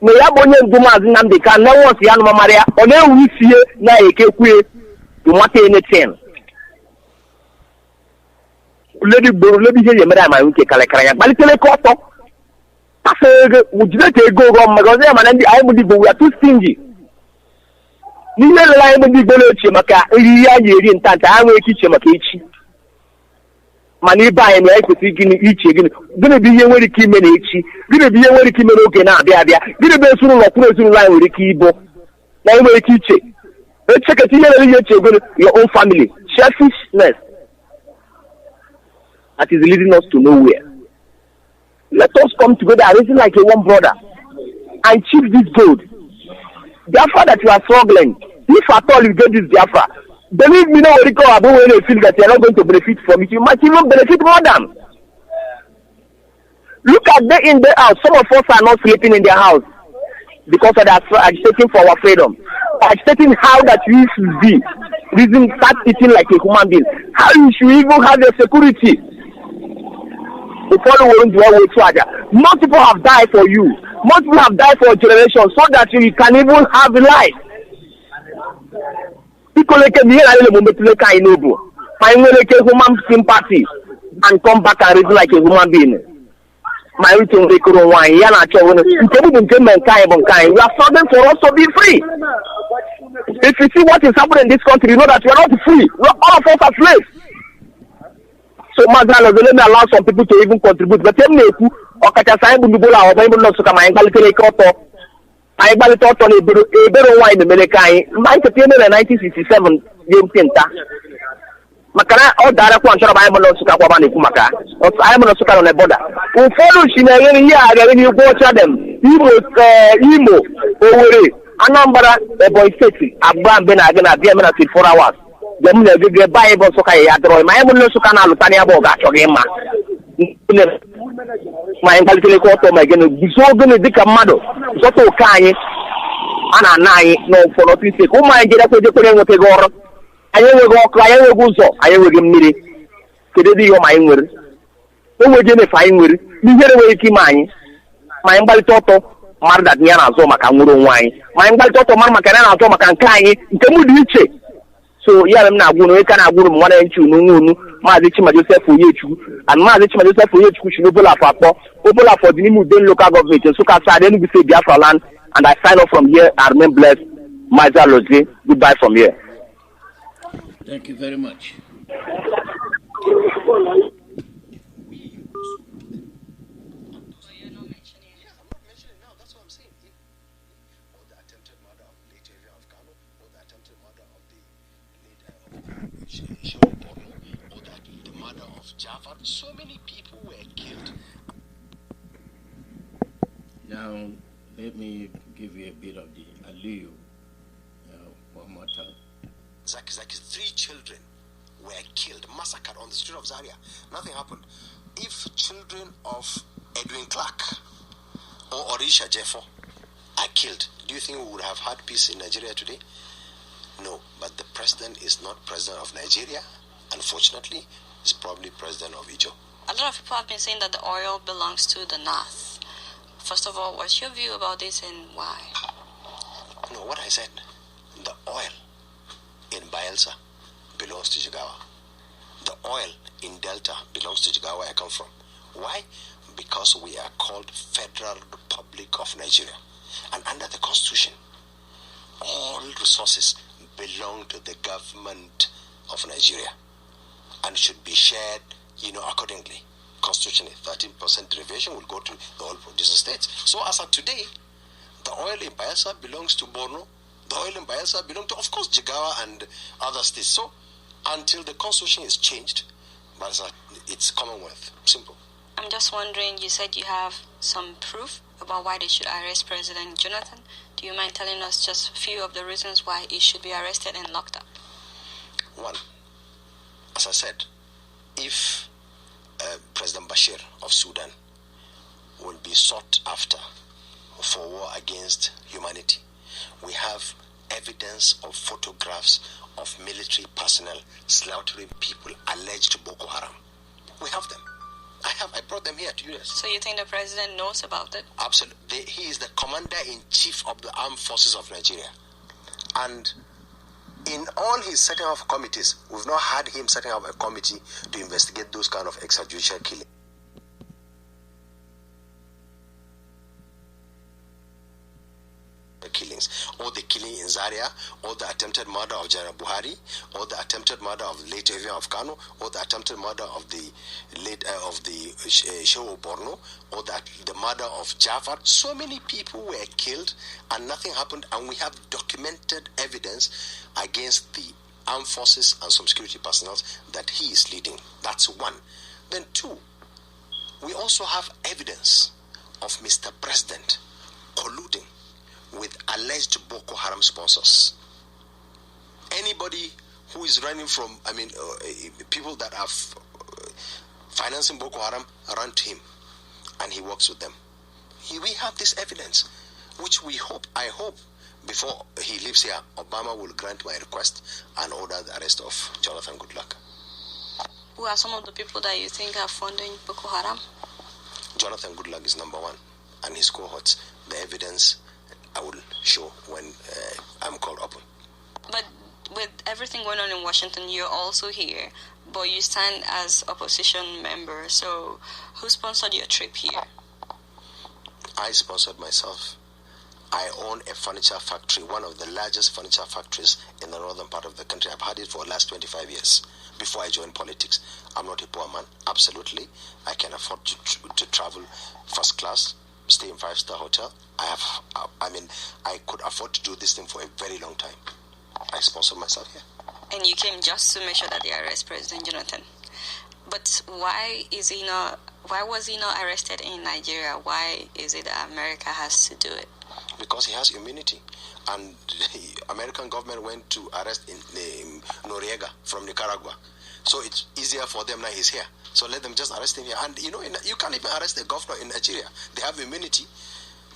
[SPEAKER 14] ma ya bụ onye ndu maazị Nnamdi Kanu na nọọsụ ya nụmamara ya ọ na-ewu isi ihe na-ekekwue tomata enetin lady gboro lebi ihe ya mere ama nke kalekara ya gbalitere ka ọtọ asa ego ujide ka ego ụgwọ mma gọzie ya mana ndị anyị bụ ndị Igbo we are too stingy n'ihe lere anyị bụ ndị Igbo na-eche maka eriri anyị eri ntanta ha nwere ike iche maka echi mana ibe anyị na anyị kwesịrị gịnị iche gịnị bụ ihe nwere ike ime na echi gịnị bụ ihe nwere ike ime n'oge na-abịa abịa gịnị bụ ezinụlọ kwuru ezinụlọ anyị nwere ike ibo na anyị nwere ike iche echeketa ihe lere ihe eche gịnị your own family selfishness that is leading us to nowhere. Let us come together and reason like a one brother and achieve this goal. Biafra that you are struggling, if at all you get this Biafra, believe me, no recall about when you feel that you are not going to benefit from it. You might even benefit more than. Look at day in, day out. Some of us are not sleeping in their house because of that agitating for our freedom. Agitating how that we should be. Reason start eating like a human being. How you should even have your security. Most people have died for you. Most people have died for a generation so that you can even have life. Human sympathy and come back and reason like a human being. My return we are struggling for us to be free. If you see what is happening in this country, you know that we are not free. All of us are slaves. So Mazi, let me allow some people to even contribute. But tell me, Okachasai Bundubola or Bible Nosuka, my Balikoto, I Balitoto, a better wine in America. My entertainment in 1967, Jim Tinta. Makana, all direct one shot of Bible Nosuka, Wabani Kumaka, or Simon Nosuka on the border. Who follow Shina, when you go to them, Imo, Owere, Anambra, the boy safety, Abram Ben Agana, Biamana 4 hours. The Bible Soka, my Bible Sokana, Lutania Boga, Chogema. My Balikoto, my so going to dick a mother, Soto Kanye, Anna Nai, no for nothing. Oh, my get up with the Purego. I will go cry, I will go so, I will give me today your mind with. Who will give me fine with? You get away to mine. My Balitoto, Marda Niana Zoma Kamuru wine. My Balitoto Mama Canana Zoma can Kanye, Kamudiche. So yeah, I'm not going to can I go one and two no Mazi Joseph for you and Mazi Joseph for you should open up for the new local government so can then we say Biafra land and I sign off from here. I remain blessed. Mazi Alozie, goodbye from here.
[SPEAKER 1] Thank you very much.
[SPEAKER 3] So many people were killed.
[SPEAKER 1] Now, let me give you a bit of the allure one more time.
[SPEAKER 3] Zaki, 3 children were killed, massacred on the street of Zaria. Nothing happened. If children of Edwin Clark or Orisha Jeffo are killed, do you think we would have had peace in Nigeria today? No, but the president is not president of Nigeria. Unfortunately, he's probably president of Ijo.
[SPEAKER 2] A lot of people have been saying that the oil belongs to the North. First of all, what's your view about this and why?
[SPEAKER 3] No, what I said, the oil in Bayelsa belongs to Jigawa. The oil in Delta belongs to Jigawa, where I come from. Why? Because we are called Federal Republic of Nigeria. And under the Constitution, all resources belong to the government of Nigeria and should be shared, accordingly. Constitutionally, 13% derivation will go to the oil producing states. So as of today, the oil in Bayelsa belongs to Borno. The oil in Bayelsa belongs to, of course, Jigawa and other states. So until the constitution is changed, Bayelsa, it's Commonwealth. Simple.
[SPEAKER 2] I'm just wondering, you said you have some proof about why they should arrest President Jonathan. Do you mind telling us just a few of the reasons why he should be arrested and locked up?
[SPEAKER 3] One, as I said, if President Bashir of Sudan will be sought after for war against humanity, we have evidence of photographs of military personnel slaughtering people alleged to Boko Haram. We have them. I brought them here to you.
[SPEAKER 2] So you think the president knows about it?
[SPEAKER 3] Absolutely. He is the commander-in-chief of the armed forces of Nigeria. And in all his setting of committees, we've not had him setting up a committee to investigate those kind of extrajudicial killings. Or the killing in Zaria, or the attempted murder of General Buhari, or the attempted murder of the late Evian of Kano, or the attempted murder of the late Shehu Borno, or the murder of Jafar. So many people were killed and nothing happened, and we have documented evidence against the armed forces and some security personnel that he is leading. That's one. Then two, we also have evidence of Mr. President colluding with alleged Boko Haram sponsors. Anybody who is running from, people that are financing Boko Haram run to him and he works with them. We have this evidence, which I hope, before he leaves here, Obama will grant my request and order the arrest of Jonathan Goodluck.
[SPEAKER 2] Who are some of the people that you think are funding Boko Haram?
[SPEAKER 3] Jonathan Goodluck is number one, and his cohorts. The evidence I will show when I'm called upon.
[SPEAKER 2] But with everything going on in Washington, you're also here, but you stand as opposition member. So who sponsored your trip here?
[SPEAKER 3] I sponsored myself. I own a furniture factory, one of the largest furniture factories in the northern part of the country. I've had it for the last 25 years before I joined politics. I'm not a poor man. Absolutely. I can afford to travel first class, stay in 5-star hotel. I could afford to do this thing for a very long time. I sponsored myself here.
[SPEAKER 2] And you came just to make sure that they arrest President Jonathan. But why was he not arrested in Nigeria? Why is it that America has to do it?
[SPEAKER 3] Because he has immunity. And the American government went to arrest Noriega from Nicaragua. So it's easier for them now he's here. So let them just arrest him here. And you can't even arrest the governor in Nigeria. They have immunity.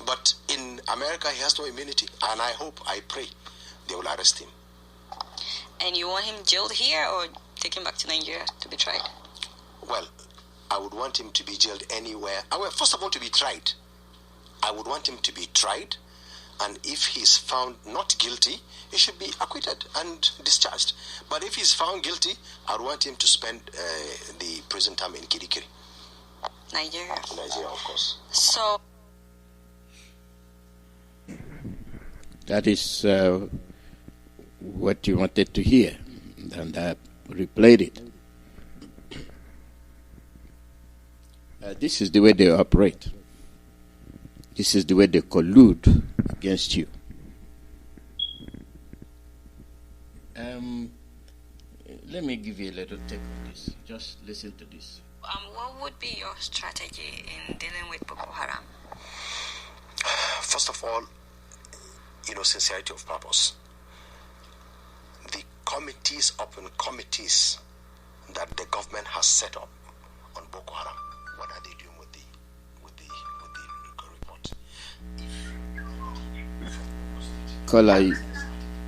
[SPEAKER 3] But in America, he has no immunity. And I pray they will arrest him.
[SPEAKER 2] And you want him jailed here or take him back to Nigeria to be tried?
[SPEAKER 3] Well, I would want him to be jailed anywhere. First of all, to be tried. I would want him to be tried. And if he's found not guilty, he should be acquitted and discharged. But if he's found guilty, I would want him to spend the prison time in Kirikiri.
[SPEAKER 2] Nigeria,
[SPEAKER 3] of course.
[SPEAKER 2] So
[SPEAKER 1] that is what you wanted to hear. and I replayed it. This is the way they operate. This is the way they collude against you. Let me give you a little take on this. Just listen to this.
[SPEAKER 2] What would be your strategy in dealing with Boko Haram?
[SPEAKER 3] First of all, sincerity of purpose. The committees upon committees that the government has set up on Boko Haram, what are they doing with the report?
[SPEAKER 1] Caller,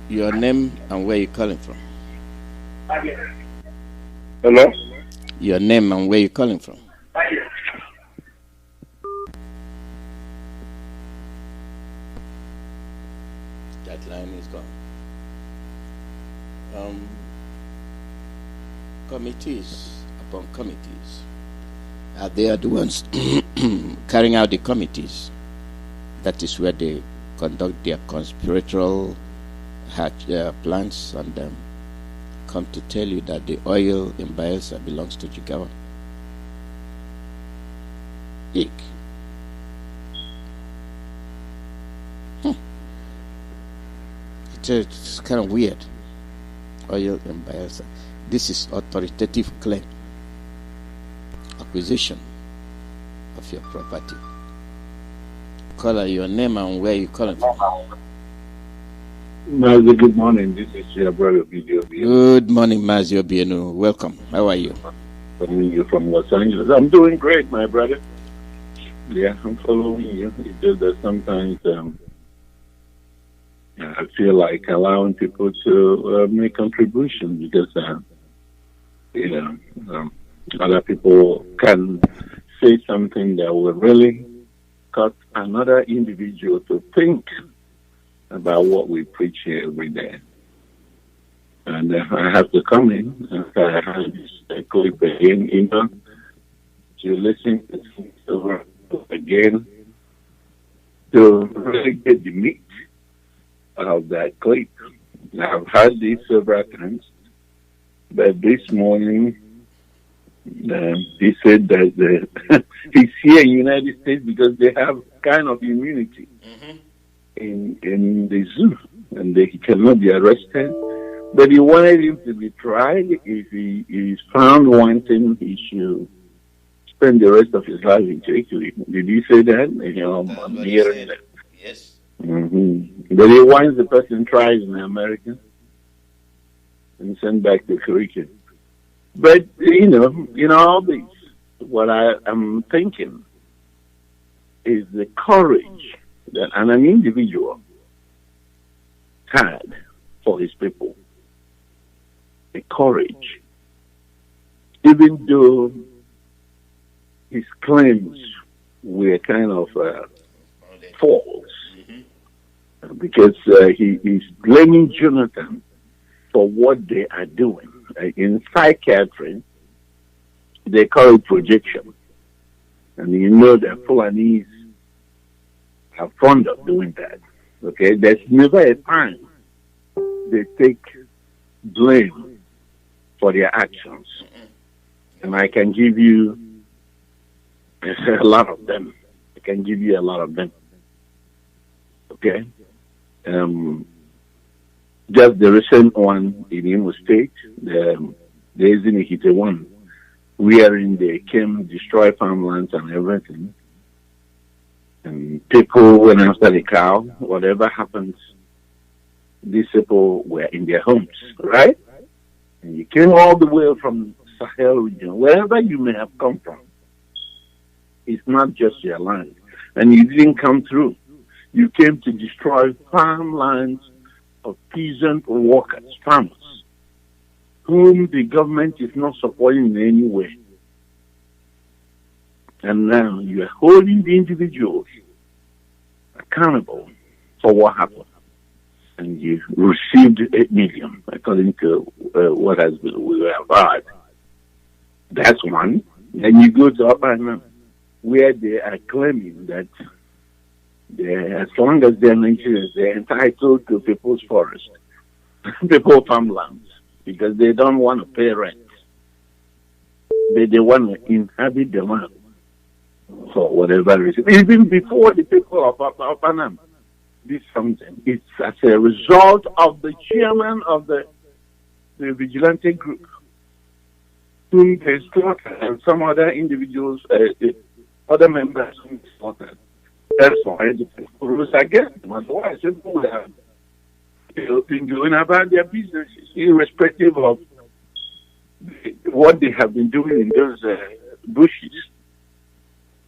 [SPEAKER 1] your name and where you calling from?
[SPEAKER 11] Hello?
[SPEAKER 1] Your name and where you calling from? That line is gone. Committees upon committees. They are the ones carrying out the committees. That is where they conduct their conspiratorial plans and come to tell you that the oil in Biafra belongs to Jigawa. Eek. It's kind of weird. Oil in Biafra. This is authoritative claim. Acquisition of your property. Caller, your name and where you calling from?
[SPEAKER 15] Mazi, good morning. This is your brother Video.
[SPEAKER 1] Good morning, Mazi Obienu. Welcome. How are you?
[SPEAKER 15] You from Los Angeles. I'm doing great, my brother. Yeah, I'm following you. It's just that sometimes I feel like allowing people to make contributions because other people can say something that will really cause another individual to think about what we preach here every day. And I have to come in and I have this clip again, to listen to things over again to really get the meat of that clip. I've heard this several times, but this morning he said that he's here in the United States because they have kind of immunity in the zoo, and he cannot be arrested. But he wanted him to be tried. If he is found wanting, he should spend the rest of his life in jail. Did he say that? I'm hearing that.
[SPEAKER 1] Yes.
[SPEAKER 15] But he wants the person tried in America and sent back to Caribbean. But, all this, what I am thinking is the courage that an individual had for his people. The courage. Even though his claims were kind of false, because he is blaming Jonathan for what they are doing. In psychiatry, they call it projection. And you know that Fulanis are fond of doing that. Okay? There's never a time they take blame for their actions. And I can give you a lot of them. Okay? Just the recent one in Imo State, the Ezinihite one, wherein they came, destroy farmlands and everything. And people went after the cow. Whatever happens, these people were in their homes, right? And you came all the way from Sahel region, wherever you may have come from. It's not just your land. And you didn't come through. You came to destroy farmlands of peasant workers, farmers, whom the government is not supporting in any way. And now you are holding the individuals accountable for what happened. And you received 8 million, according to what we have heard. That's one. Then you go to Upper where they are claiming that as long as they're Nigerians, they're entitled to people's forest, people's farmlands. because they don't want to pay rent. They want to inhabit the land for whatever reason. Even before the people of Panama did something, it's as a result of the chairman of the vigilante group whom they slaughtered, and some other individuals, other members whom they slaughtered. That's why the people rose against them. Otherwise, people would have been going about their businesses, irrespective of what they have been doing in those bushes.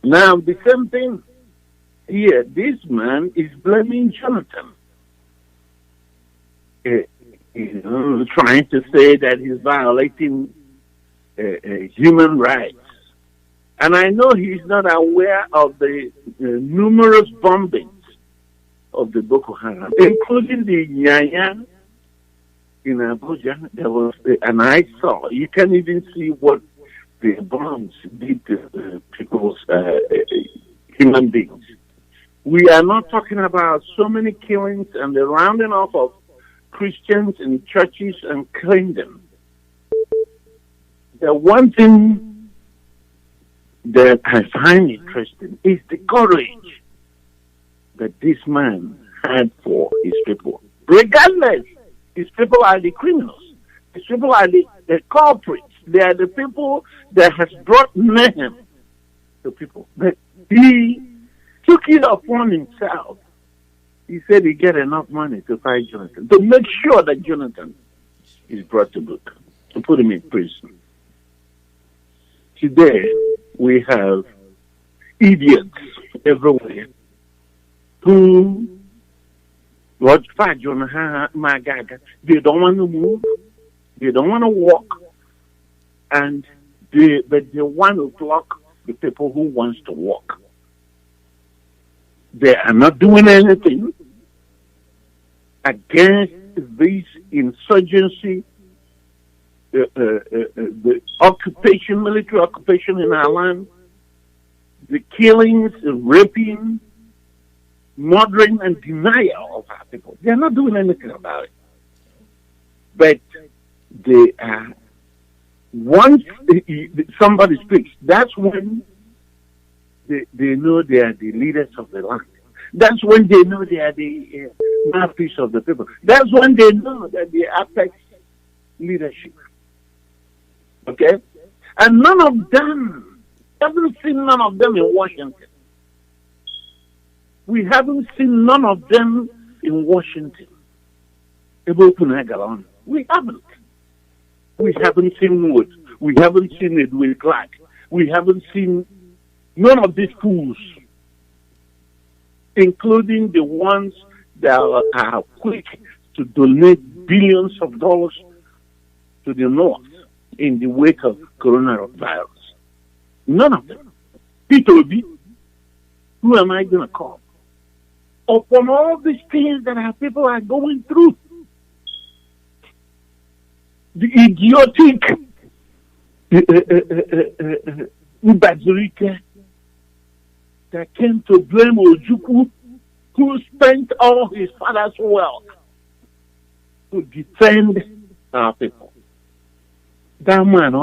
[SPEAKER 15] Now, the same thing here. This man is blaming Jonathan. Trying to say that he's violating human rights. And I know he's not aware of the numerous bombings of the Boko Haram, including the Nyanya in Abuja. There was, and I saw, you can even see what the bombs did to people's human beings. We are not talking about so many killings and the rounding off of Christians in churches and killing them. The one thing that I find interesting is the courage that this man had for his people. Regardless, his people are the criminals. His people are the culprits. They are the people that has brought mayhem to people. But he took it upon himself. He said he get enough money to fight Jonathan, to make sure that Jonathan is brought to book, to put him in prison. Today, we have idiots everywhere who, they don't want to move, they don't want to walk, and but they want to block the people who wants to walk. They are not doing anything against this insurgency, the occupation, military occupation in our land, the killings, the raping, murdering, and denial of our people. They are not doing anything about it. But they are, once somebody speaks, that's when they know they are the leaders of the land. That's when they know they are the mouthpiece of the people. That's when they know that they apex leadership. Okay? And none of them, haven't seen none of them in Washington. We haven't seen none of them in Washington. We haven't. We haven't seen Wood. We haven't seen Edwin Clark. We haven't seen none of these fools, including the ones that are quick to donate billions of dollars to the North in the wake of coronavirus. None of them. Peter Obi, who am I going to call? Upon all these things that our people are going through, the idiotic Ubazurike that came to blame Ojukwu, who spent all his father's wealth to defend our people. That man,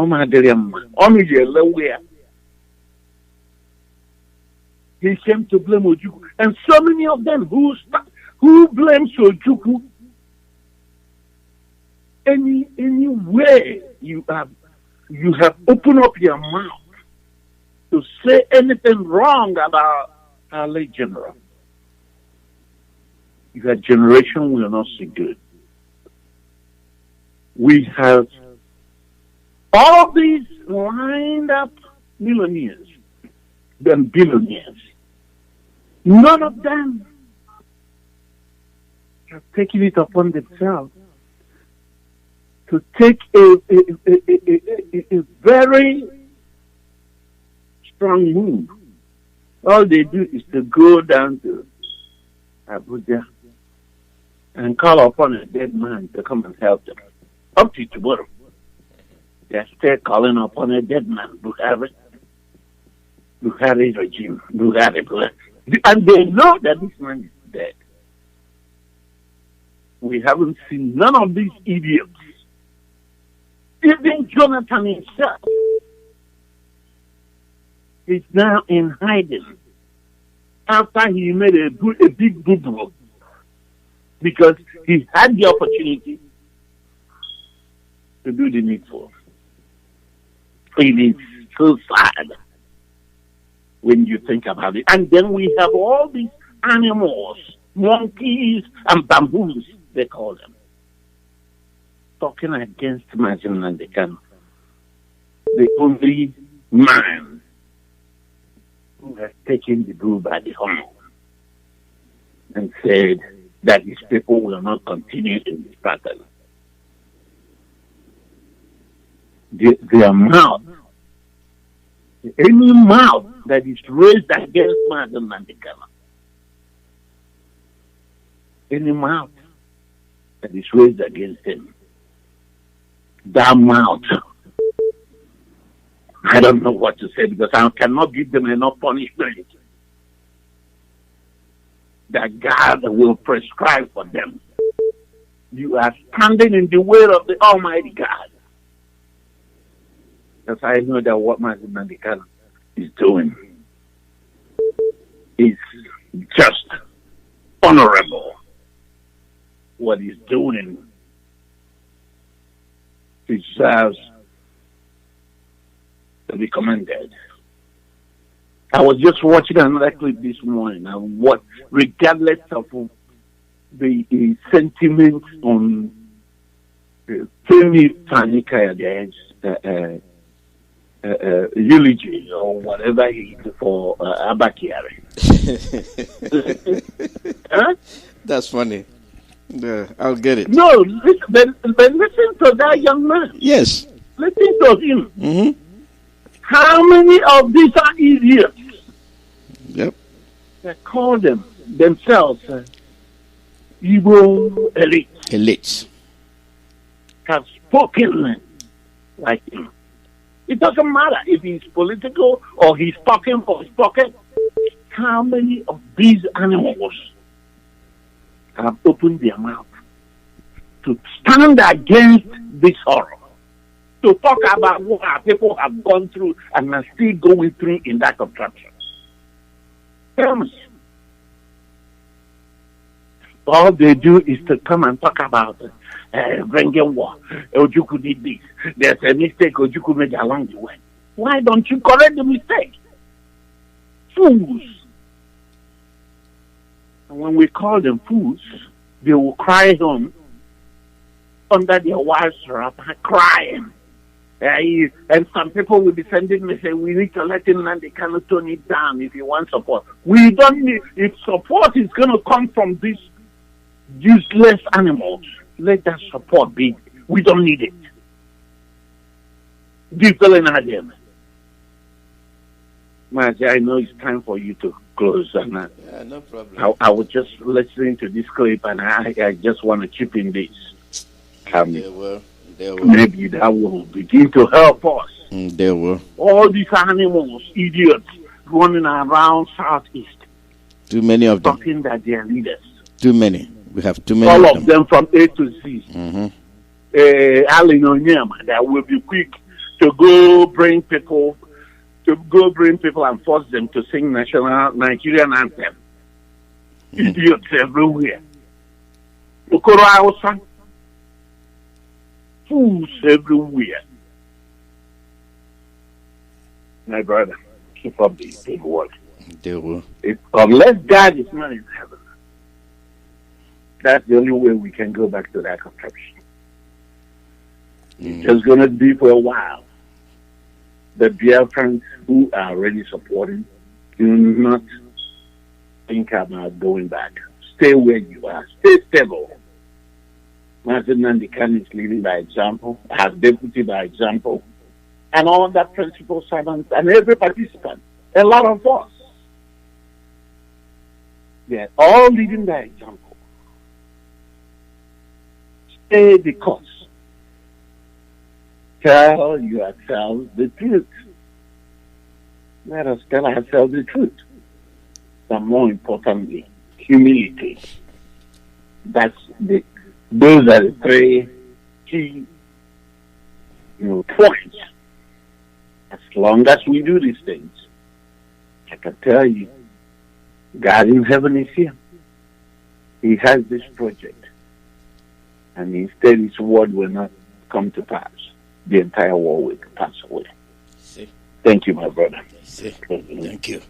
[SPEAKER 15] he came to blame Ojukwu. And so many of them who blames Ojukwu, any way you have opened up your mouth to say anything wrong about our late general, your generation will not see good. We have all these lined up millionaires and billionaires. None of them have taken it upon themselves to take a very strong move. All they do is to go down to Abuja and call upon a dead man to come and help them. Up to tomorrow, they're still calling upon a dead man, Buhari regime, Buhari. And they know that this man is dead. We haven't seen none of these idiots
[SPEAKER 16] Even Jonathan himself is now in hiding after he made a big boo-boo because he had the opportunity to do the needful. It is so sad when you think about it. And then we have all these animals, monkeys and bamboos, they call them, talking against Mazi Nnamdi Kanu, the only man who has taken the bull by the horn and said that his people will not continue in this pattern. Their mouth, any mouth that is raised against Mazi Nnamdi Kanu, any mouth that is raised against him, that mouth, I don't know what to say because I cannot give them enough punishment that God will prescribe for them. You are standing in the way of the Almighty God. Because I know that what Mazi Nnamdi Kanu is doing is just honorable. What he's doing deserves to be commended. I was just watching another clip this morning, and what, regardless of the sentiment on Femi Fanikaya, eulogy or whatever he did for Abakiari.
[SPEAKER 1] Huh? That's funny. I'll get it.
[SPEAKER 16] No, listen to that young man.
[SPEAKER 1] Yes.
[SPEAKER 16] Listen to him.
[SPEAKER 1] Mm-hmm.
[SPEAKER 16] How many of these are idiots?
[SPEAKER 1] Yep.
[SPEAKER 16] They call themselves Igbo elites.
[SPEAKER 1] Elites.
[SPEAKER 16] Have spoken like him. It doesn't matter if he's political or he's talking for his pocket. How many of these animals have opened their mouth to stand against this horror? To talk about what our people have gone through and are still going through in that contraption. Tell me. All they do is to come and talk about bringing war. Ojukwu did this. There's a mistake Ojukwu made along the way. Why don't you correct the mistake? Fools. And when we call them fools, they will cry home under their wives' wrap, crying. And some people will be sending me saying, we need to let him and they cannot tone it down if you want support. We don't need, if support is going to come from these useless animals, let that support be. We don't need it. Mazi, I know it's time for you to close. And
[SPEAKER 1] yeah, no problem.
[SPEAKER 16] I was just listening to this clip and I just want to chip in this. Maybe that will begin to help us.
[SPEAKER 1] They will.
[SPEAKER 16] All these animals, idiots, running around Southeast.
[SPEAKER 1] Too many of them.
[SPEAKER 16] Talking that they are leaders.
[SPEAKER 1] Too many. We have too many
[SPEAKER 16] all of them from A to Z.
[SPEAKER 1] Mm-hmm.
[SPEAKER 16] Allen Onyema, that will be quick to go bring people and force them to sing national Nigerian anthem. Idiots everywhere. Okoro Hausa. Fools everywhere. My brother, keep up the big work.
[SPEAKER 1] They will.
[SPEAKER 16] Unless God is not in heaven, that's the only way we can go back to that contraption. It's just going to be for a while. The Biafrans who are already supporting, do not think about going back. Stay where you are. Stay stable. Mazi Nnamdi Kanu is leading by example, as deputy by example, and all that principal servants and every participant, a lot of us. They're all leading by example. Stay the course. Tell yourselves the truth. Let us tell ourselves the truth. But more importantly, humility. Those are the three key Twice. As long as we do these things, I can tell you, God in heaven is here. He has this project. And instead his word will not come to pass. The entire world will pass away.
[SPEAKER 1] See.
[SPEAKER 16] Thank you, my brother.
[SPEAKER 1] See. Thank you.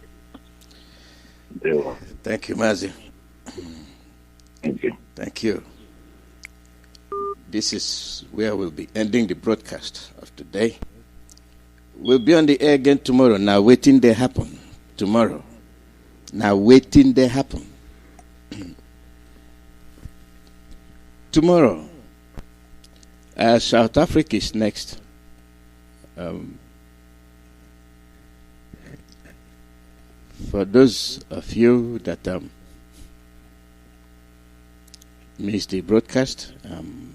[SPEAKER 16] Yeah.
[SPEAKER 1] Thank you, Mazi.
[SPEAKER 16] Thank you.
[SPEAKER 1] Thank you. This is where we'll be ending the broadcast of today. We'll be on the air again tomorrow. Now waiting they happen. Tomorrow. Now waiting they happen. Tomorrow. South Africa is next. For those of you that missed the broadcast,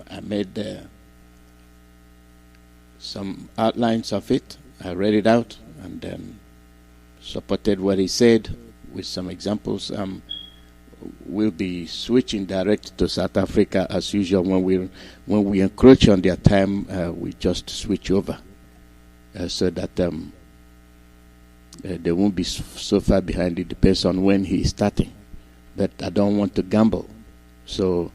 [SPEAKER 1] I made some outlines of it. I read it out and supported what he said with some examples. We'll be switching direct to South Africa as usual. When we encroach on their time, we just switch over so that they won't be so far behind. It depends on when he's starting. But I don't want to gamble. So,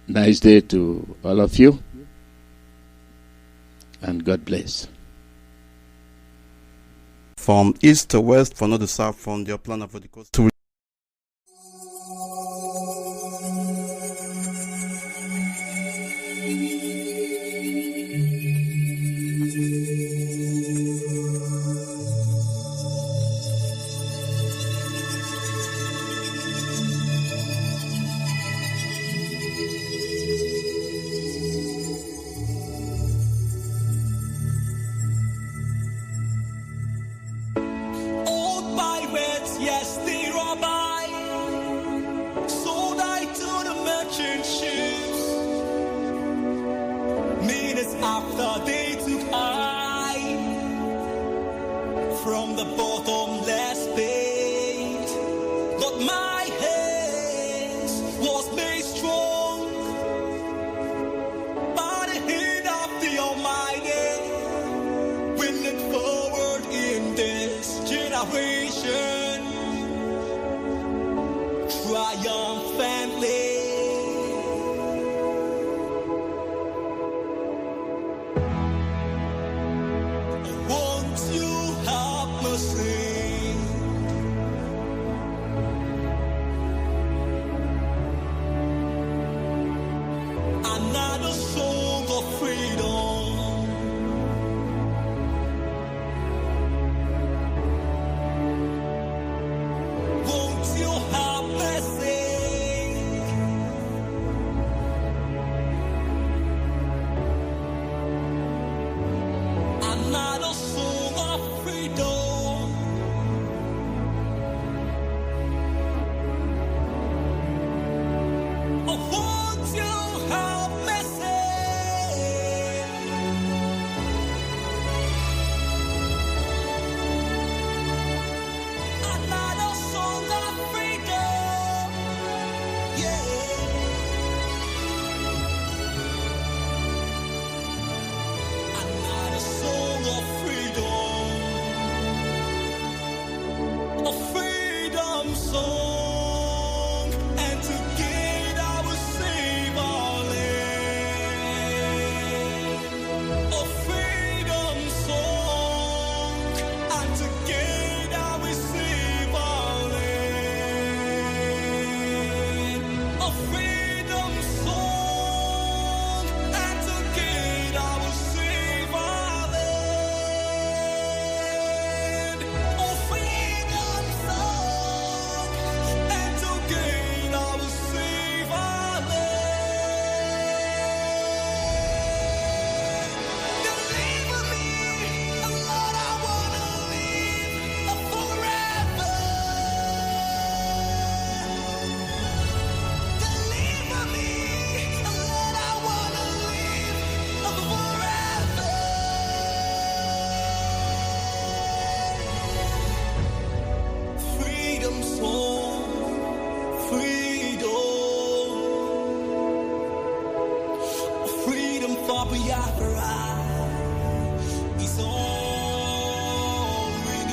[SPEAKER 1] nice day to all of you. And God bless.
[SPEAKER 17] From east to west, from north to south, from the upland of the coast to
[SPEAKER 18] for Biafra is all we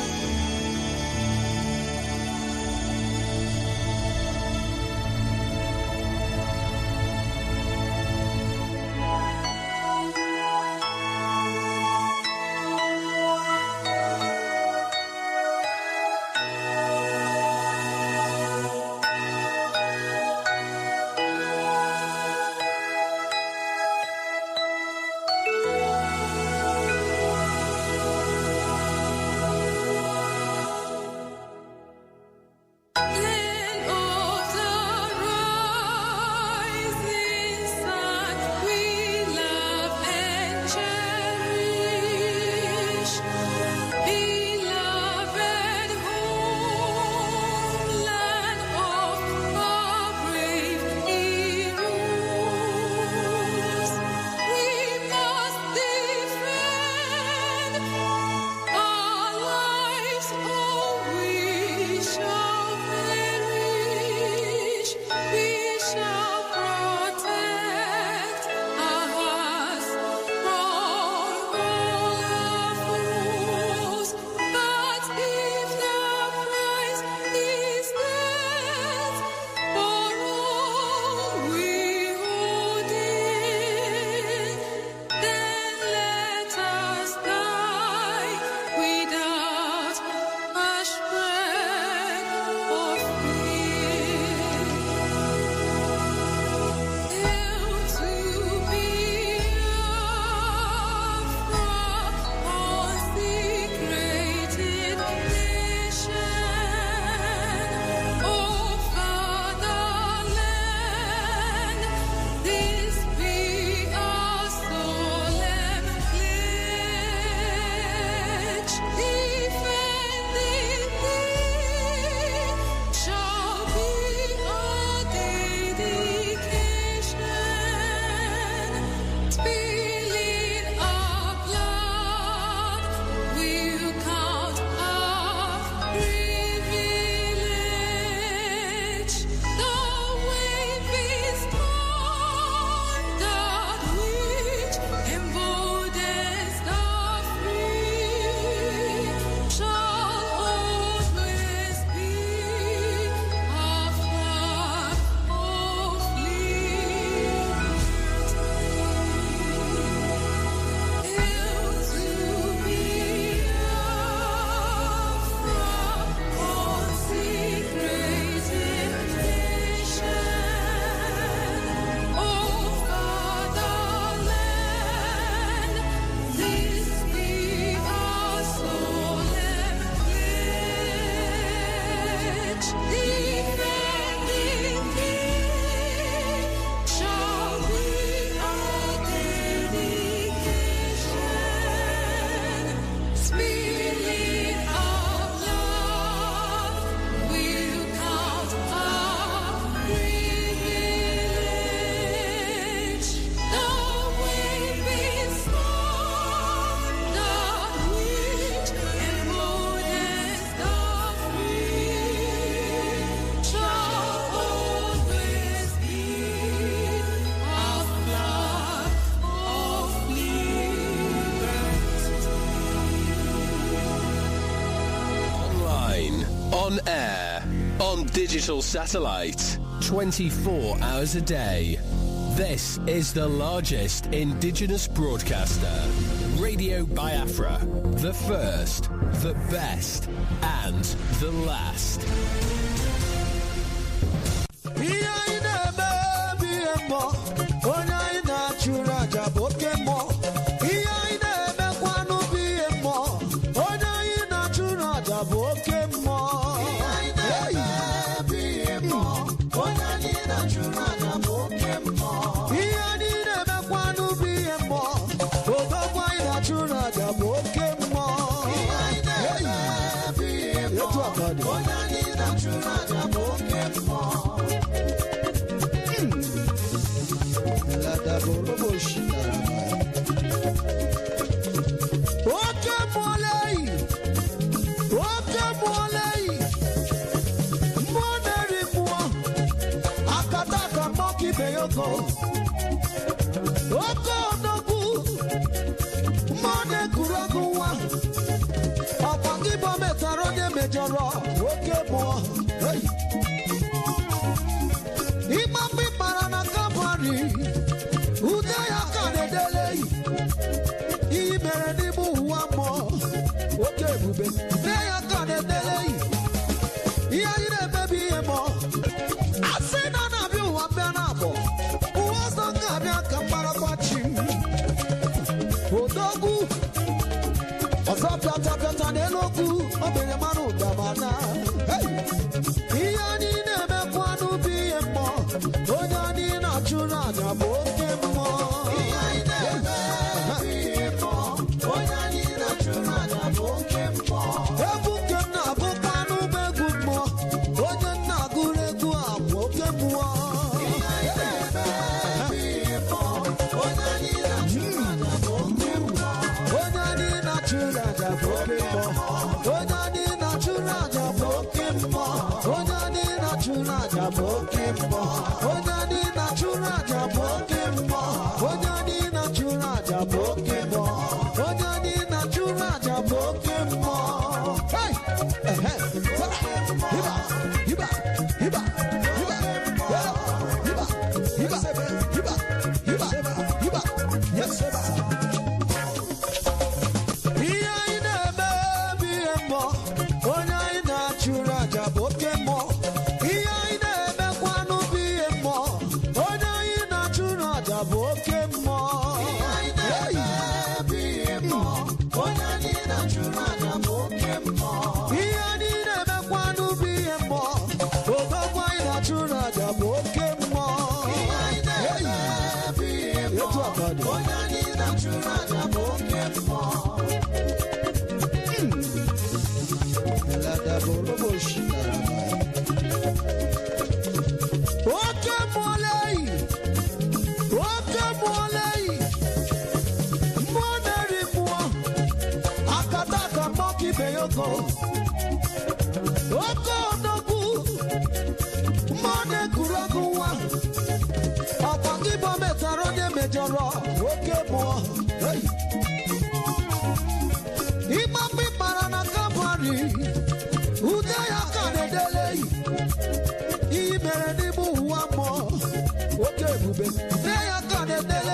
[SPEAKER 19] On air, on digital satellite, 24 hours a day. This is the largest indigenous broadcaster, Radio Biafra, the first, the best, and the last.
[SPEAKER 20] Oko Odogu Kuragua, Apagibo Metarone Majora, okay, boy. Imambi Parana Campari, Udaya Canadele, Imeredibu Wamo, okay, Bube, Daya Canadele, Yaya baby emo. I say none of you are Benabo, who was the Gabia Camparabachi, Odogu. Ọ̀sọ́pẹ̀tẹ̀pẹ̀tẹ̀ n'elokwu obìnrin mmanụ ụdamana. Ihe anyị na-emekwa n'ubi ihe mmụọ, onye anyị na-achụrụ aja bụ oke mmụọ. Ihe anyị na-eme ihe mmụọ, onye anyị na-achụrụ aja bụ oke mmụọ. Egwu nke m na-abụkwa n'ụgbọ egwu mmụọ, onye m na-agụrụ egwu a bụ oke mmụọ. Ihe anyị na-eme ihe mmụọ, onye anyị na-achụrụ aja bụ oke mmụọ. Onye anyị na-achụrụ aja bụ oke mmụọ. Onye anyị na-achụrụ aja bụ oke mmụọ. Onye anyị na-achụrụ aja bụ oke mmụọ. Onye anyị na-achụrụ aja bụ oke mmụọ. Onye anyị na-achụrụ aja bụ oke mmụọ. Onye anyị na-achụrụ aja bụ oke mmụọ. Hey! Hiba! Hiba! Hiba! Hiba! Hiba! Hiba! Hiba! Hiba! Hiba! Yes, sir. Onye anyị na-achụrụ aja bụ oke mmụọ. Ihe anyị na-emekwa n'ubi ihe mmụọ. Onye anyị na-achụrụ aja bụ oke mmụọ. Ihe anyị na-eme ihe mmụọ. Onye anyị na-achụrụ aja bụ oke mmụọ. Ihe anyị na-emekwa n'ubi ihe mmụọ. Odogwu anyị na-achụrụ aja bụ oke mmụọ. Ihe anyị na-eme ihe mmụọ. Onye anyị na-achụrụ aja bụ oke mmụọ. Oke mọlei, mmụọ na-eri mmụọ, akata aka mọka ibe ya ogo. Oke odogwu, mmụọ na-ekuru ọgụ nwa, ọkwa gị bụ metara onye mejọrọ oke mmụọ. Imambi mara na Campari, Udaya Canadele, Imeredibu Wamo, okay, Bube, Daya Canadele.